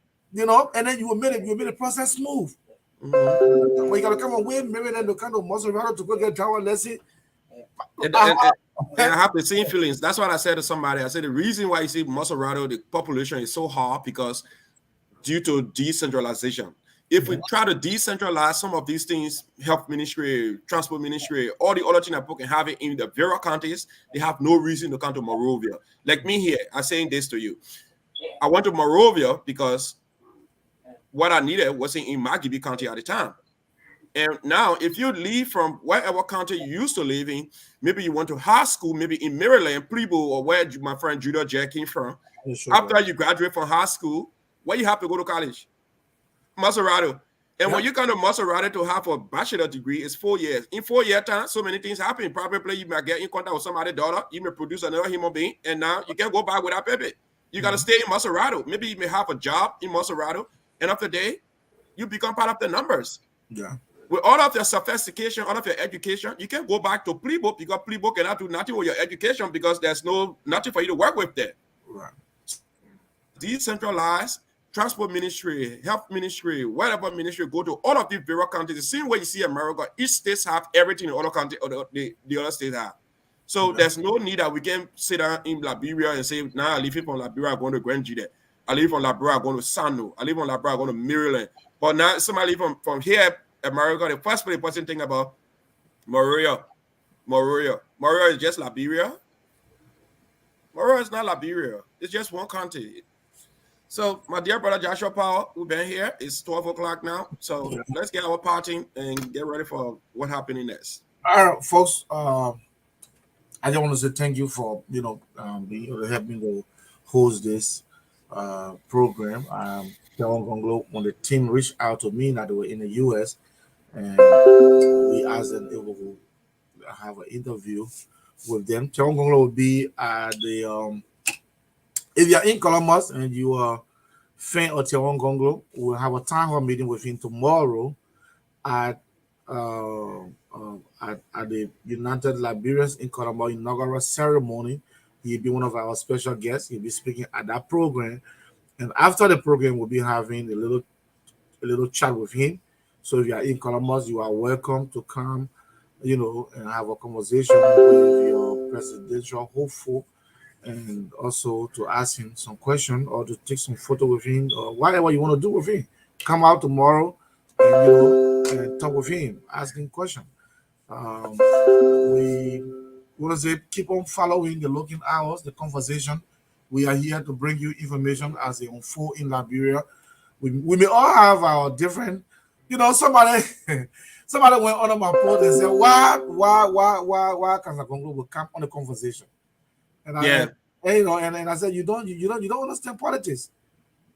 then you will make the process smooth. When you gotta come away, maybe then the kind of Maserati to go get Tiawan, let's say. And I have the same feelings. That's what I said to somebody. I said the reason why you see Maserati, the population is so hard because due to decentralization. If we try to decentralize some of these things, health ministry, transport ministry, all the other things that people can have it in the various counties, they have no reason to come to Monrovia. Like me here, I'm saying this to you. I went to Monrovia because what I needed wasn't in Magibi County at the time. And now, if you leave from wherever county you used to live in, maybe you went to high school, maybe in Maryland, Plebo, or where my friend Judah Jack came from. After you graduate from high school, where you have to go to college? Maserati. And when you come to Maserati to have a bachelor degree, it's 4 years. In 4 year time, so many things happen. Probably you might get in contact with somebody's daughter, you may produce another human being, and now you can't go back without paper. You got to stay in Maserati. Maybe you may have a job in Maserati, and after the day, you become part of the numbers. Yeah. With all of your sophistication, all of your education, you can go back to Plebo because Plebo cannot do nothing with your education because there's nothing for you to work with there. Right. Decentralized transport ministry, health ministry, whatever ministry, go to all of these various counties. The same way you see America, each state have everything in other countries, the other states have. So there's no need that we can sit down in Liberia and say, now I live from Liberia, I'm going to Grand Gide. I live from Liberia, I'm going to Sano. I live from Liberia, I'm going to Maryland. But now somebody live from here, America, the first person think about Moria is just Liberia. Moria is not Liberia. It's just one country. So, my dear brother Joshua Powell, we've been here. It's 12 o'clock now. So, let's get our party and get ready for what happening next. All right, folks. I just want to say thank you for being able to help me to host this program. Tiawan Gongloe, when the team reached out to me, that they were in the US, and we asked them if we would have an interview with them. Tiawan Gongloe will be at the If you're in Columbus and you are fan of Tiawan Gongloe, we'll have a town hall meeting with him tomorrow at the United Liberians in Columbus inaugural ceremony. He'll be one of our special guests. He'll be speaking at that program, and after the program, we'll be having a little chat with him. So if you are in Columbus, you are welcome to come, and have a conversation with your presidential hopeful, and also to ask him some question or to take some photo with him or whatever you want to do with him. Come out tomorrow and and talk with him, ask him question. We want to say keep on following the Logan hours, the conversation. We are here to bring you information as they unfold in Liberia. We may all have our different, somebody somebody went on my post and said, why can Gongloe will come on the conversation? And I said, you don't understand politics.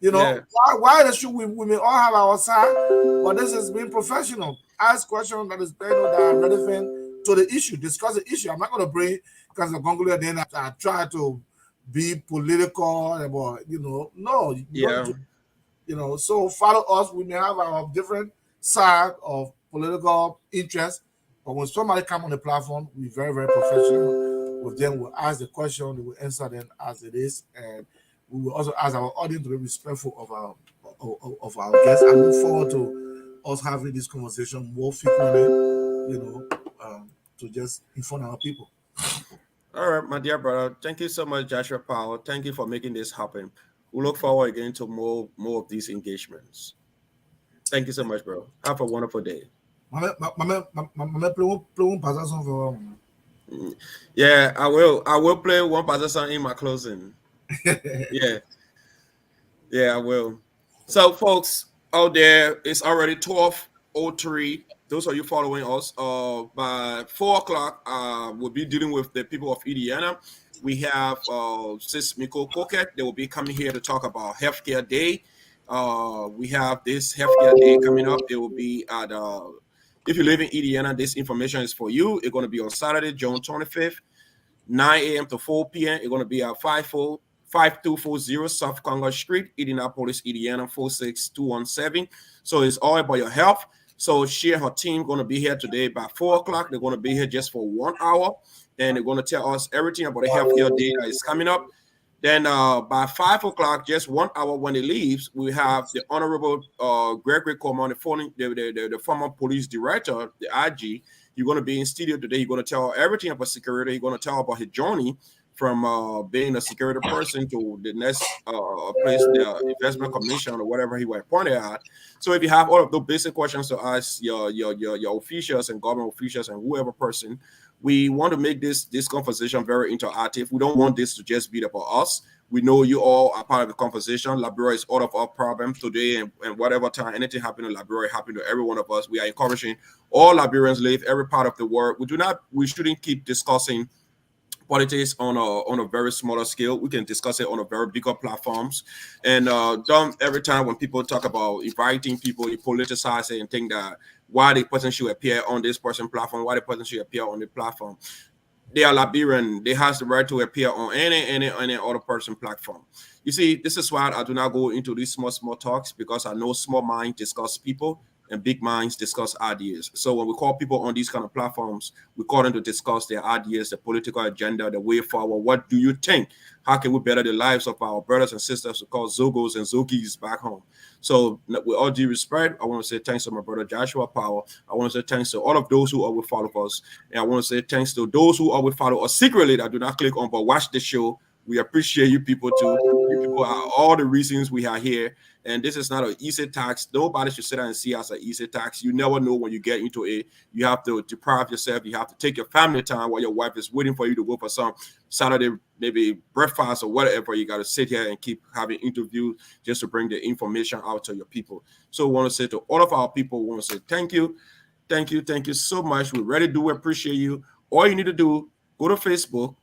Why should we may all have our side, but this is being professional. Ask questions that is that are relevant to the issue, discuss the issue. I'm not gonna bring because of Gongloe then I try to be political about, no, so follow us. We may have our different side of political interest, but when somebody come on the platform, we're very, very professional with them. We'll ask the question, we will answer them as it is, and we will also ask our audience to be respectful of our guests. I look forward to us having this conversation more frequently, to just inform our people. All right, my dear brother. Thank you so much, Joshua Powell. Thank you for making this happen. We look forward again to more of these engagements. Thank you so much, bro. Have a wonderful day. Yeah, I will. I will play one partisan in my closing. Yeah, I will. So, folks out there, it's already 12:03. Those of you following us, by 4 o'clock, we'll be dealing with the people of Indiana. We have Sis Miko Koket. They will be coming here to talk about Healthcare Day. We have this Healthcare Day coming up. It will be at, if you live in Indiana, this information is for you. It's going to be on Saturday, June 25th, 9 a.m. to 4 p.m. It's going to be at 5240 South Congress Street, Indianapolis, Indiana, 46217. So it's all about your health. So she and her team going to be here today by 4 o'clock. They're going to be here just for 1 hour. And they're going to tell us everything about the healthcare day that is coming up. Then by 5 o'clock, just 1 hour when they leaves, we have the Honorable Gregory Coleman, the former police director, the IG. You're going to be in studio today. You're going to tell everything about security. You're going to tell about his journey from being a security person to the next place, the investment commission or whatever he was appointed at. So if you have all of those basic questions to ask your officials and government officials and whoever person, we want to make this conversation very interactive. We don't want this to just be about us. We know you all are part of the conversation. Liberia is all of our problems today, and whatever time anything happened in Liberia happened to every one of us. We are encouraging all Liberians live every part of the world. We shouldn't keep discussing politics on a very smaller scale. We can discuss it on a very bigger platforms. And don't every time when people talk about inviting people, you politicize it and think that why the person should appear on this person platform, why the person should appear on the platform. They are Liberian. They have the right to appear on any other person platform. You see, this is why I do not go into these small talks, because I know small minds discuss people and big minds discuss ideas. So when we call people on these kind of platforms, we call them to discuss their ideas, the political agenda, the way forward. What do you think? How can we better the lives of our brothers and sisters who call Zogos and Zogis back home? So with all due respect, I want to say thanks to my brother Joshua Powell. I want to say thanks to all of those who always follow us. And I want to say thanks to those who always follow us secretly that do not click on but watch the show. We appreciate you people too. You people are all the reasons we are here. And this is not an easy tax. Nobody should sit down and see us as an easy tax. You never know when you get into it. You have to deprive yourself. You have to take your family time while your wife is waiting for you to go for some Saturday, maybe breakfast or whatever. You got to sit here and keep having interviews just to bring the information out to your people. So we want to say to all of our people, we want to say thank you. Thank you. Thank you so much. We really do appreciate you. All you need to do, go to Facebook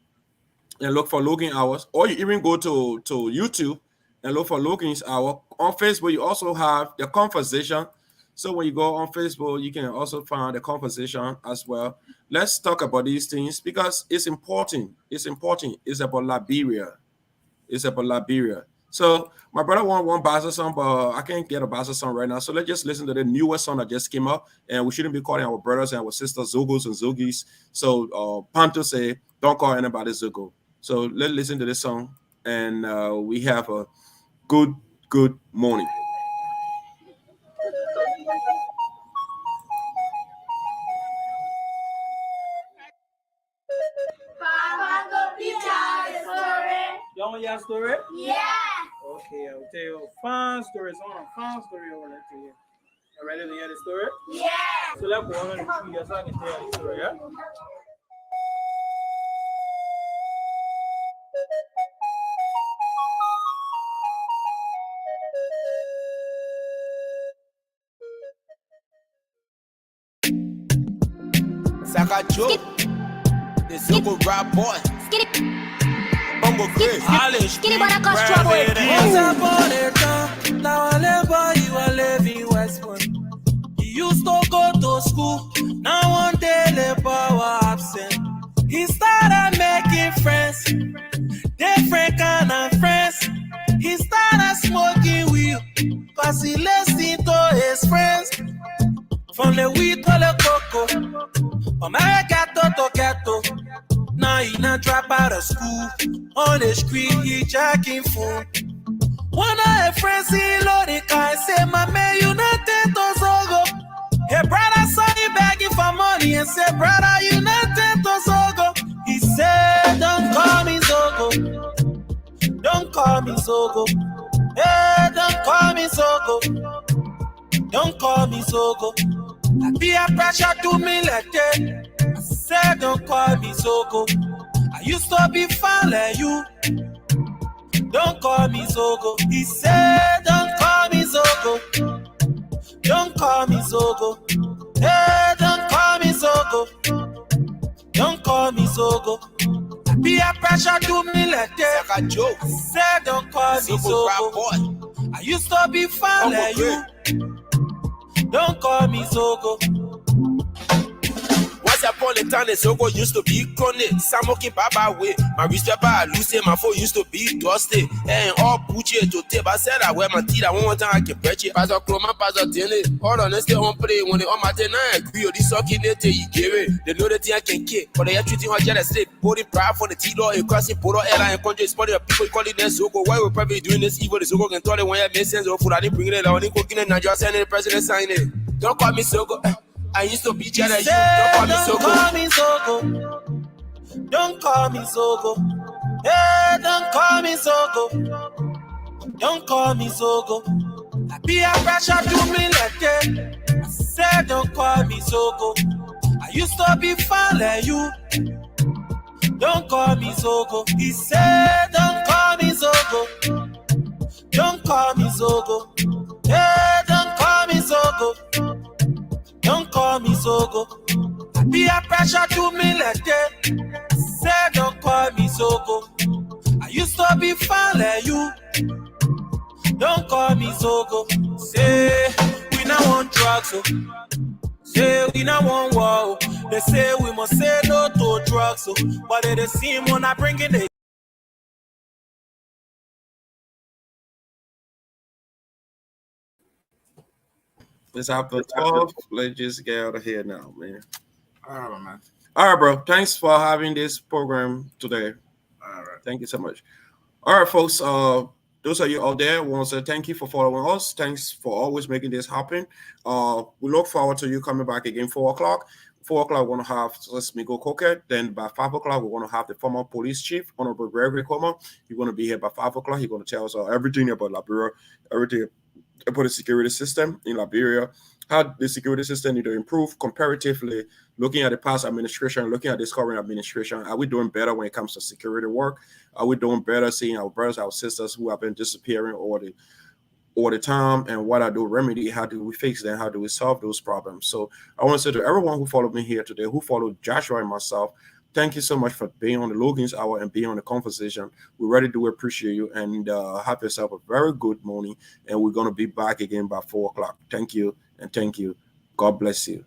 and look for Logan Hours, or you even go to YouTube and look for Logan's Hour. On Facebook, you also have the conversation. So when you go on Facebook, you can also find the conversation as well. Let's talk about these things because it's important. It's important. It's about Liberia. It's about Liberia. So my brother want one Baza song, but I can't get a Baza song right now. So let's just listen to the newest song that just came up, and we shouldn't be calling our brothers and our sisters Zogos and Zogis. So Panto say, don't call anybody Zogo. So let's listen to this song, and we have a good morning. You want your story? Yeah. Okay, I'll tell you a fun story. It's on a fun story I want to tell you. You ready to hear the story? Yeah. So let's go on and repeat your song and tell you the story, yeah? Saka Joe, the Soko rap boy. Bongo Chris, Skinny but I got trouble. Once upon a time, now I live by you, I live in Westwood. You used to go to school, now one day the power absent. He started making friends, different kind of friends. He started smoking weed, cause he listened to his friends. From the weed to the cocoa, America to ghetto. Now he not drop out of school. On the street, he jacking phone. One of his friends, he loaded car and say, my man, you not take to Zogo. Hey, brother, saw him begging for money and said, brother, you not take to Zogo. He said, don't call me Zogo. Don't call me Zogo. Hey, don't call me Zogo. Don't call me Zogo. I be a pressure to me like that. I said, don't call me Zogo. I used to be fine like you. Don't call me Zogo. He said, don't call me Zogo. Don't call me Zogo. Hey, don't call me Zogo. Don't call me Zogo. I be a pressure to me like that. Saka Joe, I said, don't call me Soko rap Zogo. boy. I used to be fine Bongo like Chris. you. Don't call me Zogo. Once upon a time, the Zogo used to be chronic. Samoki Baba way. My wrist by Lucy, my phone used to be dusty. And all Pucci to tape. I said I wear my teeth. I want time I can break it. Pastor Chroma, Pastor Tene. Hold on, let's stay on play. When they on my ten, I agree. This sucking it, you give it. They know the thing I can kick. But they are treating her just slip. Putting pride for the T-Law and crossing Polo Airline and country. Spotting the people calling them Zogo. Why we're probably doing this evil? The Zogo can tell them when it makes sense. Or food, I didn't bring it out. I didn't cook in it. Nigeria sending the president sign it. Don't call me Zogo. I used to be jealous. Don't call me Don't Zogo. call me Zogo. Don't call me Zogo. Hey, don't call me Zogo. Don't call me Zogo. I be a pressure to me like that. I said, don't call me Zogo. I used to be fine like you. Don't call me Zogo. He said, don't call me Zogo. Don't call me Zogo. Hey, don't call me Zogo. Don't call me Zogo. I be a pressure to me like that. Say don't call me Zogo. I used to be fine like you. Don't call me Zogo. Say we not want drugs, oh. Say we not want war. Oh. They say we must say no to drugs, oh. But they seem when I bring in the It's after 12. Let's just get out of here now, man. All right, man. All right, bro. Thanks for having this program today. All right. Thank you so much. All right, folks. Those of you out there, we want to say thank you for following us. Thanks for always making this happen. We look forward to you coming back again 4 o'clock. 4 o'clock, we're going to have Smigo Coquette. Then by 5 o'clock, we're going to have the former police chief, Honorable Gregory Comer. You're going to be here by 5 o'clock. He's going to tell us everything about Liberia, everything about the security system in Liberia, how the security system need to improve comparatively, looking at the past administration, looking at this current administration. Are we doing better when it comes to security work? Are we doing better seeing our brothers, our sisters who have been disappearing all the time, and what I do remedy? How do we fix them? How do we solve those problems? So I want to say to everyone who followed me here today, who followed Joshua and myself, thank you so much for being on the Logan's Hour and being on the conversation. We really do appreciate you, and have yourself a very good morning. And we're going to be back again by 4 o'clock. Thank you, and thank you. God bless you.